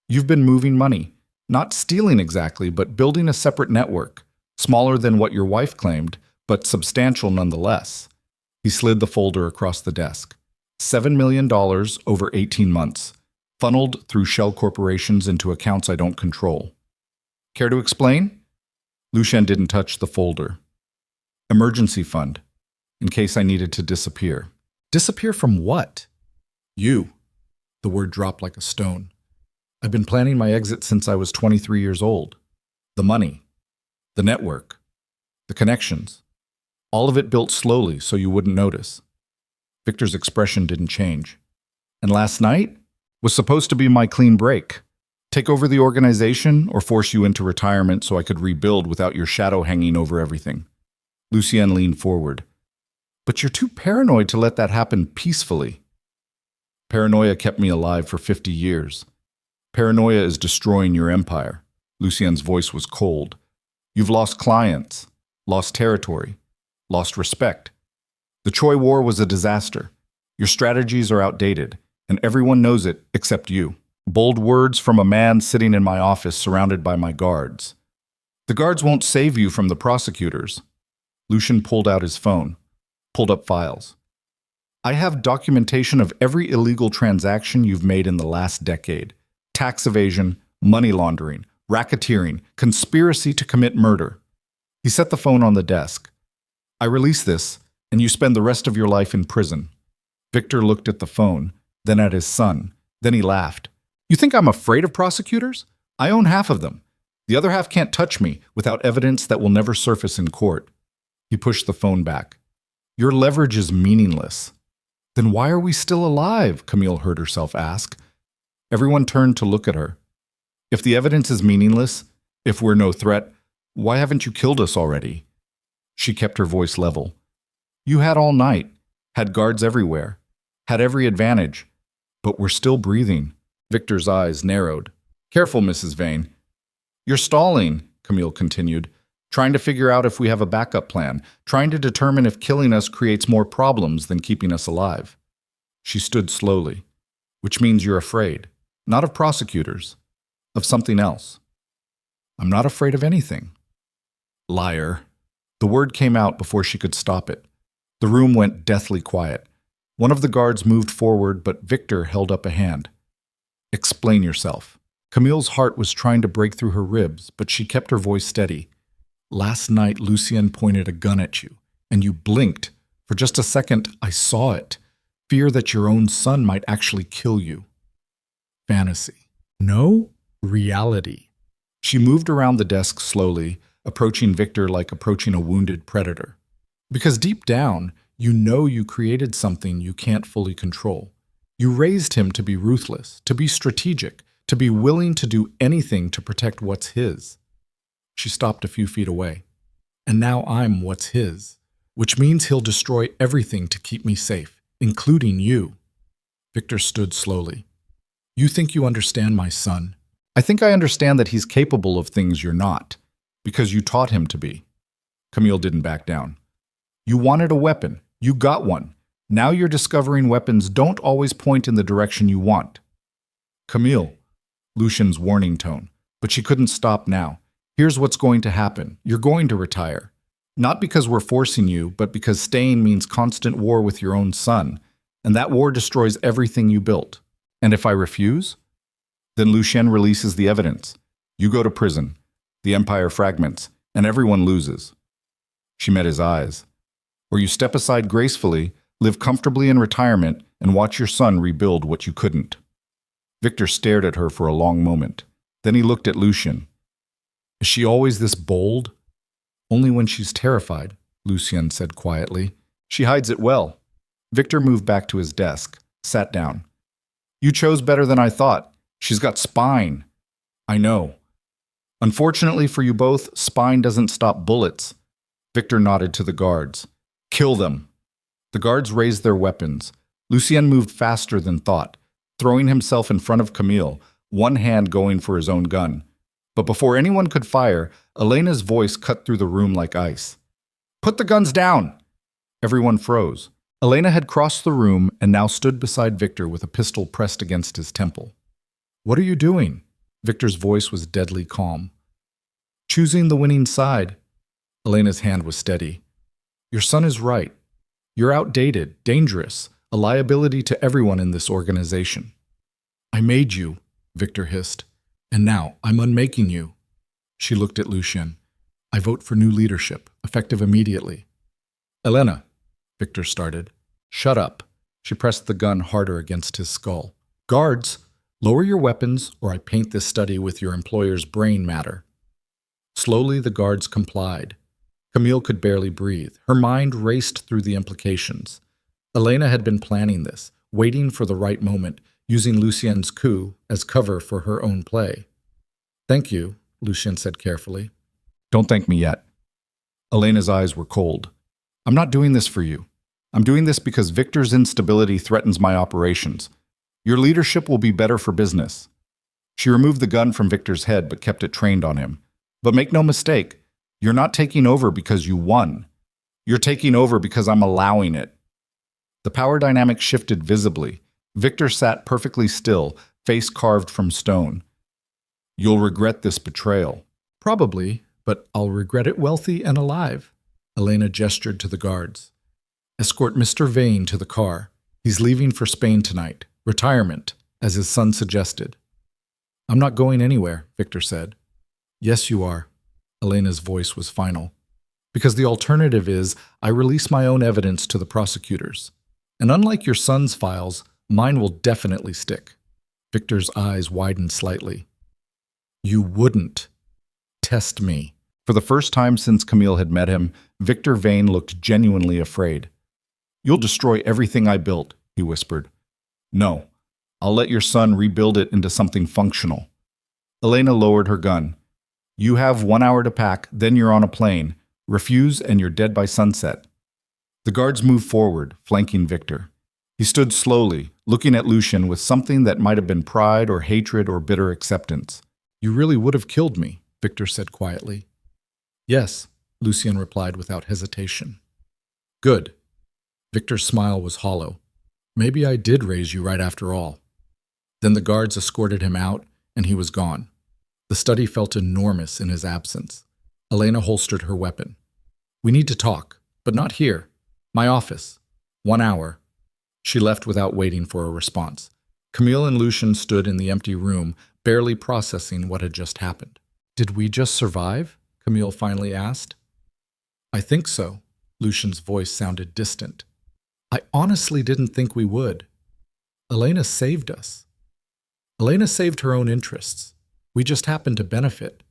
You've been moving money. Not stealing exactly, but building a separate network. Smaller than what your wife claimed, but substantial nonetheless. He slid the folder across the desk. $7 million over 18 months, funneled through shell corporations into accounts I don't control. Care to explain? Lucien didn't touch the folder. Emergency fund, in case I needed to disappear. Disappear from what? You. The word dropped like a stone. I've been planning my exit since I was 23 years old. The money, the network, the connections. All of it built slowly so you wouldn't notice. Victor's expression didn't change. And last night was supposed to be my clean break. Take over the organization or force you into retirement so I could rebuild without your shadow hanging over everything. Lucien leaned forward. But you're too paranoid to let that happen peacefully. Paranoia kept me alive for 50 years. Paranoia is destroying your empire. Lucien's voice was cold. You've lost clients, lost territory, lost respect. The Troy War was a disaster. Your strategies are outdated, and everyone knows it except you. Bold words from a man sitting in my office surrounded by my guards. The guards won't save you from the prosecutors. Lucien pulled out his phone, pulled up files. I have documentation of every illegal transaction you've made in the last decade. Tax evasion, money laundering, racketeering, conspiracy to commit murder. He set the phone on the desk. I release this, and you spend the rest of your life in prison. Victor looked at the phone, then at his son. Then he laughed. You think I'm afraid of prosecutors? I own half of them. The other half can't touch me without evidence that will never surface in court. He pushed the phone back. Your leverage is meaningless. Then why are we still alive? Camille heard herself ask. Everyone turned to look at her. If the evidence is meaningless, if we're no threat, why haven't you killed us already? She kept her voice level. You had all night, had guards everywhere, had every advantage, but we're still breathing. Victor's eyes narrowed. Careful, Mrs. Vane. You're stalling, Camille continued, trying to figure out if we have a backup plan, trying to determine if killing us creates more problems than keeping us alive. She stood slowly, which means you're afraid, not of prosecutors, of something else. I'm not afraid of anything. Liar. The word came out before she could stop it. The room went deathly quiet. One of the guards moved forward, but Victor held up a hand. Explain yourself. Camille's heart was trying to break through her ribs, but she kept her voice steady. Last night, Lucien pointed a gun at you, and you blinked. For just a second, I saw it. Fear that your own son might actually kill you. Fantasy. No, reality. She moved around the desk slowly, approaching Victor like approaching a wounded predator. Because deep down, you know you created something you can't fully control. You raised him to be ruthless, to be strategic, to be willing to do anything to protect what's his. She stopped a few feet away. And now I'm what's his, which means he'll destroy everything to keep me safe, including you. Victor stood slowly. You think you understand my son. I think I understand that he's capable of things you're not, because you taught him to be. Camille didn't back down. You wanted a weapon. You got one. Now you're discovering weapons don't always point in the direction you want. Camille, Lucien's warning tone, but she couldn't stop now. Here's what's going to happen. You're going to retire. Not because we're forcing you, but because staying means constant war with your own son, and that war destroys everything you built. And if I refuse? Then Lucien releases the evidence. You go to prison. The empire fragments, and everyone loses. She met his eyes. Or you step aside gracefully, live comfortably in retirement, and watch your son rebuild what you couldn't. Victor stared at her for a long moment. Then he looked at Lucien. Is she always this bold? Only when she's terrified, Lucien said quietly. She hides it well. Victor moved back to his desk, sat down. You chose better than I thought. She's got spine. I know. Unfortunately for you both, spine doesn't stop bullets. Victor nodded to the guards. Kill them. The guards raised their weapons. Lucien moved faster than thought, throwing himself in front of Camille, one hand going for his own gun. But before anyone could fire, Elena's voice cut through the room like ice. Put the guns down! Everyone froze. Elena had crossed the room and now stood beside Victor with a pistol pressed against his temple. What are you doing? Victor's voice was deadly calm. Choosing the winning side. Elena's hand was steady. Your son is right. You're outdated, dangerous, a liability to everyone in this organization. I made you, Victor hissed, and now I'm unmaking you. She looked at Lucien. I vote for new leadership, effective immediately. Elena, Victor started. Shut up. She pressed the gun harder against his skull. Guards, lower your weapons or I paint this study with your employer's brain matter. Slowly the guards complied. Camille could barely breathe. Her mind raced through the implications. Elena had been planning this, waiting for the right moment, using Lucien's coup as cover for her own play. Thank you, Lucien said carefully. Don't thank me yet. Elena's eyes were cold. I'm not doing this for you. I'm doing this because Victor's instability threatens my operations. Your leadership will be better for business. She removed the gun from Victor's head but kept it trained on him. But make no mistake, you're not taking over because you won. You're taking over because I'm allowing it. The power dynamic shifted visibly. Victor sat perfectly still, face carved from stone. You'll regret this betrayal. Probably, but I'll regret it wealthy and alive. Elena gestured to the guards. Escort Mr. Vane to the car. He's leaving for Spain tonight. Retirement, as his son suggested. I'm not going anywhere, Victor said. Yes, you are. Elena's voice was final. Because the alternative is I release my own evidence to the prosecutors. And unlike your son's files, mine will definitely stick. Victor's eyes widened slightly. You wouldn't test me. For the first time since Camille had met him, Victor Vane looked genuinely afraid. You'll destroy everything I built, he whispered. No, I'll let your son rebuild it into something functional. Elena lowered her gun. You have 1 hour to pack, then you're on a plane. Refuse and you're dead by sunset. The guards moved forward, flanking Victor. He stood slowly, looking at Lucien with something that might have been pride or hatred or bitter acceptance. You really would have killed me, Victor said quietly. Yes, Lucien replied without hesitation. Good. Victor's smile was hollow. Maybe I did raise you right after all. Then the guards escorted him out, and he was gone. The study felt enormous in his absence. Elena holstered her weapon. We need to talk, but not here. My office. 1 hour. She left without waiting for a response. Camille and Lucien stood in the empty room, barely processing what had just happened. Did we just survive? Camille finally asked. I think so. Lucien's voice sounded distant. I honestly didn't think we would. Elena saved us. Elena saved her own interests. We just happened to benefit.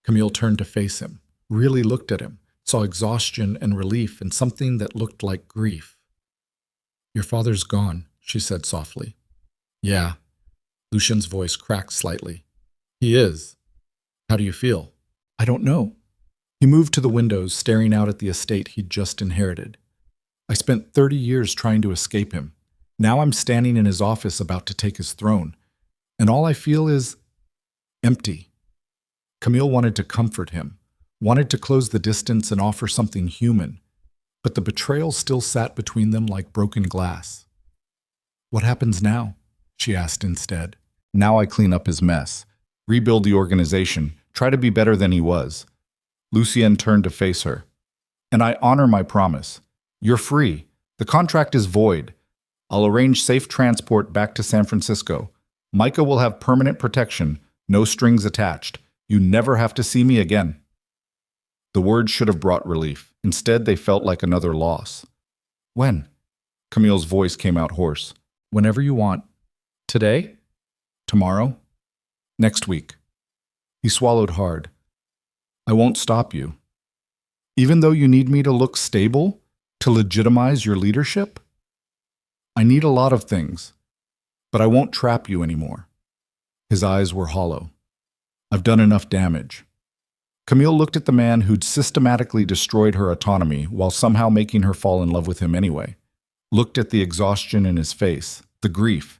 Camille turned to face him, really looked at him, saw exhaustion and relief in something that looked like grief. Your father's gone, she said softly. Yeah. Lucien's voice cracked slightly. He is. How do you feel? I don't know. He moved to the windows, staring out at the estate he'd just inherited. I spent 30 years trying to escape him. Now I'm standing in his office about to take his throne. And all I feel is empty. Camille wanted to comfort him, wanted to close the distance and offer something human. But the betrayal still sat between them like broken glass. What happens now? She asked instead. Now I clean up his mess, rebuild the organization, try to be better than he was. Lucien turned to face her. And I honor my promise. You're free. The contract is void. I'll arrange safe transport back to San Francisco. Micah will have permanent protection, no strings attached. You never have to see me again. The words should have brought relief. Instead, they felt like another loss. When? Camille's voice came out hoarse. Whenever you want. Today? Tomorrow? Next week. He swallowed hard. I won't stop you. Even though you need me to look stable, to legitimize your leadership? I need a lot of things, but I won't trap you anymore. His eyes were hollow. I've done enough damage. Camille looked at the man who'd systematically destroyed her autonomy while somehow making her fall in love with him anyway. Looked at the exhaustion in his face, the grief,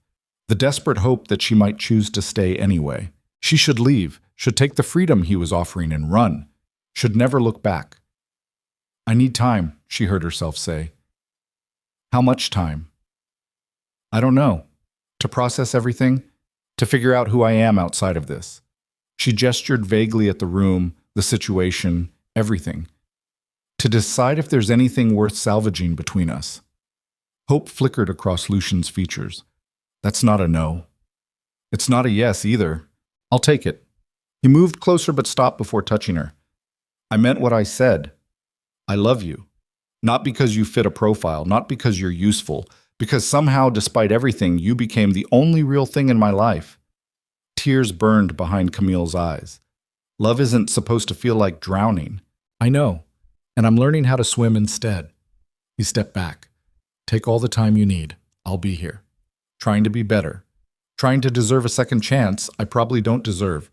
the desperate hope that she might choose to stay anyway. She should leave, should take the freedom he was offering and run, should never look back. I need time, she heard herself say. How much time? I don't know. To process everything, to figure out who I am outside of this. She gestured vaguely at the room, the situation, everything. To decide if there's anything worth salvaging between us. Hope flickered across Lucian's features. That's not a no. It's not a yes either. I'll take it. He moved closer but stopped before touching her. I meant what I said. I love you. Not because you fit a profile, not because you're useful, because somehow, despite everything, you became the only real thing in my life. Tears burned behind Camille's eyes. Love isn't supposed to feel like drowning. I know, and I'm learning how to swim instead. He stepped back. Take all the time you need. I'll be here. Trying to be better. Trying to deserve a second chance I probably don't deserve.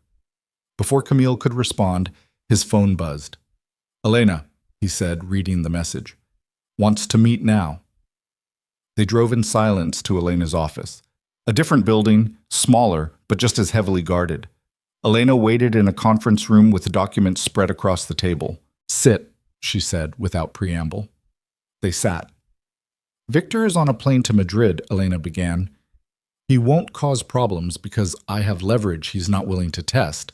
Before Camille could respond, his phone buzzed. Elena, he said, reading the message. Wants to meet now. They drove in silence to Elena's office. A different building, smaller, but just as heavily guarded. Elena waited in a conference room with documents spread across the table. Sit, she said, without preamble. They sat. Victor is on a plane to Madrid, Elena began. He won't cause problems because I have leverage he's not willing to test,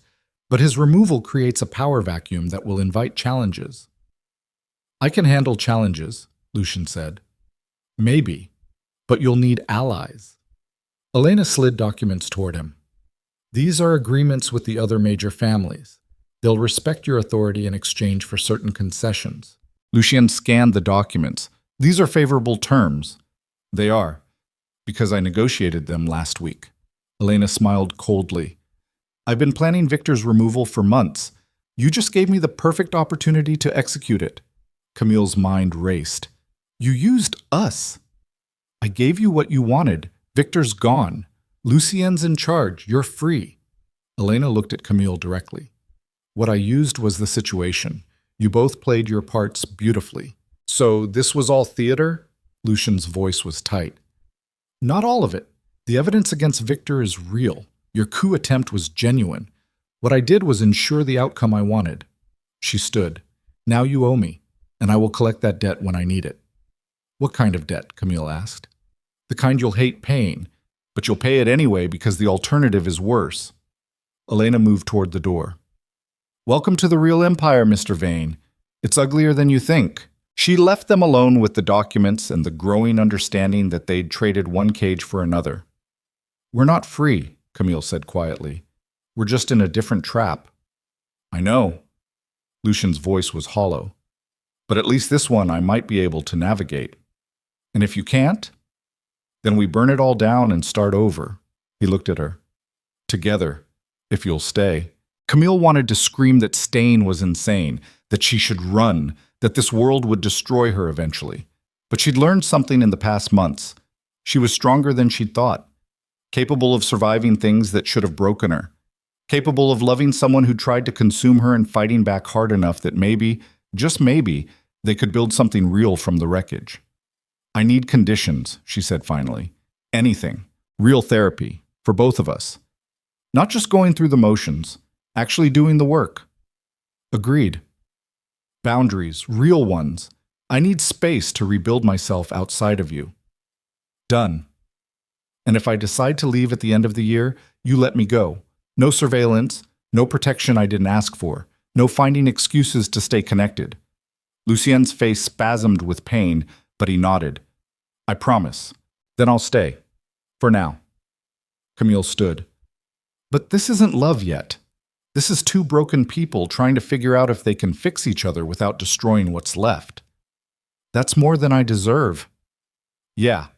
but his removal creates a power vacuum that will invite challenges. I can handle challenges, Lucian said. Maybe, but you'll need allies. Elena slid documents toward him. These are agreements with the other major families. They'll respect your authority in exchange for certain concessions. Lucien scanned the documents. These are favorable terms. They are, because I negotiated them last week. Elena smiled coldly. I've been planning Victor's removal for months. You just gave me the perfect opportunity to execute it. Camille's mind raced. You used us. I gave you what you wanted. Victor's gone. Lucien's in charge. You're free. Elena looked at Camille directly. What I used was the situation. You both played your parts beautifully. So this was all theater? Lucian's voice was tight. Not all of it. The evidence against Victor is real. Your coup attempt was genuine. What I did was ensure the outcome I wanted. She stood. Now you owe me, and I will collect that debt when I need it. What kind of debt? Camille asked. The kind you'll hate paying, but you'll pay it anyway because the alternative is worse. Elena moved toward the door. Welcome to the real empire, Mr. Vane. It's uglier than you think. She left them alone with the documents and the growing understanding that they'd traded one cage for another. We're not free, Camille said quietly. We're just in a different trap. I know. Lucian's voice was hollow. But at least this one I might be able to navigate. And if you can't, then we burn it all down and start over. He looked at her. Together, if you'll stay. Camille wanted to scream that staying was insane, that she should run, that this world would destroy her eventually. But she'd learned something in the past months. She was stronger than she'd thought, capable of surviving things that should have broken her, capable of loving someone who tried to consume her and fighting back hard enough that maybe, just maybe, they could build something real from the wreckage. I need conditions, she said finally. Anything. Real therapy. For both of us. Not just going through the motions. Actually doing the work. Agreed. Boundaries. Real ones. I need space to rebuild myself outside of you. Done. And if I decide to leave at the end of the year, you let me go. No surveillance. No protection I didn't ask for. No finding excuses to stay connected. Lucien's face spasmed with pain, but he nodded. I promise. Then I'll stay. For now. Camille stood. But this isn't love yet. This is two broken people trying to figure out if they can fix each other without destroying what's left. That's more than I deserve. Yeah,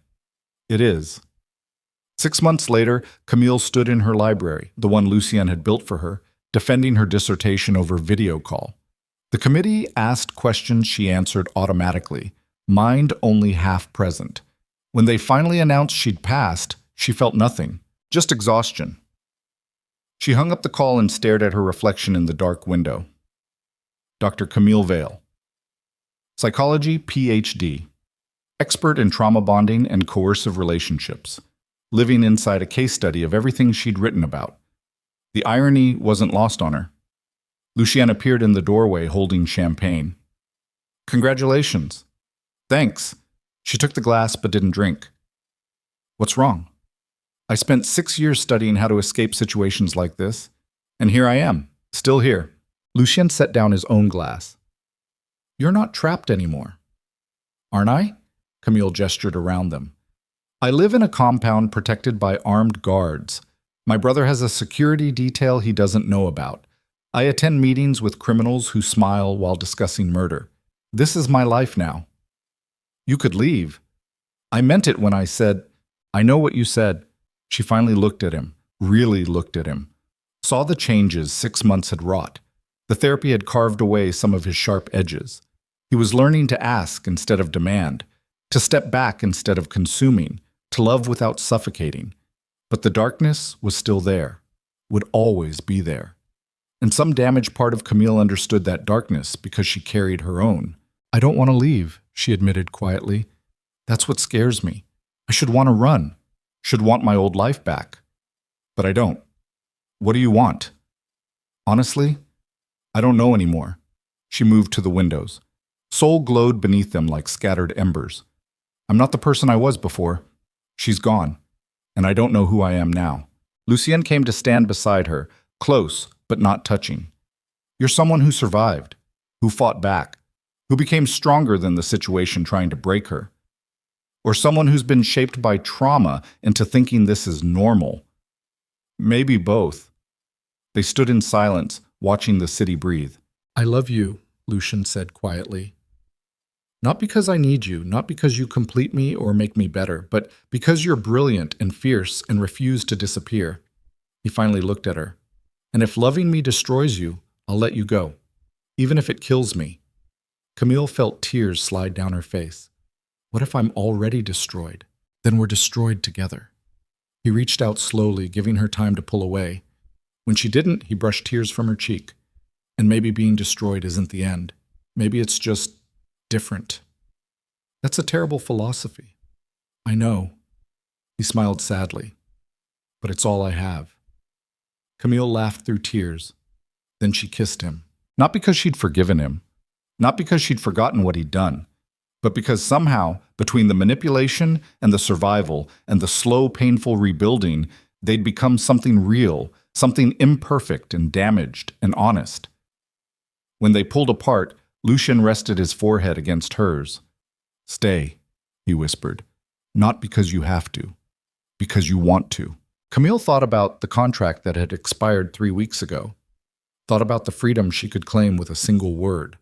it is. 6 months later, Camille stood in her library, the one Lucien had built for her, defending her dissertation over video call. The committee asked questions she answered automatically, mind only half present. When they finally announced she'd passed, she felt nothing, just exhaustion. She hung up the call and stared at her reflection in the dark window. Dr. Camille Vale. Psychology, PhD. Expert in trauma bonding and coercive relationships. Living inside a case study of everything she'd written about. The irony wasn't lost on her. Lucien appeared in the doorway holding champagne. Congratulations. Thanks. She took the glass but didn't drink. What's wrong? I spent 6 years studying how to escape situations like this, and here I am, still here. Lucien set down his own glass. You're not trapped anymore. Aren't I? Camille gestured around them. I live in a compound protected by armed guards. My brother has a security detail he doesn't know about. I attend meetings with criminals who smile while discussing murder. This is my life now. You could leave. I meant it when I said, I know what you said. She finally looked at him, really looked at him. Saw the changes 6 months had wrought. The therapy had carved away some of his sharp edges. He was learning to ask instead of demand, to step back instead of consuming, to love without suffocating. But the darkness was still there, would always be there. And some damaged part of Camille understood that darkness because she carried her own. I don't want to leave, she admitted quietly. That's what scares me. I should want to run, should want my old life back. But I don't. What do you want? Honestly, I don't know anymore. She moved to the windows. Seoul glowed beneath them like scattered embers. I'm not the person I was before. She's gone, and I don't know who I am now. Lucien came to stand beside her, close but not touching. You're someone who survived, who fought back, who became stronger than the situation trying to break her. Or someone who's been shaped by trauma into thinking this is normal. Maybe both. They stood in silence, watching the city breathe. I love you, Lucien said quietly. Not because I need you, not because you complete me or make me better, but because you're brilliant and fierce and refuse to disappear. He finally looked at her. And if loving me destroys you, I'll let you go, even if it kills me. Camille felt tears slide down her face. What if I'm already destroyed? Then we're destroyed together. He reached out slowly, giving her time to pull away. When she didn't, he brushed tears from her cheek. And maybe being destroyed isn't the end. Maybe it's just different. That's a terrible philosophy. I know. He smiled sadly. But it's all I have. Camille laughed through tears. Then she kissed him. Not because she'd forgiven him. Not because she'd forgotten what he'd done. But because somehow, between the manipulation and the survival and the slow, painful rebuilding, they'd become something real, something imperfect and damaged and honest. When they pulled apart, Lucien rested his forehead against hers. Stay, he whispered. Not because you have to. Because you want to. Camille thought about the contract that had expired 3 weeks ago. Thought about the freedom she could claim with a single word.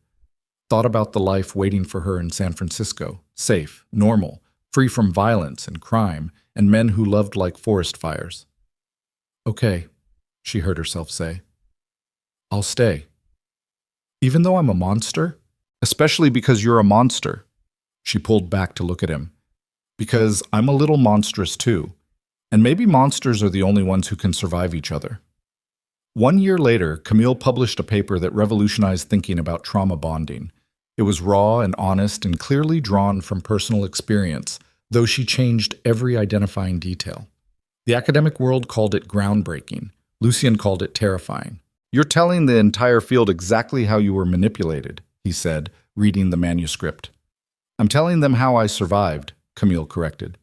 Thought about the life waiting for her in San Francisco, safe, normal, free from violence and crime, and men who loved like forest fires. Okay, she heard herself say. I'll stay. Even though I'm a monster? Especially because you're a monster. She pulled back to look at him. Because I'm a little monstrous too. And maybe monsters are the only ones who can survive each other. 1 year later, Camille published a paper that revolutionized thinking about trauma bonding. It was raw and honest and clearly drawn from personal experience, though she changed every identifying detail. The academic world called it groundbreaking. Lucien called it terrifying. You're telling the entire field exactly how you were manipulated, he said, reading the manuscript. I'm telling them how I survived, Camille corrected.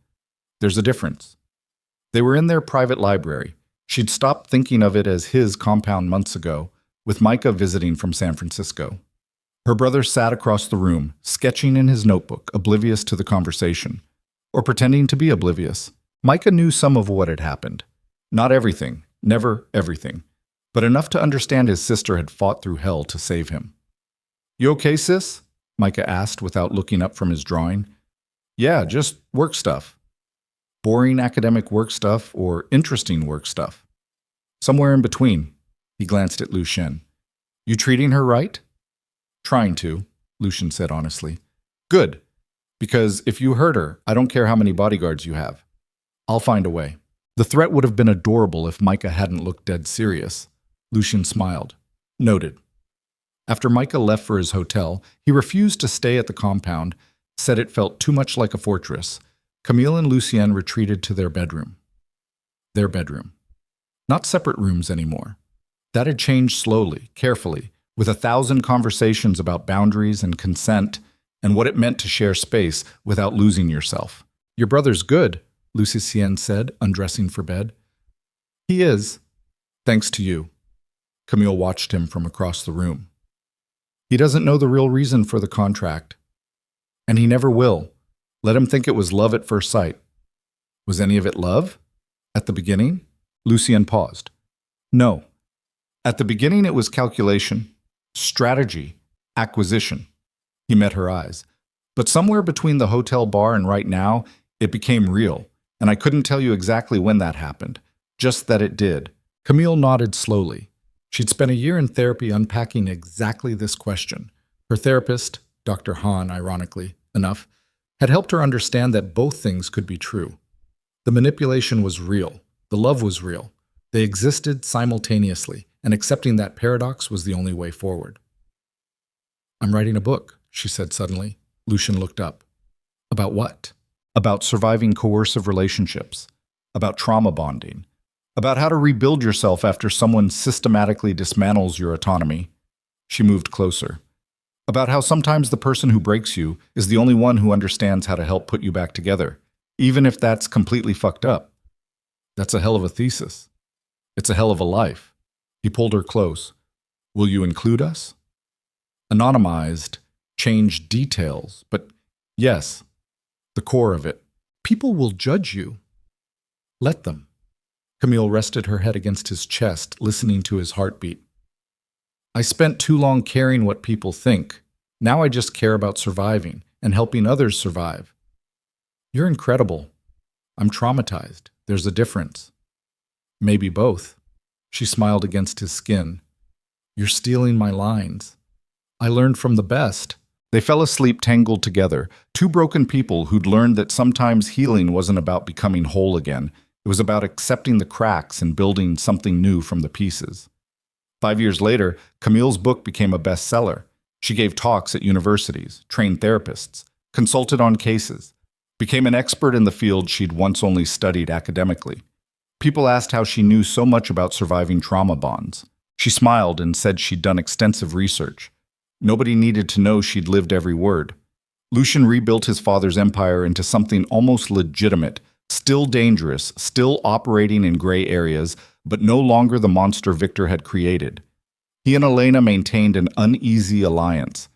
There's a difference. They were in their private library. She'd stopped thinking of it as his compound months ago, with Micah visiting from San Francisco. Her brother sat across the room, sketching in his notebook, oblivious to the conversation, or pretending to be oblivious. Micah knew some of what had happened. Not everything, never everything, but enough to understand his sister had fought through hell to save him. You okay, sis? Micah asked without looking up from his drawing. Yeah, just work stuff. Boring academic work stuff or interesting work stuff? Somewhere in between. He glanced at Lucien. You treating her right? Trying to, Lucien said honestly. Good. Because if you hurt her, I don't care how many bodyguards you have. I'll find a way. The threat would have been adorable if Micah hadn't looked dead serious. Lucien smiled. Noted. After Micah left for his hotel, he refused to stay at the compound, said it felt too much like a fortress. Camille and Lucien retreated to their bedroom. Their bedroom. Not separate rooms anymore. That had changed slowly, carefully, with 1,000 conversations about boundaries and consent and what it meant to share space without losing yourself. Your brother's good, Lucien said, undressing for bed. He is, thanks to you. Camille watched him from across the room. He doesn't know the real reason for the contract. And he never will. Let him think it was love at first sight. Was any of it love? At the beginning? Lucien paused. No. At the beginning it was calculation, strategy, acquisition. He met her eyes. But somewhere between the hotel bar and right now, it became real. And I couldn't tell you exactly when that happened, just that it did. Camille nodded slowly. She'd spent a year in therapy unpacking exactly this question. Her therapist, Dr. Hahn, ironically enough, had helped her understand that both things could be true. The manipulation was real. The love was real. They existed simultaneously, and accepting that paradox was the only way forward. I'm writing a book, she said suddenly. Lucien looked up. About what? About surviving coercive relationships. About trauma bonding. About how to rebuild yourself after someone systematically dismantles your autonomy. She moved closer. About how sometimes the person who breaks you is the only one who understands how to help put you back together, even if that's completely fucked up. That's a hell of a thesis. It's a hell of a life. He pulled her close. Will you include us? Anonymized, change details, but yes, the core of it. People will judge you. Let them. Camille rested her head against his chest, listening to his heartbeat. I spent too long caring what people think. Now I just care about surviving and helping others survive. You're incredible. I'm traumatized. There's a difference. Maybe both. She smiled against his skin. You're stealing my lines. I learned from the best. They fell asleep tangled together, two broken people who'd learned that sometimes healing wasn't about becoming whole again. It was about accepting the cracks and building something new from the pieces. 5 years later, Camille's book became a bestseller. She gave talks at universities, trained therapists, consulted on cases, became an expert in the field she'd once only studied academically. People asked how she knew so much about surviving trauma bonds. She smiled and said she'd done extensive research. Nobody needed to know she'd lived every word. Lucien rebuilt his father's empire into something almost legitimate, still dangerous, still operating in gray areas, but no longer the monster Victor had created. He and Elena maintained an uneasy alliance.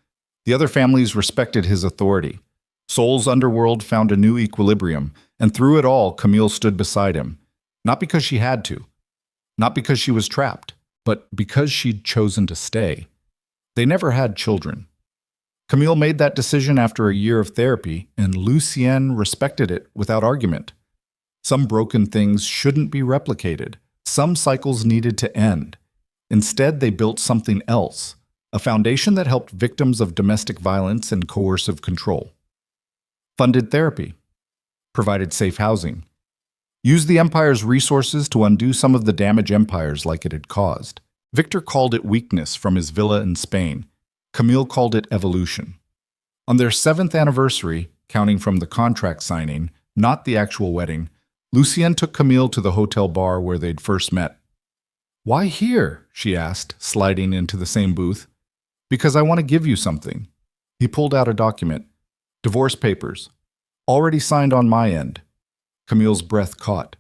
The other families respected his authority. Seoul's underworld found a new equilibrium, and through it all, Camille stood beside him. Not because she had to, not because she was trapped, but because she'd chosen to stay. They never had children. Camille made that decision after a year of therapy, and Lucien respected it without argument. Some broken things shouldn't be replicated. Some cycles needed to end. Instead, they built something else, a foundation that helped victims of domestic violence and coercive control. Funded therapy, provided safe housing, used the empire's resources to undo some of the damage empires like it had caused. Victor called it weakness from his villa in Spain. Camille called it evolution. On their 7th anniversary, counting from the contract signing, not the actual wedding, Lucien took Camille to the hotel bar where they'd first met. Why here? She asked, sliding into the same booth. Because I want to give you something. He pulled out a document. Divorce papers. Already signed on my end. Camille's breath caught.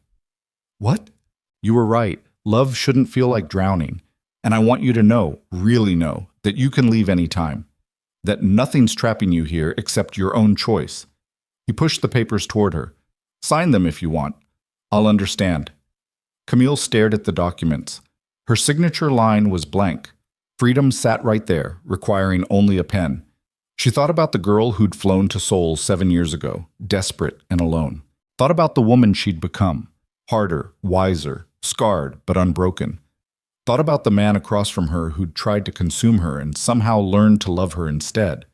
What? You were right. Love shouldn't feel like drowning. And I want you to know, really know, that you can leave any time. That nothing's trapping you here except your own choice. He pushed the papers toward her. Sign them if you want. I'll understand. Camille stared at the documents. Her signature line was blank. Freedom sat right there, requiring only a pen. She thought about the girl who'd flown to Seoul 7 years ago, desperate and alone. Thought about the woman she'd become, harder, wiser, scarred, but unbroken. Thought about the man across from her who'd tried to consume her and somehow learned to love her instead.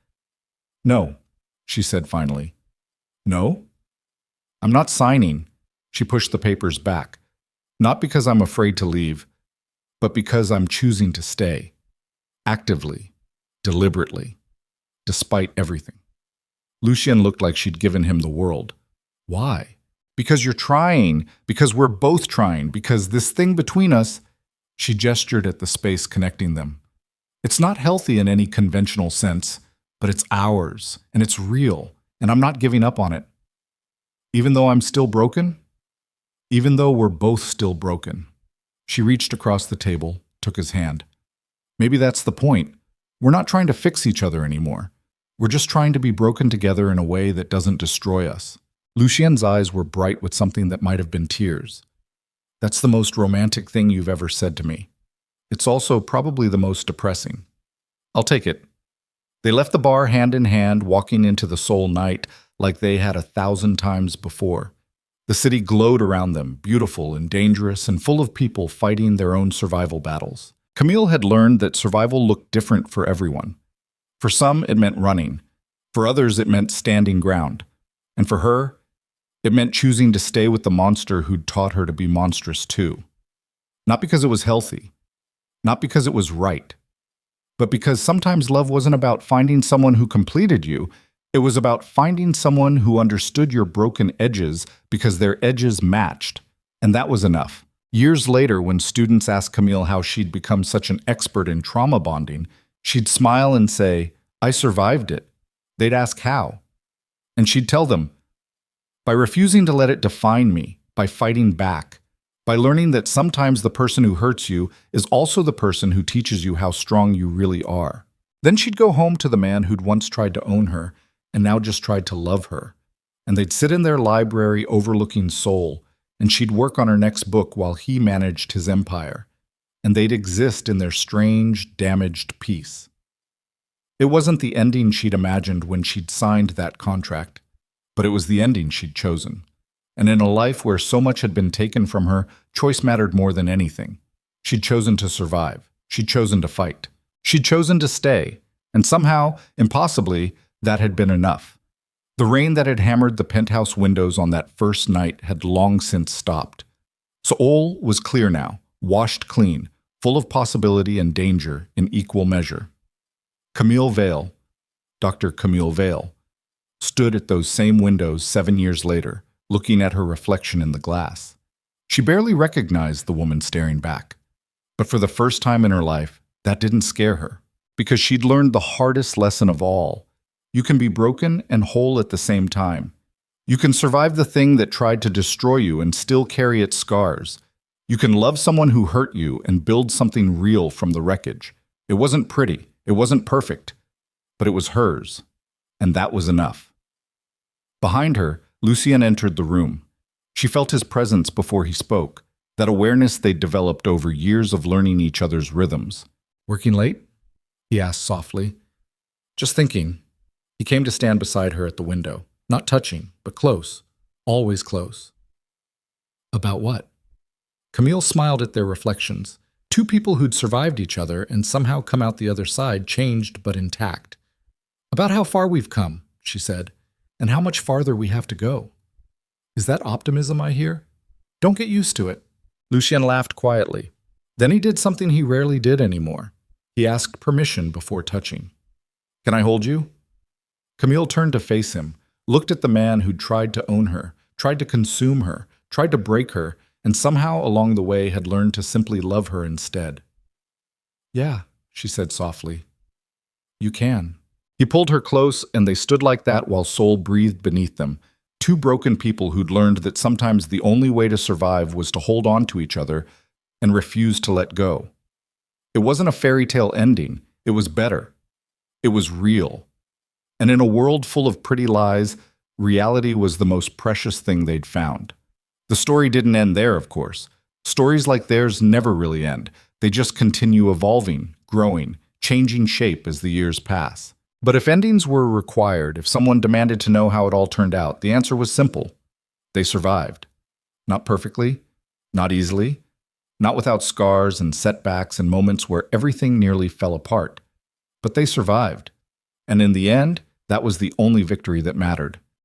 "No," she said finally. "No? I'm not signing." She pushed the papers back. "Not because I'm afraid to leave, but because I'm choosing to stay. Actively, deliberately, despite everything." Lucien looked like she'd given him the world. "Why?" "Because you're trying, because we're both trying, because this thing between us," she gestured at the space connecting them. "It's not healthy in any conventional sense, but it's ours, and it's real, and I'm not giving up on it. Even though I'm still broken? Even though we're both still broken." She reached across the table, took his hand. "Maybe that's the point. We're not trying to fix each other anymore. We're just trying to be broken together in a way that doesn't destroy us." Lucien's eyes were bright with something that might have been tears. "That's the most romantic thing you've ever said to me. It's also probably the most depressing. I'll take it." They left the bar hand in hand, walking into the Seoul night like they had 1,000 times before. The city glowed around them, beautiful and dangerous and full of people fighting their own survival battles. Camille had learned that survival looked different for everyone. For some, it meant running. For others, it meant standing ground. And for her, it meant choosing to stay with the monster who'd taught her to be monstrous too. Not because it was healthy, not because it was right, but because sometimes love wasn't about finding someone who completed you. It was about finding someone who understood your broken edges because their edges matched, and that was enough. Years later, when students asked Camille how she'd become such an expert in trauma bonding, she'd smile and say, "I survived it." They'd ask how. And she'd tell them, "By refusing to let it define me, by fighting back, by learning that sometimes the person who hurts you is also the person who teaches you how strong you really are." Then she'd go home to the man who'd once tried to own her and now just tried to love her. And they'd sit in their library overlooking Seoul, and she'd work on her next book while he managed his empire. And they'd exist in their strange, damaged peace. It wasn't the ending she'd imagined when she'd signed that contract, but it was the ending she'd chosen. And in a life where so much had been taken from her, choice mattered more than anything. She'd chosen to survive. She'd chosen to fight. She'd chosen to stay. And somehow, impossibly, that had been enough. The rain that had hammered the penthouse windows on that first night had long since stopped. Seoul was clear now, washed clean, full of possibility and danger in equal measure. Camille Vale, Dr. Camille Vale, stood at those same windows 7 years later, looking at her reflection in the glass. She barely recognized the woman staring back. But for the first time in her life, that didn't scare her, because she'd learned the hardest lesson of all. You can be broken and whole at the same time. You can survive the thing that tried to destroy you and still carry its scars. You can love someone who hurt you and build something real from the wreckage. It wasn't pretty, it wasn't perfect, but it was hers, and that was enough. Behind her, Lucien entered the room. She felt his presence before he spoke, that awareness they'd developed over years of learning each other's rhythms. "Working late?" he asked softly. "Just thinking." He came to stand beside her at the window, not touching, but close, always close. "About what?" Camille smiled at their reflections. Two people who'd survived each other and somehow come out the other side, changed but intact. "About how far we've come," she said, "and how much farther we have to go." "Is that optimism I hear?" "Don't get used to it." Lucien laughed quietly. Then he did something he rarely did anymore. He asked permission before touching. "Can I hold you?" Camille turned to face him, looked at the man who'd tried to own her, tried to consume her, tried to break her, and somehow along the way had learned to simply love her instead. "Yeah," she said softly. "You can." He pulled her close, and they stood like that while Seoul breathed beneath them, two broken people who'd learned that sometimes the only way to survive was to hold on to each other and refuse to let go. It wasn't a fairy tale ending. It was better. It was real. And in a world full of pretty lies, reality was the most precious thing they'd found. The story didn't end there, of course. Stories like theirs never really end. They just continue evolving, growing, changing shape as the years pass. But if endings were required, if someone demanded to know how it all turned out, the answer was simple. They survived. Not perfectly, not easily, not without scars and setbacks and moments where everything nearly fell apart. But they survived. And in the end, that was the only victory that mattered.